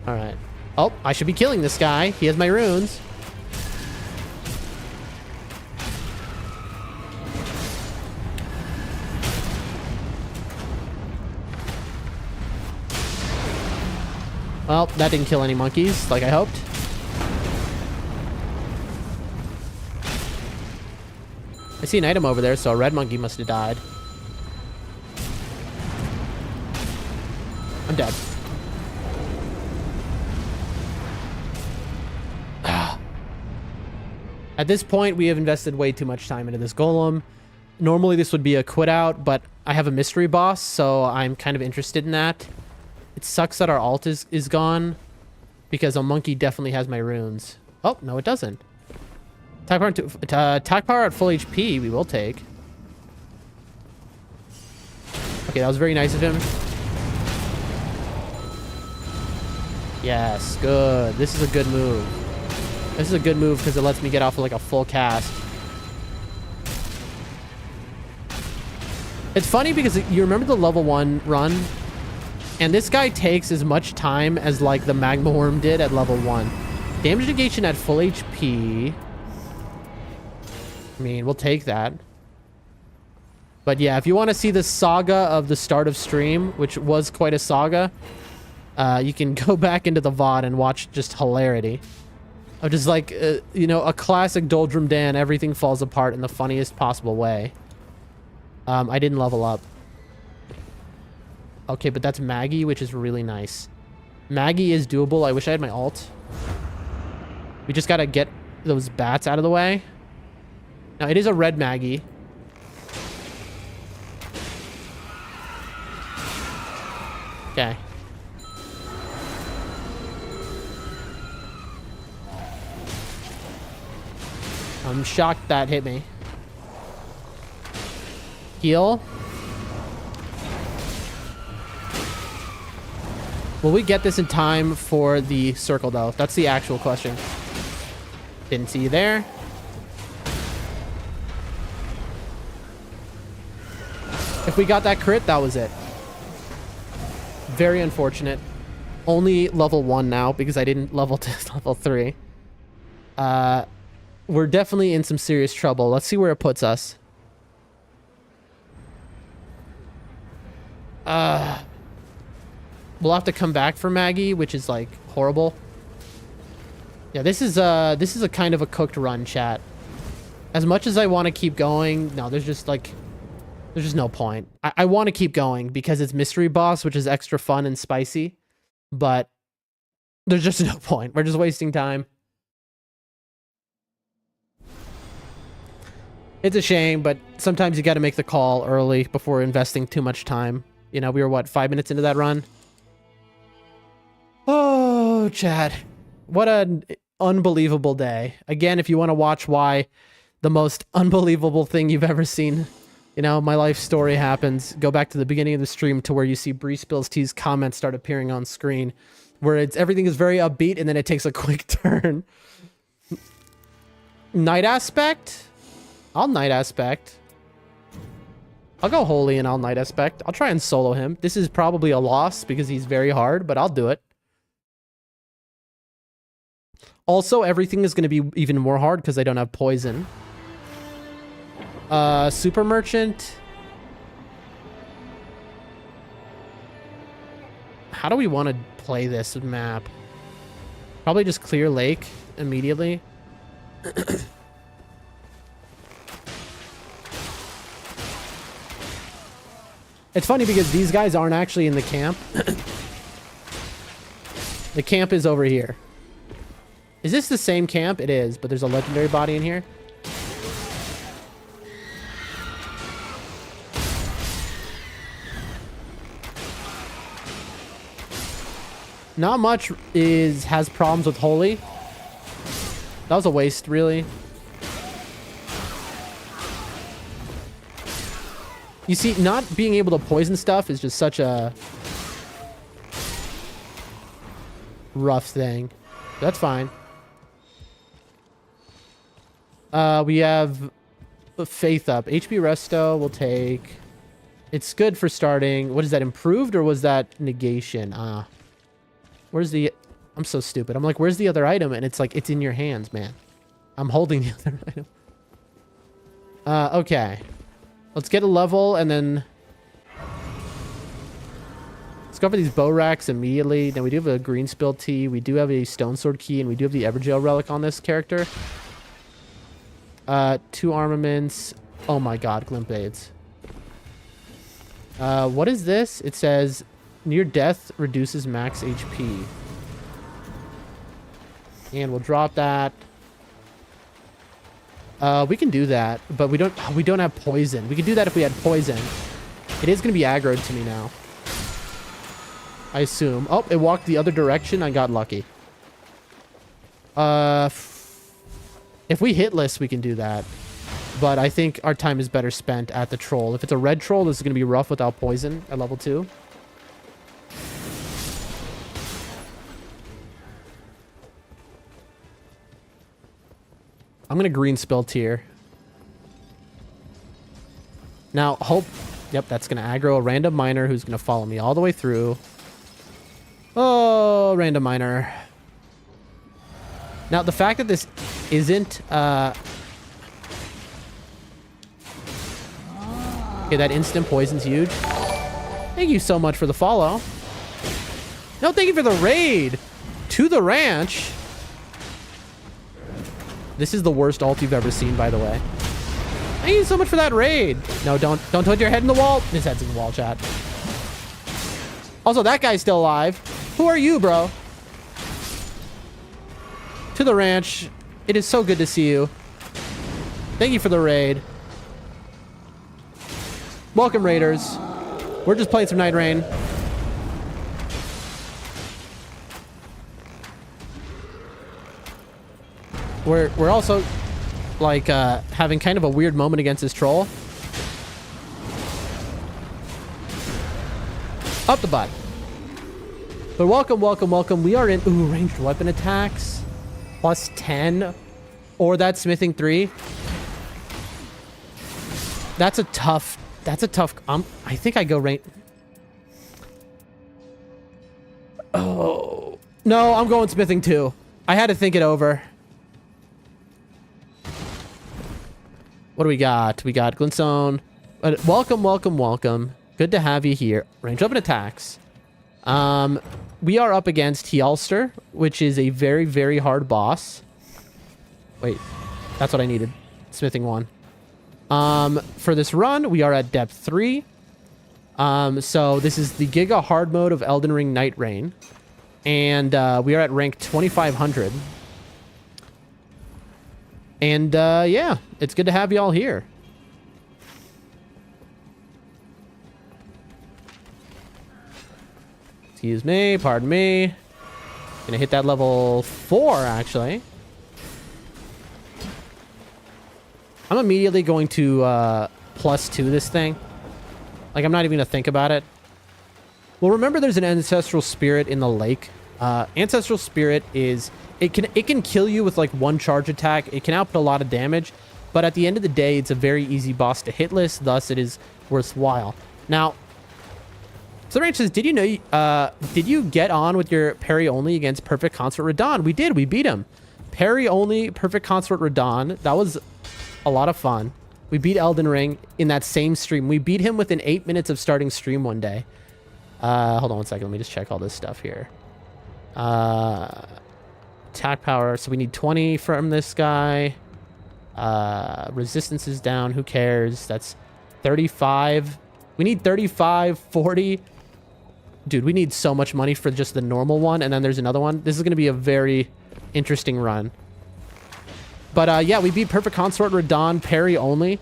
All right. Oh, I should be killing this guy. He has my runes. Well, that didn't kill any monkeys, like I hoped. I see an item over there, so a red monkey must have died. I'm dead. At this point, we have invested way too much time into this golem. Normally, this would be a quit out, but I have a mystery boss, so I'm kind of interested in that. It sucks that our alt is gone, because a monkey definitely has my runes. Oh, no, it doesn't. Attack power at full HP, we will take. Okay, that was very nice of him. Yes, good. This is a good move. This is a good move because it lets me get off of like a full cast. It's funny because you remember the level 1 run? And this guy takes as much time as like the magma worm did at level 1. Damage negation at full HP. I mean, we'll take that. But yeah, if you want to see the saga of the start of stream, which was quite a saga, you can go back into the VOD and watch just hilarity. Of just like, you know, a classic Doldrum Dan, everything falls apart in the funniest possible way. I didn't level up. Okay, but that's Maggie, which is really nice. Maggie is doable. I wish I had my ult. We just gotta get those bats out of the way. Now, it is a red Maggie. Okay. I'm shocked that hit me. Heal. Will we get this in time for the circle, though? That's the actual question. Didn't see you there. If we got that crit, that was it. Very unfortunate. Only level 1 now because I didn't level to level 3. We're definitely in some serious trouble. Let's see where it puts us. We'll have to come back for Maggie, which is like horrible. Yeah, this is a kind of a cooked run, chat. As much as I want to keep going, no, there's just no point. I want to keep going because it's mystery boss, which is extra fun and spicy, but there's just no point. We're just wasting time. It's a shame, but sometimes you got to make the call early before investing too much time. You know, we were, what, 5 minutes into that run? Oh, Chad. What an unbelievable day. Again, if you want to watch why the most unbelievable thing you've ever seen, you know, my life story happens, go back to the beginning of the stream to where you see Bree Spills T's comments start appearing on screen, where everything is very upbeat and then it takes a quick turn. Night Aspect? I'll Night Aspect. I'll go Holy and I'll Night Aspect. I'll try and solo him. This is probably a loss because he's very hard, but I'll do it. Also, everything is going to be even more hard because I don't have poison. Super Merchant. How do we want to play this map? Probably just clear lake immediately. It's funny because these guys aren't actually in the camp. The camp is over here. Is this the same camp? It is, but there's a legendary body in here. Not much has problems with Holy. That was a waste, really. You see, not being able to poison stuff is just such a rough thing. That's fine. We have Faith up. HP Resto will take... It's good for starting... What is that, improved, or was that negation? Where's the... I'm so stupid. I'm like, where's the other item? And it's like, it's in your hands, man. I'm holding the other item. Okay. Let's get a level, and then... Let's go for these bow racks immediately. Now, we do have a green spill tea. We do have a stone sword key, and we do have the Evergel relic on this character. 2 armaments. Oh my god, Glimp Aids. What is this? It says, near death reduces max HP. And we'll drop that. We can do that, but we don't have poison. We could do that if we had poison. It is going to be aggroed to me now, I assume. Oh, it walked the other direction. I got lucky. If we hitless, we can do that. But I think our time is better spent at the troll. If it's a red troll, this is going to be rough without poison at level 2. I'm going to green spell tier. Now, hope... Yep, that's going to aggro a random miner who's going to follow me all the way through. Oh, random miner. Now, the fact that this isn't... Okay, that instant poison's huge. Thank you so much for the follow. No, thank you for the raid. To the ranch. This is the worst ult you've ever seen, by the way. Thank you so much for that raid. No, don't put your head in the wall. His head's in the wall, chat. Also, that guy's still alive. Who are you, bro? To the ranch. It is so good to see you. Thank you for the raid. Welcome, raiders. We're just playing some Nightreign. We're also like having kind of a weird moment against this troll. Up the butt. But welcome, welcome, welcome. We are in ranged weapon attacks plus 10 or that smithing 3. That's a tough I think I go range. Oh no, I'm going smithing 2. I had to think it over. What do we got? We got glintstone. Welcome, welcome, welcome. Good to have you here. Range weapon attacks. We are up against Healster, which is a very, very hard boss. Wait, that's what I needed. Smithing 1. For this run, we are at depth 3. So this is the Giga hard mode of Elden Ring Nightreign. And we are at rank 2500. And yeah, it's good to have you all here. Excuse me, pardon me. Gonna hit that level 4, actually. I'm immediately going to +2 this thing. Like, I'm not even gonna think about it. Well, remember there's an ancestral spirit in the lake. Ancestral spirit is... It can kill you with like 1 charge attack. It can output a lot of damage. But at the end of the day, it's a very easy boss to hitless. Thus, it is worthwhile. Now, so the ranch says, did you know... did you get on with your parry only against Perfect Consort Radahn? We did. We beat him. Parry only Perfect Consort Radahn. That was a lot of fun. We beat Elden Ring in that same stream. We beat him within 8 minutes of starting stream one day. Hold on one second. Let me just check all this stuff here. Attack power. So we need 20 from this guy. Resistance is down. Who cares? That's 35. We need 35, 40. Dude, we need so much money for just the normal one. And then there's another one. This is going to be a very interesting run. But yeah, we beat Perfect Consort Radahn parry only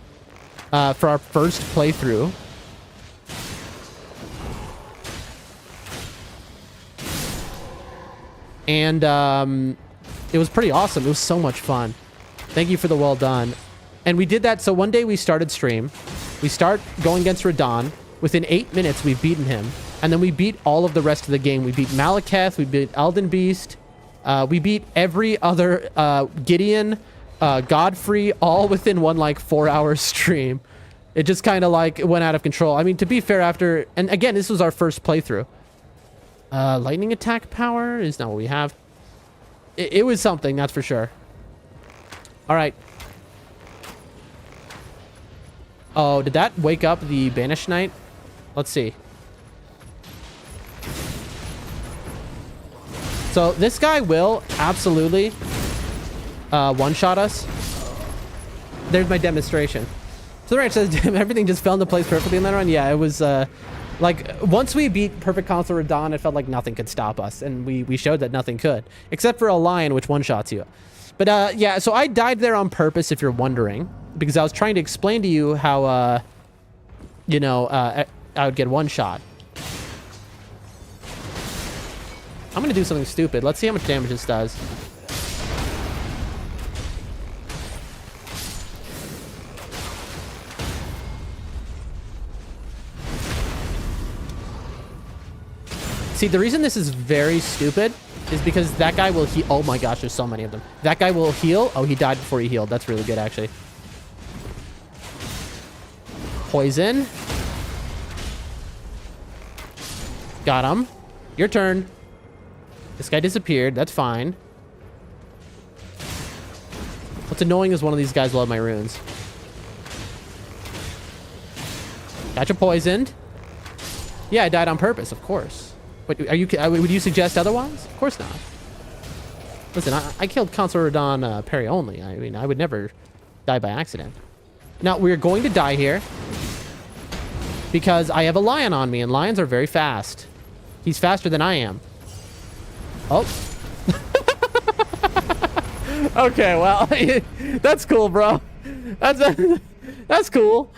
for our first playthrough. And it was pretty awesome. It was so much fun. Thank you for the well done. And we did that. So one day we started stream. We start going against Radahn. Within 8 minutes, we've beaten him. And then we beat all of the rest of the game. We beat Malekith. We beat Elden Beast. We beat every other Gideon, Godfrey, all within one, like, 4-hour stream. It just kind of, like, went out of control. I mean, to be fair, after... And again, this was our first playthrough. Lightning attack power is not what we have. It was something, that's for sure. All right. Oh, did that wake up the Banished Knight? Let's see. So this guy will absolutely one-shot us. There's my demonstration. So the ranch says, damn, everything just fell into place perfectly in that run. Yeah, it was like once we beat Perfect Console Radahn, it felt like nothing could stop us. And we showed that nothing could. Except for a lion, which one-shots you. But yeah, so I died there on purpose, if you're wondering. Because I was trying to explain to you how, you know, I would get one-shot. I'm gonna do something stupid. Let's see how much damage this does. See, the reason this is very stupid is because that guy will heal. Oh my gosh, there's so many of them. That guy will heal. Oh, he died before he healed. That's really good, actually. Poison. Got him. Your turn. This guy disappeared. That's fine. What's annoying is one of these guys will have my runes. Gotcha poisoned. Yeah, I died on purpose, of course. But are you? Would you suggest otherwise? Of course not. Listen, I killed Consort Radahn parry only. I mean, I would never die by accident. Now, we're going to die here because I have a lion on me, and lions are very fast. He's faster than I am. Oh. Okay, well, that's cool, bro. That's cool.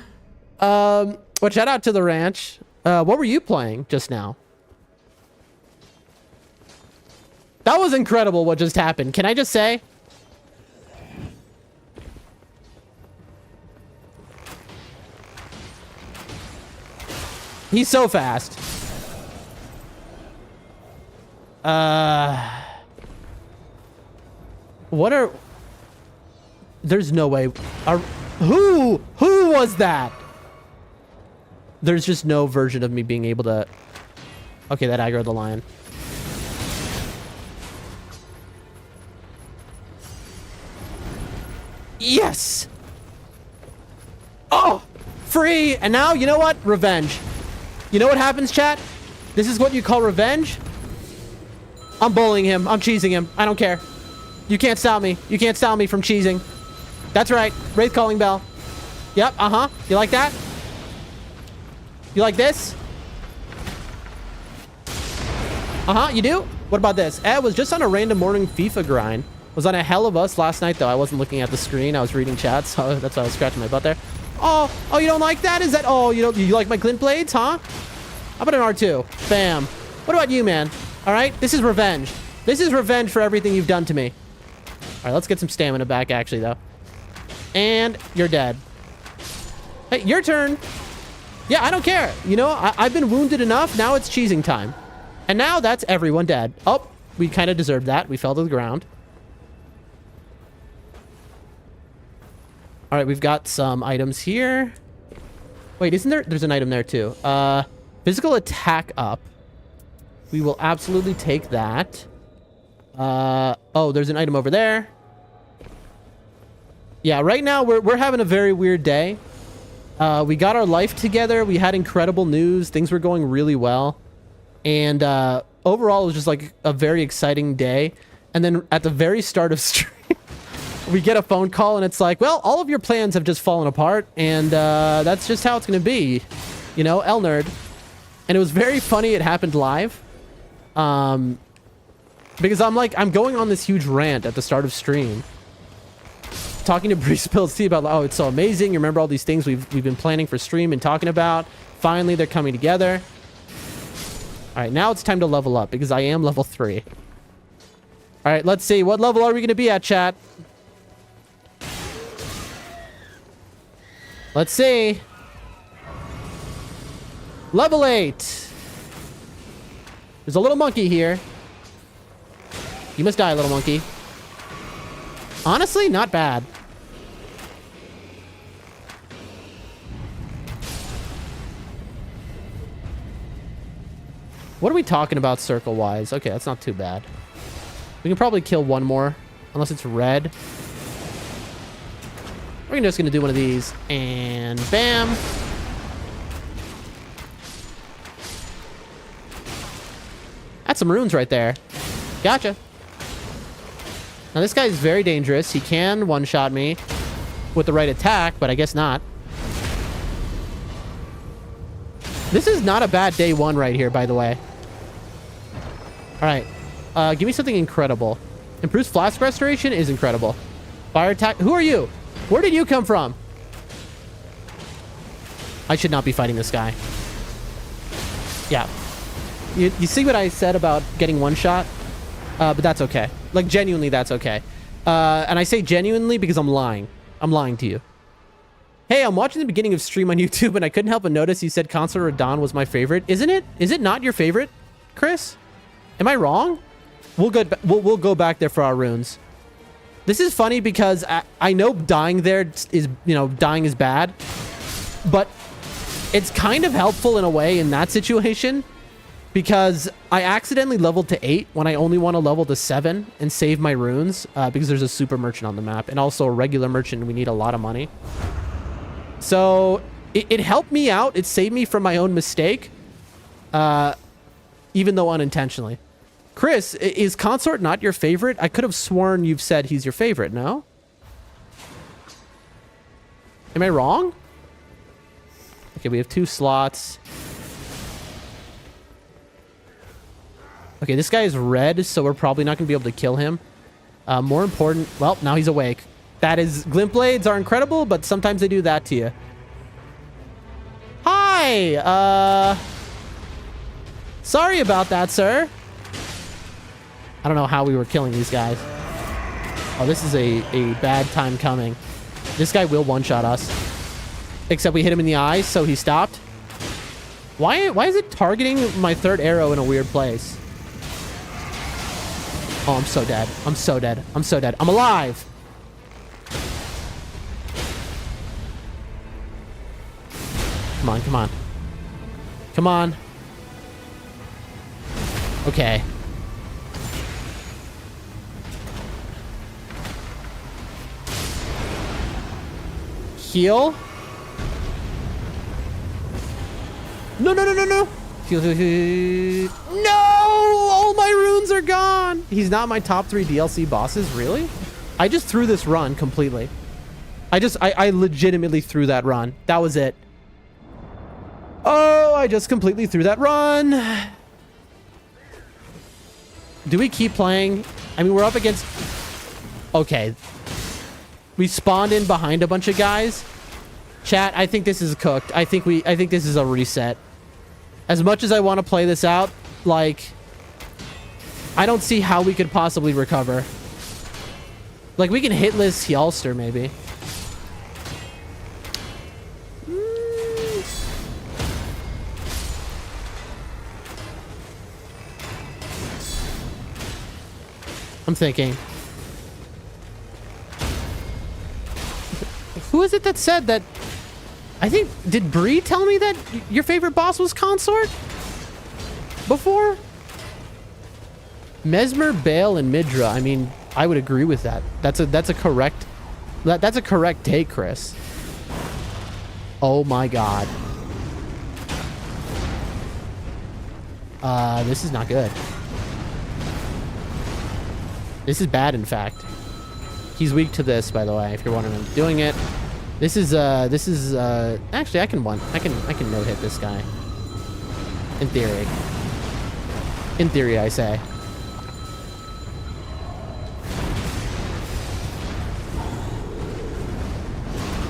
Well, shout out to the ranch. What were you playing just now? That was incredible what just happened. Can I just say? He's so fast. What are... There's no way... Who was that? There's just no version of me being able to... Okay, that aggroed the lion. Yes! Oh! Free! And now, you know what? Revenge. You know what happens, chat? This is what you call revenge. I'm bullying him. I'm cheesing him. I don't care. You can't stop me. You can't stop me from cheesing. That's right. Wraith Calling Bell. Yep, uh-huh. You like that? You like this? Uh-huh, you do? What about this? I was just on a random morning FIFA grind. Was on a Hell of Us last night, though. I wasn't looking at the screen. I was reading chat, so that's why I was scratching my butt there. Oh, you don't like that? Is that... Oh, you like my glint blades, huh? How about an R2? Bam. What about you, man? All right? This is revenge. This is revenge for everything you've done to me. All right, let's get some stamina back, actually, though. And you're dead. Hey, your turn. Yeah, I don't care. You know, I've been wounded enough. Now it's cheesing time. And now that's everyone dead. Oh, we kind of deserved that. We fell to the ground. All right, we've got some items here. Wait, isn't there? There's an item there, too. Physical attack up. We will absolutely take that. Oh, there's an item over there. Yeah, right now we're having a very weird day. We got our life together. We had incredible news. Things were going really well. And overall, it was just like a very exciting day. And then at the very start of stream, we get a phone call and it's like, well, all of your plans have just fallen apart. And that's just how it's going to be. You know, L Nerd. And it was very funny. It happened live. Because I'm going on this huge rant at the start of stream. Talking to Breeze Pills T about, oh, it's so amazing. You remember all these things we've been planning for stream and talking about. Finally, they're coming together. All right, now it's time to level up because I am level 3. All right, let's see. What level are we going to be at, chat? Let's see. Level 8. There's a little monkey here. You must die, little monkey. Honestly, not bad. What are we talking about circle-wise? Okay, that's not too bad. We can probably kill one more, unless it's red. We're just gonna do one of these, and bam. That's some runes right there. Gotcha. Now this guy is very dangerous. He can one-shot me with the right attack, but I guess not. This is not a bad day one right here, by the way. All right. Give me something incredible. Improves flask restoration is incredible. Fire attack. Who are you? Where did you come from? I should not be fighting this guy. Yeah. You see what I said about getting one shot? But that's okay. Like, genuinely, that's okay. And I say genuinely because I'm lying. I'm lying to you. Hey, I'm watching the beginning of stream on YouTube, and I couldn't help but notice you said Consort Radahn was my favorite. Isn't it? Is it not your favorite, Chris? Am I wrong? We'll go back there for our runes. This is funny because I know dying there is, you know, dying is bad, but it's kind of helpful in a way in that situation because I accidentally leveled to 8 when I only want to level to 7 and save my runes because there's a super merchant on the map and also a regular merchant and we need a lot of money. So it helped me out. It saved me from my own mistake, even though unintentionally. Chris, is Consort not your favorite? I could have sworn you've said he's your favorite, no? Am I wrong? Okay, we have 2 slots. Okay, this guy is red, so we're probably not going to be able to kill him. More important... Well, now he's awake. That is... Glint blades are incredible, but sometimes they do that to you. Hi! Sorry about that, sir. I don't know how we were killing these guys. Oh, this is a bad time coming. This guy will one-shot us. Except we hit him in the eyes, so he stopped. Why is it targeting my 3rd arrow in a weird place? Oh, I'm so dead. I'm so dead. I'm so dead. I'm alive! Come on, come on. Come on. Okay. Heal. No, no, no, no, no. Heal, heal, heal. No! All my runes are gone. He's not my top 3 DLC bosses, really? I just threw this run completely. I legitimately threw that run. That was it. Oh, I just completely threw that run. Do we keep playing? I mean, we're up against... Okay. We spawned in behind a bunch of guys. Chat, I think this is cooked. I think this is a reset. As much as I want to play this out, like, I don't see how we could possibly recover. Like, we can hitless Hjalster, maybe. I'm thinking. Who is it that said that? I think, did Bree tell me that your favorite boss was Consort? Before? Mesmer, Bale, and Midra. I mean, I would agree with that. That's a correct take, Chris. Oh my god. This is not good. This is bad, in fact. He's weak to this, by the way, if you're wondering I'm doing it. This is actually I can no hit this guy. In theory. In theory, I say.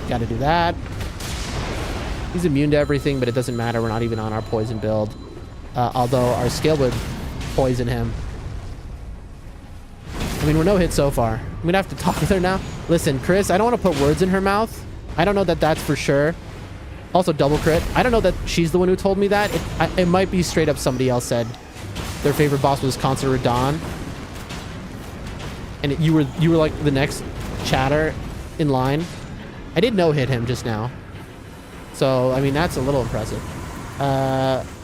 Gotta do that. He's immune to everything, but it doesn't matter. We're not even on our poison build. Although our skill would poison him. I mean, we're no hit so far. I'm gonna have to talk with her now. Listen, Chris, I don't want to put words in her mouth. I don't know that that's for sure. Also double crit. I don't know that she's the one who told me that. It might be straight up somebody else said their favorite boss was Concert Radon. And you were like the next chatter in line. I did no hit him just now. So, I mean, that's a little impressive.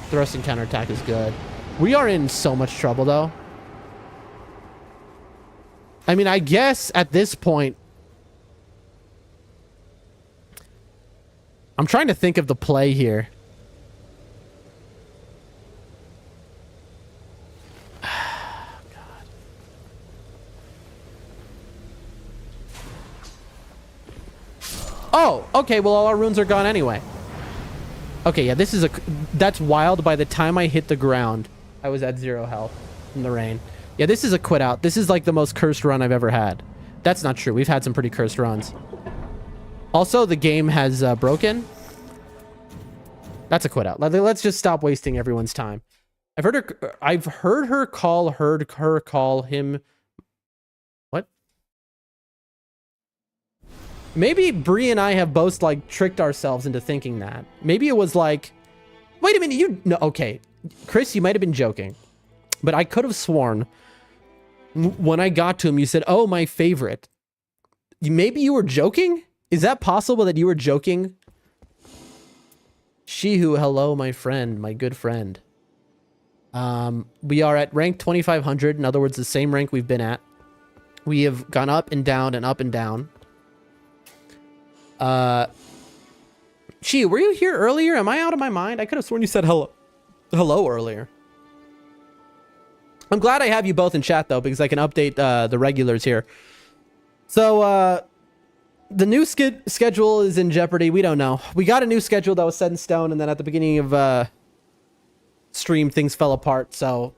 Thrust and counterattack is good. We are in so much trouble, though. I mean, I guess at this point... I'm trying to think of the play here. Oh, okay, well, all our runes are gone anyway. Okay, yeah, this is that's wild. By the time I hit the ground, I was at 0 health from the rain. Yeah, this is a quit out. This is like the most cursed run I've ever had. That's not true. We've had some pretty cursed runs. Also, the game has broken. That's a quit out. Let's just stop wasting everyone's time. I've heard her call him. What? Maybe Bree and I have both like tricked ourselves into thinking that. Maybe it was like, wait a minute, no, okay. Chris, you might have been joking, but I could have sworn when I got to him, you said, oh, my favorite. Maybe you were joking? Is that possible that you were joking? Shihu, hello, my friend, my good friend. We are at rank 2500. In other words, the same rank we've been at. We have gone up and down and up and down. Shihu, were you here earlier? Am I out of my mind? I could have sworn you said hello earlier. I'm glad I have you both in chat, though, because I can update the regulars here. So, the new schedule is in jeopardy. We don't know. We got a new schedule that was set in stone, and then at the beginning of stream, things fell apart. So,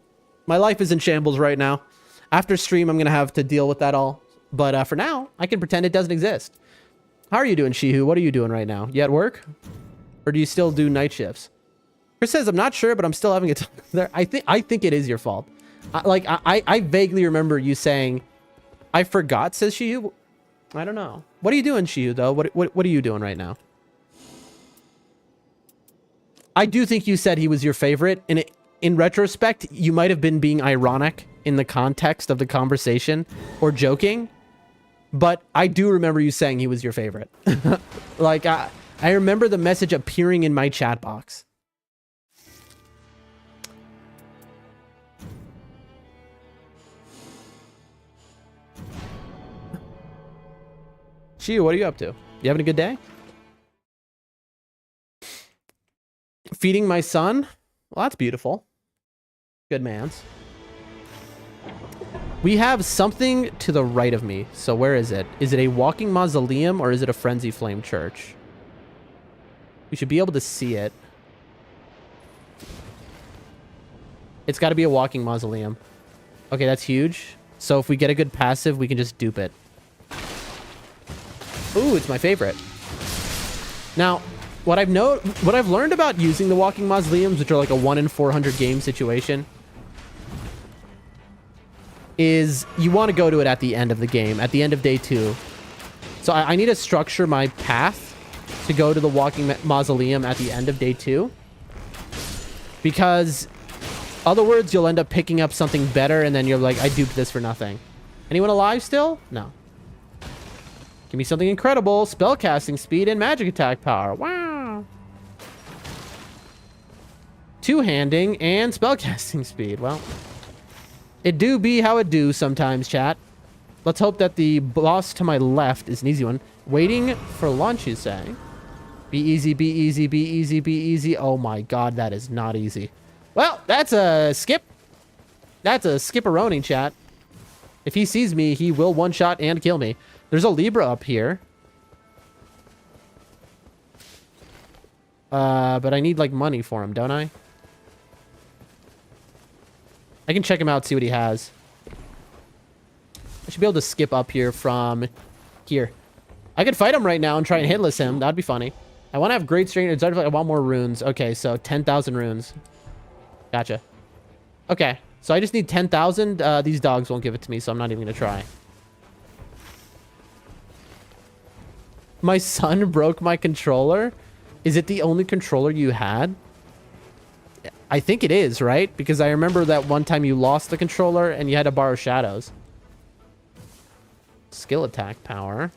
my life is in shambles right now. After stream, I'm going to have to deal with that all. But for now, I can pretend it doesn't exist. How are you doing, Shihu? What are you doing right now? You at work? Or do you still do night shifts? Chris says, I'm not sure, but I'm still having a time there. I think it is your fault. I vaguely remember you saying, I forgot, says Shihu. I don't know. What are you doing, Shihu, though? What are you doing right now? I do think you said he was your favorite. And in retrospect, you might have been being ironic in the context of the conversation or joking. But I do remember you saying he was your favorite. Like, I remember the message appearing in my chat box. Shihu, what are you up to? You having a good day? Feeding my son? Well, that's beautiful. Good mans. We have something to the right of me. So where is it? Is it a walking mausoleum or is it a frenzy flame church? We should be able to see it. It's got to be a walking mausoleum. Okay, that's huge. So if we get a good passive, we can just dupe it. Ooh, it's my favorite. Now, what I've learned about using the walking mausoleums, which are like a 1 in 400 game situation, is you want to go to it at the end of the game, at the end of day 2. So I need to structure my path to go to the walking mausoleum at the end of day 2. Because other words, you'll end up picking up something better and then you're like, I duped this for nothing. Anyone alive still? No. Give me something incredible. Spellcasting speed and magic attack power. Wow. Two-handing and spellcasting speed. Well, it do be how it do sometimes, chat. Let's hope that the boss to my left is an easy one. Waiting for lunch, you say? Be easy, be easy, be easy, be easy. Oh my god, that is not easy. Well, that's a skip. That's a skipperoni, chat. If he sees me, he will one-shot and kill me. There's a Libra up here. But I need, like, money for him, don't I? I can check him out, see what he has. I should be able to skip up here from here. I could fight him right now and try and hitless him. That'd be funny. I want to have great strength. I want more runes. Okay, so 10,000 runes. Gotcha. Okay, so I just need 10,000. These dogs won't give it to me, so I'm not even going to try. My son broke my controller. Is it the only controller you had? I think it is, right? Because I remember that one time you lost the controller and you had to borrow Shadows. Skill attack power.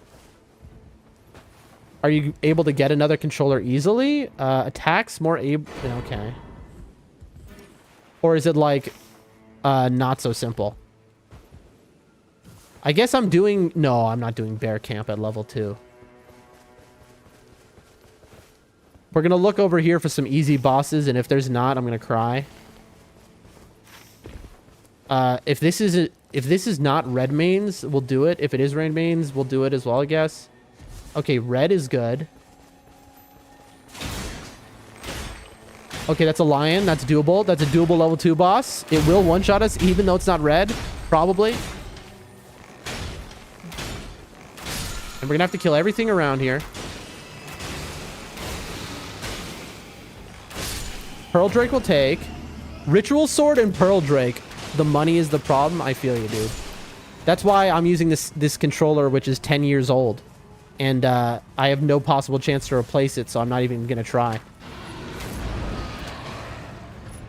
Are you able to get another controller easily? Attacks more able... Okay. Or is it like not so simple? I guess I'm doing... No, I'm not doing bear camp at level 2. We're going to look over here for some easy bosses, and if there's not, I'm going to cry. If this is not red mains, we'll do it. If it is red mains, we'll do it as well, I guess. Okay, red is good. Okay, that's a lion. That's doable. That's a doable level 2 boss. It will one-shot us, even though it's not red. Probably. And we're going to have to kill everything around here. Pearl Drake will take. Ritual Sword and Pearl Drake. The money is the problem. I feel you, dude. That's why I'm using this controller, which is 10 years old. And I have no possible chance to replace it, so I'm not even going to try.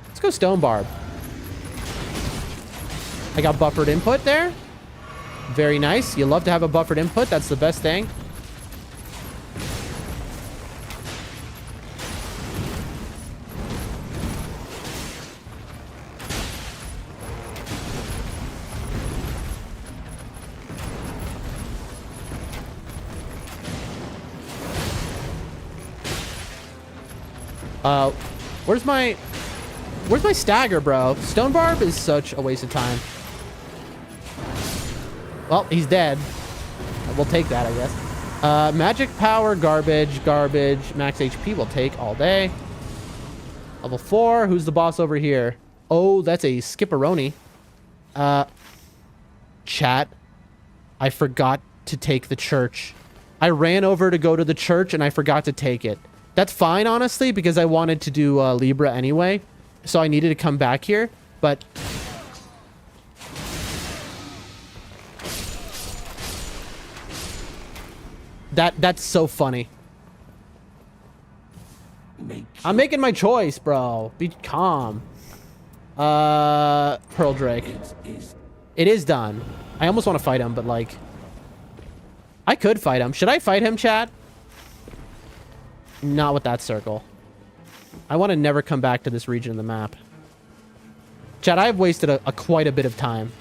Let's go Stone Barb. I got buffered input there. Very nice. You love to have a buffered input. That's the best thing. Where's my stagger, bro? Stone Barb is such a waste of time. Well, he's dead. We'll take that, I guess. Magic power, garbage. Max HP we'll take all day. Level 4. Who's the boss over here? Oh, that's a Skipperoni. Chat. I forgot to take the church. I ran over to go to the church and I forgot to take it. That's fine, honestly, because I wanted to do Libra anyway. So I needed to come back here, but... That's so funny. I'm making my choice, bro. Be calm. Pearl Drake. It is done. I almost want to fight him, but like... I could fight him. Should I fight him, chat? Not with that circle. I want to never come back to this region of the map. Chat, I've wasted quite a bit of time.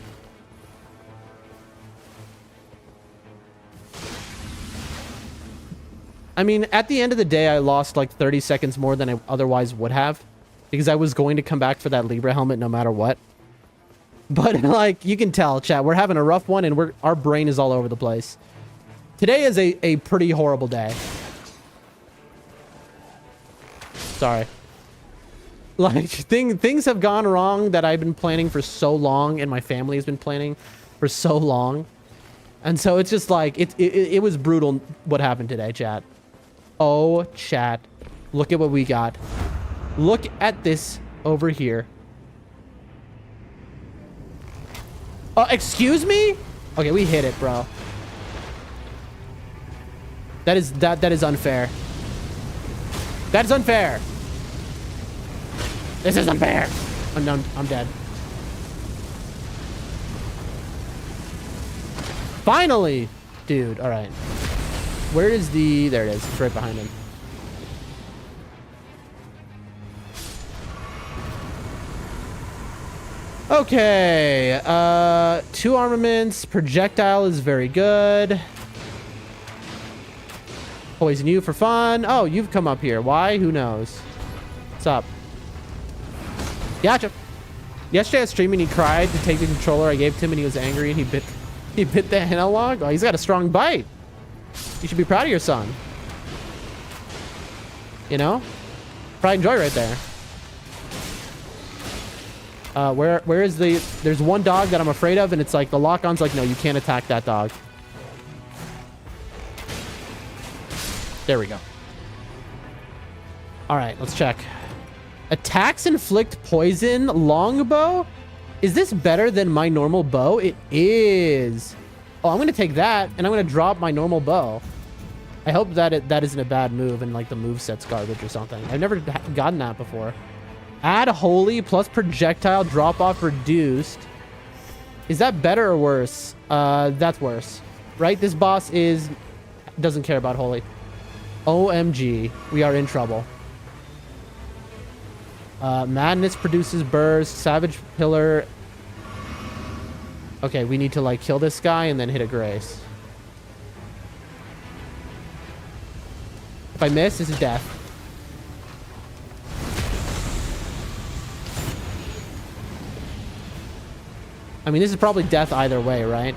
I mean, at the end of the day, I lost like 30 seconds more than I otherwise would have. Because I was going to come back for that Libra helmet no matter what. But like, you can tell, chat, we're having a rough one and our brain is all over the place. Today is a pretty horrible day. Sorry. Like, things have gone wrong that I've been planning for so long and my family has been planning for so long. And so it's just like, it was brutal what happened today, chat. Oh, chat. Look at what we got. Look at this over here. Excuse me? Okay, we hit it, bro. That is unfair. That is unfair. This is unfair. Oh, no, I'm dead. Finally! Dude, alright. Where is the... There it is. It's right behind him. Okay. 2 armaments. Projectile is very good. Poison you for fun. Oh, you've come up here. Why? Who knows? What's up? Gotcha. Yesterday I was streaming, he cried to take the controller I gave to him and he was angry and he bit the analog. Oh, he's got a strong bite. You should be proud of your son. You know? Pride and joy right there. Where is the... There's one dog that I'm afraid of and it's like the lock-on's like, no, you can't attack that dog. There we go. All right, let's check. Attacks inflict poison longbow? Is this better than my normal bow? It is. Oh, I'm going to take that and I'm going to drop my normal bow. I hope that that isn't a bad move and like the moveset's garbage or something. I've never gotten that before. Add holy plus projectile drop off reduced. Is that better or worse? That's worse. Right? This boss doesn't care about holy. OMG. We are in trouble. Madness produces burst. Savage pillar. Okay, we need to like kill this guy and then hit a grace. If I miss, this is death. I mean, this is probably death either way, right?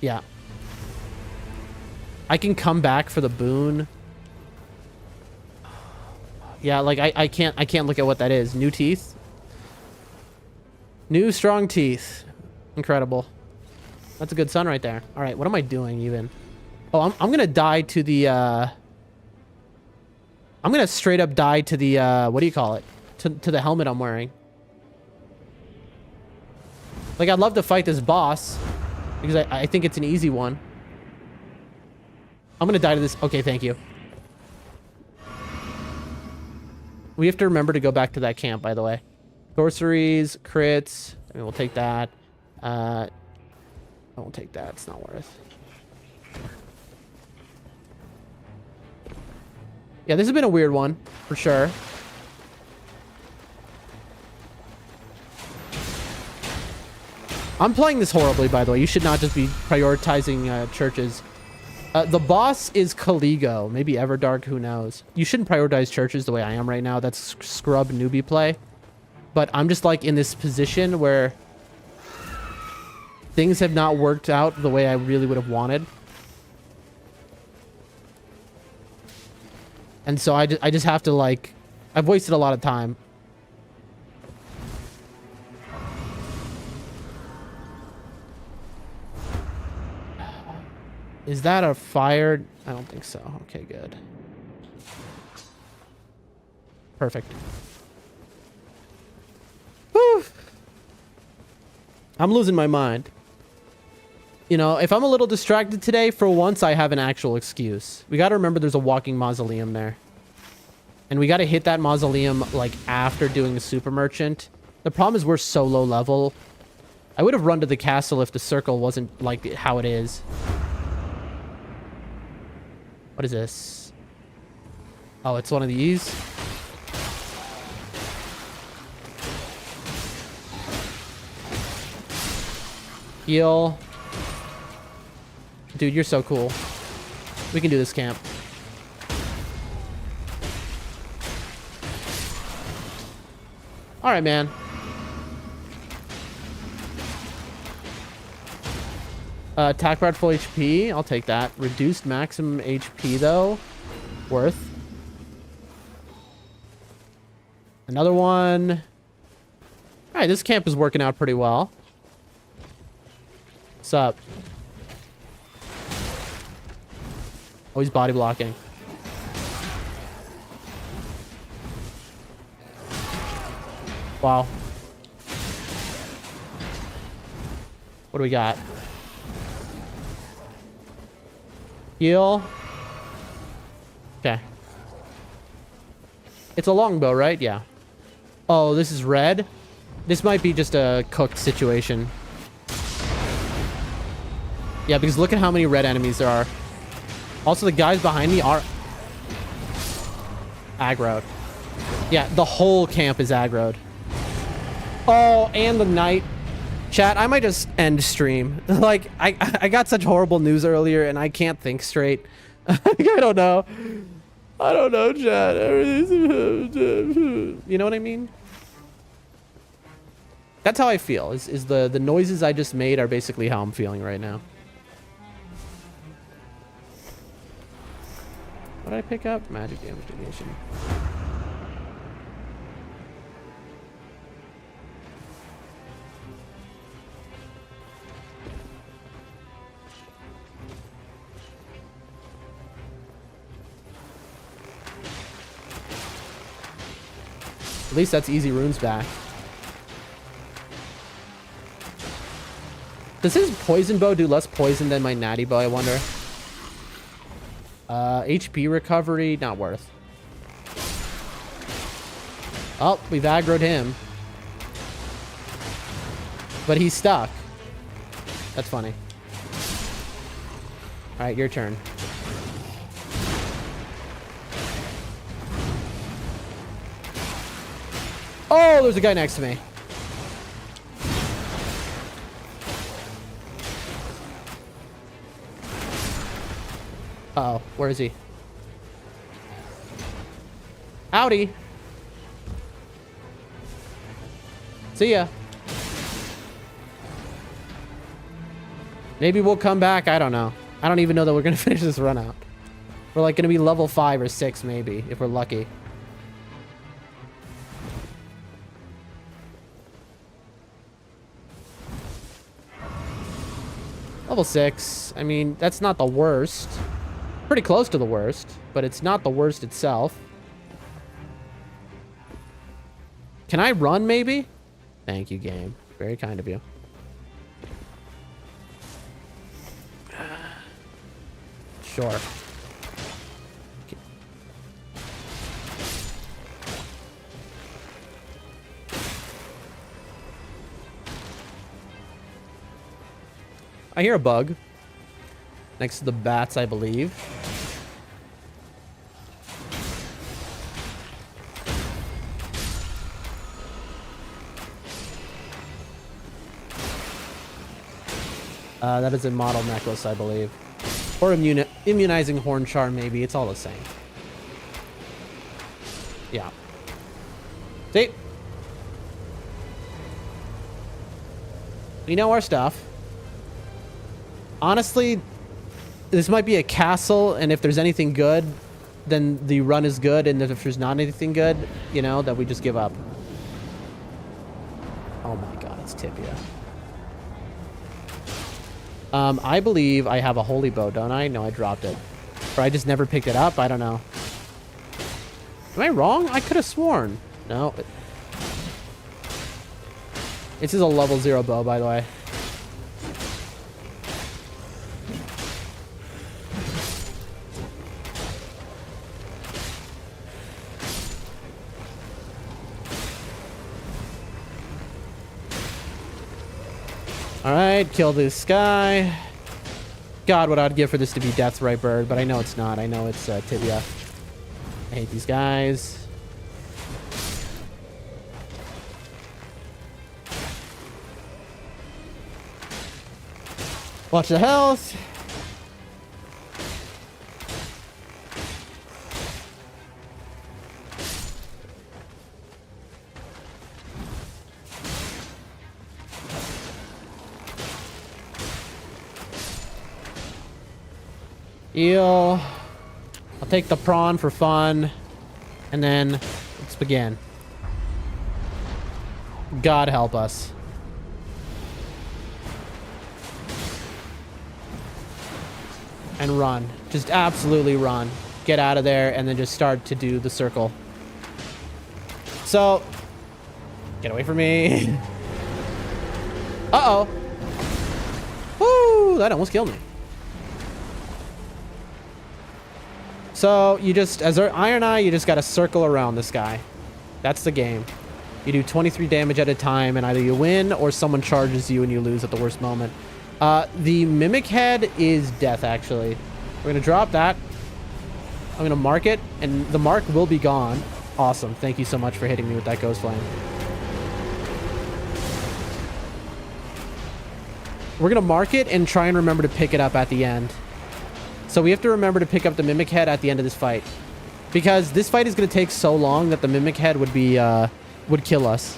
Yeah. I can come back for the boon. Yeah, like I can't look at what that is. New teeth. New strong teeth. Incredible. That's a good son right there. All right, what am I doing even? Oh, I'm gonna die to the I'm gonna straight up die to the what do you call it? To the helmet I'm wearing. Like, I'd love to fight this boss because I think it's an easy one. I'm gonna die to this. Okay, thank you. We have to remember to go back to that camp, by the way. Sorceries, crits. I mean, we'll take that. I won't take that. It's not worth. Yeah, this has been a weird one, for sure. I'm playing this horribly, by the way. You should not just be prioritizing churches. The boss is Caligo. Maybe Everdark, who knows. You shouldn't prioritize churches the way I am right now. That's scrub newbie play. But I'm just like in this position where things have not worked out the way I really would have wanted. And so I just have to like... I've wasted a lot of time. Is that a fire? I don't think so. Okay, good. Perfect. Whew. I'm losing my mind. You know, if I'm a little distracted today, for once I have an actual excuse. We got to remember there's a walking mausoleum there. And we got to hit that mausoleum, like, after doing the super merchant. The problem is we're so low level. I would have run to the castle if the circle wasn't, like, how it is. What is this? Oh, it's one of these. Heal. Dude, you're so cool. We can do this camp. All right, man. Attack bar at full HP. I'll take that. Reduced maximum HP, though. Worth. Another one. All right, this camp is working out pretty well. What's up? Oh, he's body blocking. Wow. What do we got? Heal. Okay. It's a longbow, right? Yeah. Oh, this is red? This might be just a cooked situation. Yeah, because look at how many red enemies there are. Also, the guys behind me are aggroed. Yeah, the whole camp is aggroed. Oh, and the night. Chat, I might just end stream. Like, I got such horrible news earlier, and I can't think straight. I don't know. I don't know, chat. You know what I mean? That's how I feel. Is the noises I just made are basically how I'm feeling right now. What did I pick up? Magic damage negation. At least that's easy runes back. Does his poison bow do less poison than my natty bow, I wonder? HP recovery, not worth. Oh, we've aggroed him. But he's stuck. That's funny. Alright, your turn. Oh, there's a guy next to me. Uh-oh, where is he? Howdy. See ya. Maybe we'll come back. I don't know. I don't even know that we're going to finish this run out. We're like going to be level 5 or 6 maybe, if we're lucky. Level 6. I mean, that's not the worst. Pretty close to the worst, but it's not the worst itself. Can I run maybe? Thank you, game. Very kind of you. Sure. I hear a bug next to the bats, I believe. That is a model necklace, I believe. Or immunizing horn charm, maybe. It's all the same. Yeah. See? We know our stuff. Honestly, this might be a castle, and if there's anything good, then the run is good, and if there's not anything good, you know, that we just give up. Oh my god, it's Tibia. I believe I have a holy bow, don't I? No, I dropped it. Or I just never picked it up? I don't know. Am I wrong? I could have sworn. No. This is a level 0 bow, by the way. Alright, kill this guy. God, what I'd give for this to be Death's Right Bird, but I know it's not. I know it's Tibia. I hate these guys. Watch the health. Heal. I'll take the prawn for fun. And then let's begin. God help us. And run. Just absolutely run. Get out of there and then just start to do the circle. So, get away from me. Uh-oh. Woo! That almost killed me. So, you just, as Iron Eye, you just gotta circle around this guy. That's the game. You do 23 damage at a time, and either you win or someone charges you and you lose at the worst moment. The Mimic Head is death, actually. We're gonna drop that. I'm gonna mark it, and the mark will be gone. Awesome. Thank you so much for hitting me with that Ghost Flame. We're gonna mark it and try and remember to pick it up at the end. So we have to remember to pick up the Mimic Head at the end of this fight. Because this fight is going to take so long that the Mimic Head would be, would kill us.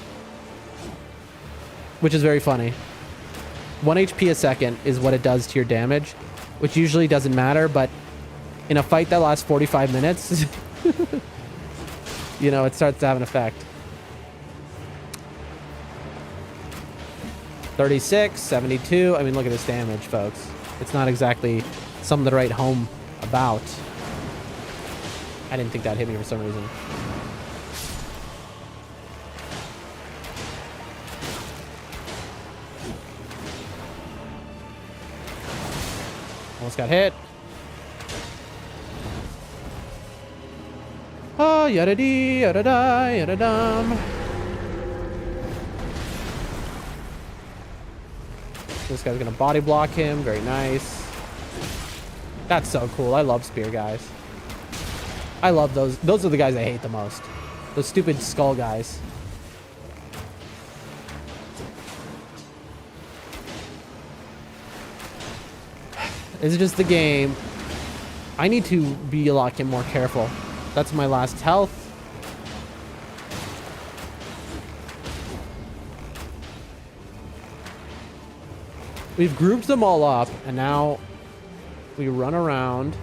Which is very funny. 1 HP a second is what it does to your damage. Which usually doesn't matter, but in a fight that lasts 45 minutes, you know, it starts to have an effect. 36, 72. I mean, look at this damage, folks. It's not exactly something to write home about. I didn't think that hit me for some reason. almost got hit. Oh, yada dee, yada da, yada dum. This guy's gonna body block him. Very nice. That's so cool. I love spear guys. I love those. Those are the guys I hate the most. Those stupid skull guys. This is just the game. I need to be a lot more careful. That's my last health. We've grouped them all up, and now we run around.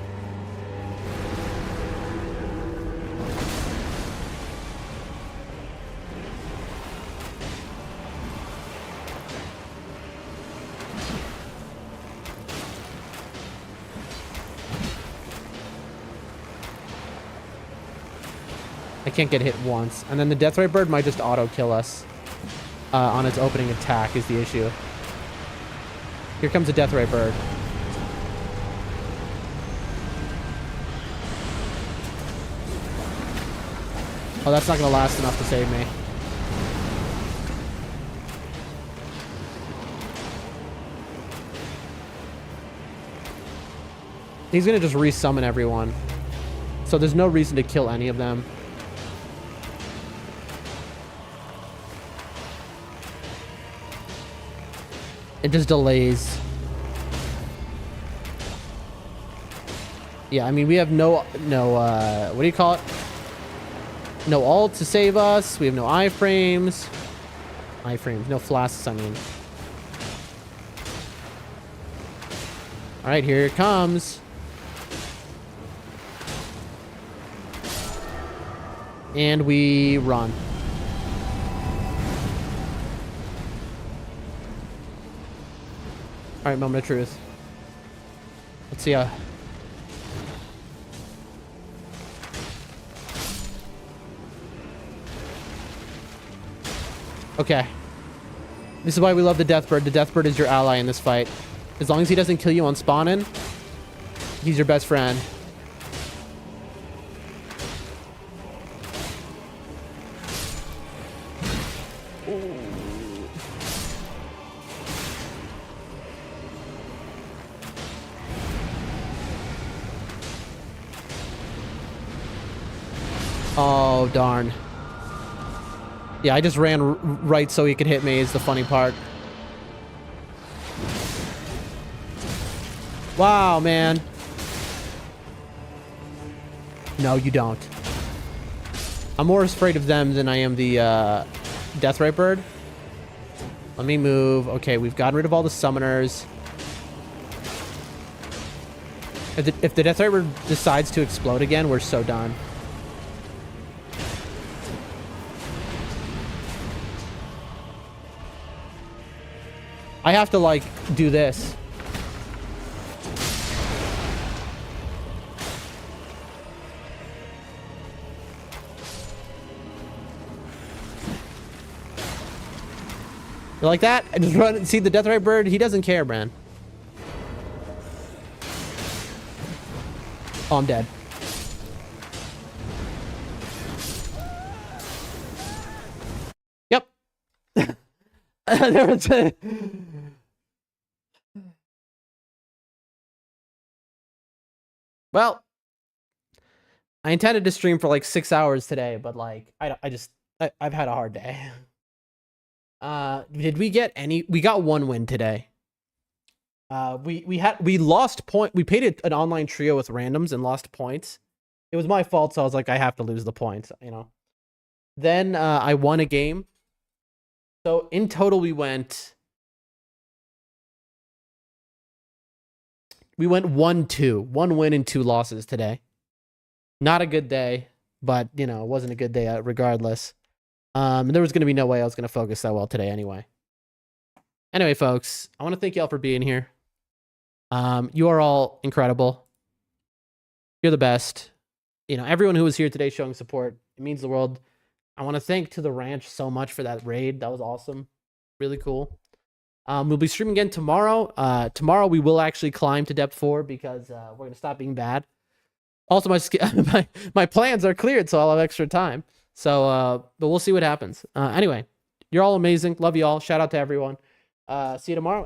I can't get hit once. And then the Deathrite Bird might just auto-kill us on its opening attack is the issue. Here comes a Deathrite Bird. Oh, that's not going to last enough to save me. He's going to just resummon everyone. So there's no reason to kill any of them. It just delays. Yeah, I mean, we have no, what do you call it? No ult to save us. We have no iframes. Iframes, no flasks, I mean. All right, here it comes. And we run. All right, moment of truth. Let's see. Okay. This is why we love the Deathbird. The Deathbird is your ally in this fight. As long as he doesn't kill you on spawning, he's your best friend. Oh, darn. Yeah, I just ran right so he could hit me is the funny part. Wow, man. No, you don't. I'm more afraid of them than I am the Deathrite Bird. Let me move. Okay, we've gotten rid of all the summoners. If the Deathrite Bird decides to explode again, we're so done. I have to, like, do this. You like that? I just run and see the Deathrite Bird. He doesn't care, man. Oh, I'm dead. Yep. There was a... Well, I intended to stream for like 6 hours today, but like I've had a hard day. Did we get any? We got one win today. We lost point. We paid an online trio with randoms and lost points. It was my fault, so I was like, I have to lose the points, you know. Then I won a game. So in total, we went 1-2. 1 win and 2 losses today. Not a good day, but you know, it wasn't a good day regardless. There was going to be no way I was going to focus that well today anyway. Anyway, folks, I want to thank y'all for being here. You are all incredible. You're the best. You know, everyone who was here today showing support, it means the world. I want to thank To The Ranch so much for that raid. That was awesome. Really cool. We'll be streaming again tomorrow. Tomorrow we will actually climb to depth 4 because we're gonna stop being bad. Also, my plans are cleared, so I'll have extra time. So, but we'll see what happens. Anyway, you're all amazing. Love you all. Shout out to everyone. See you tomorrow.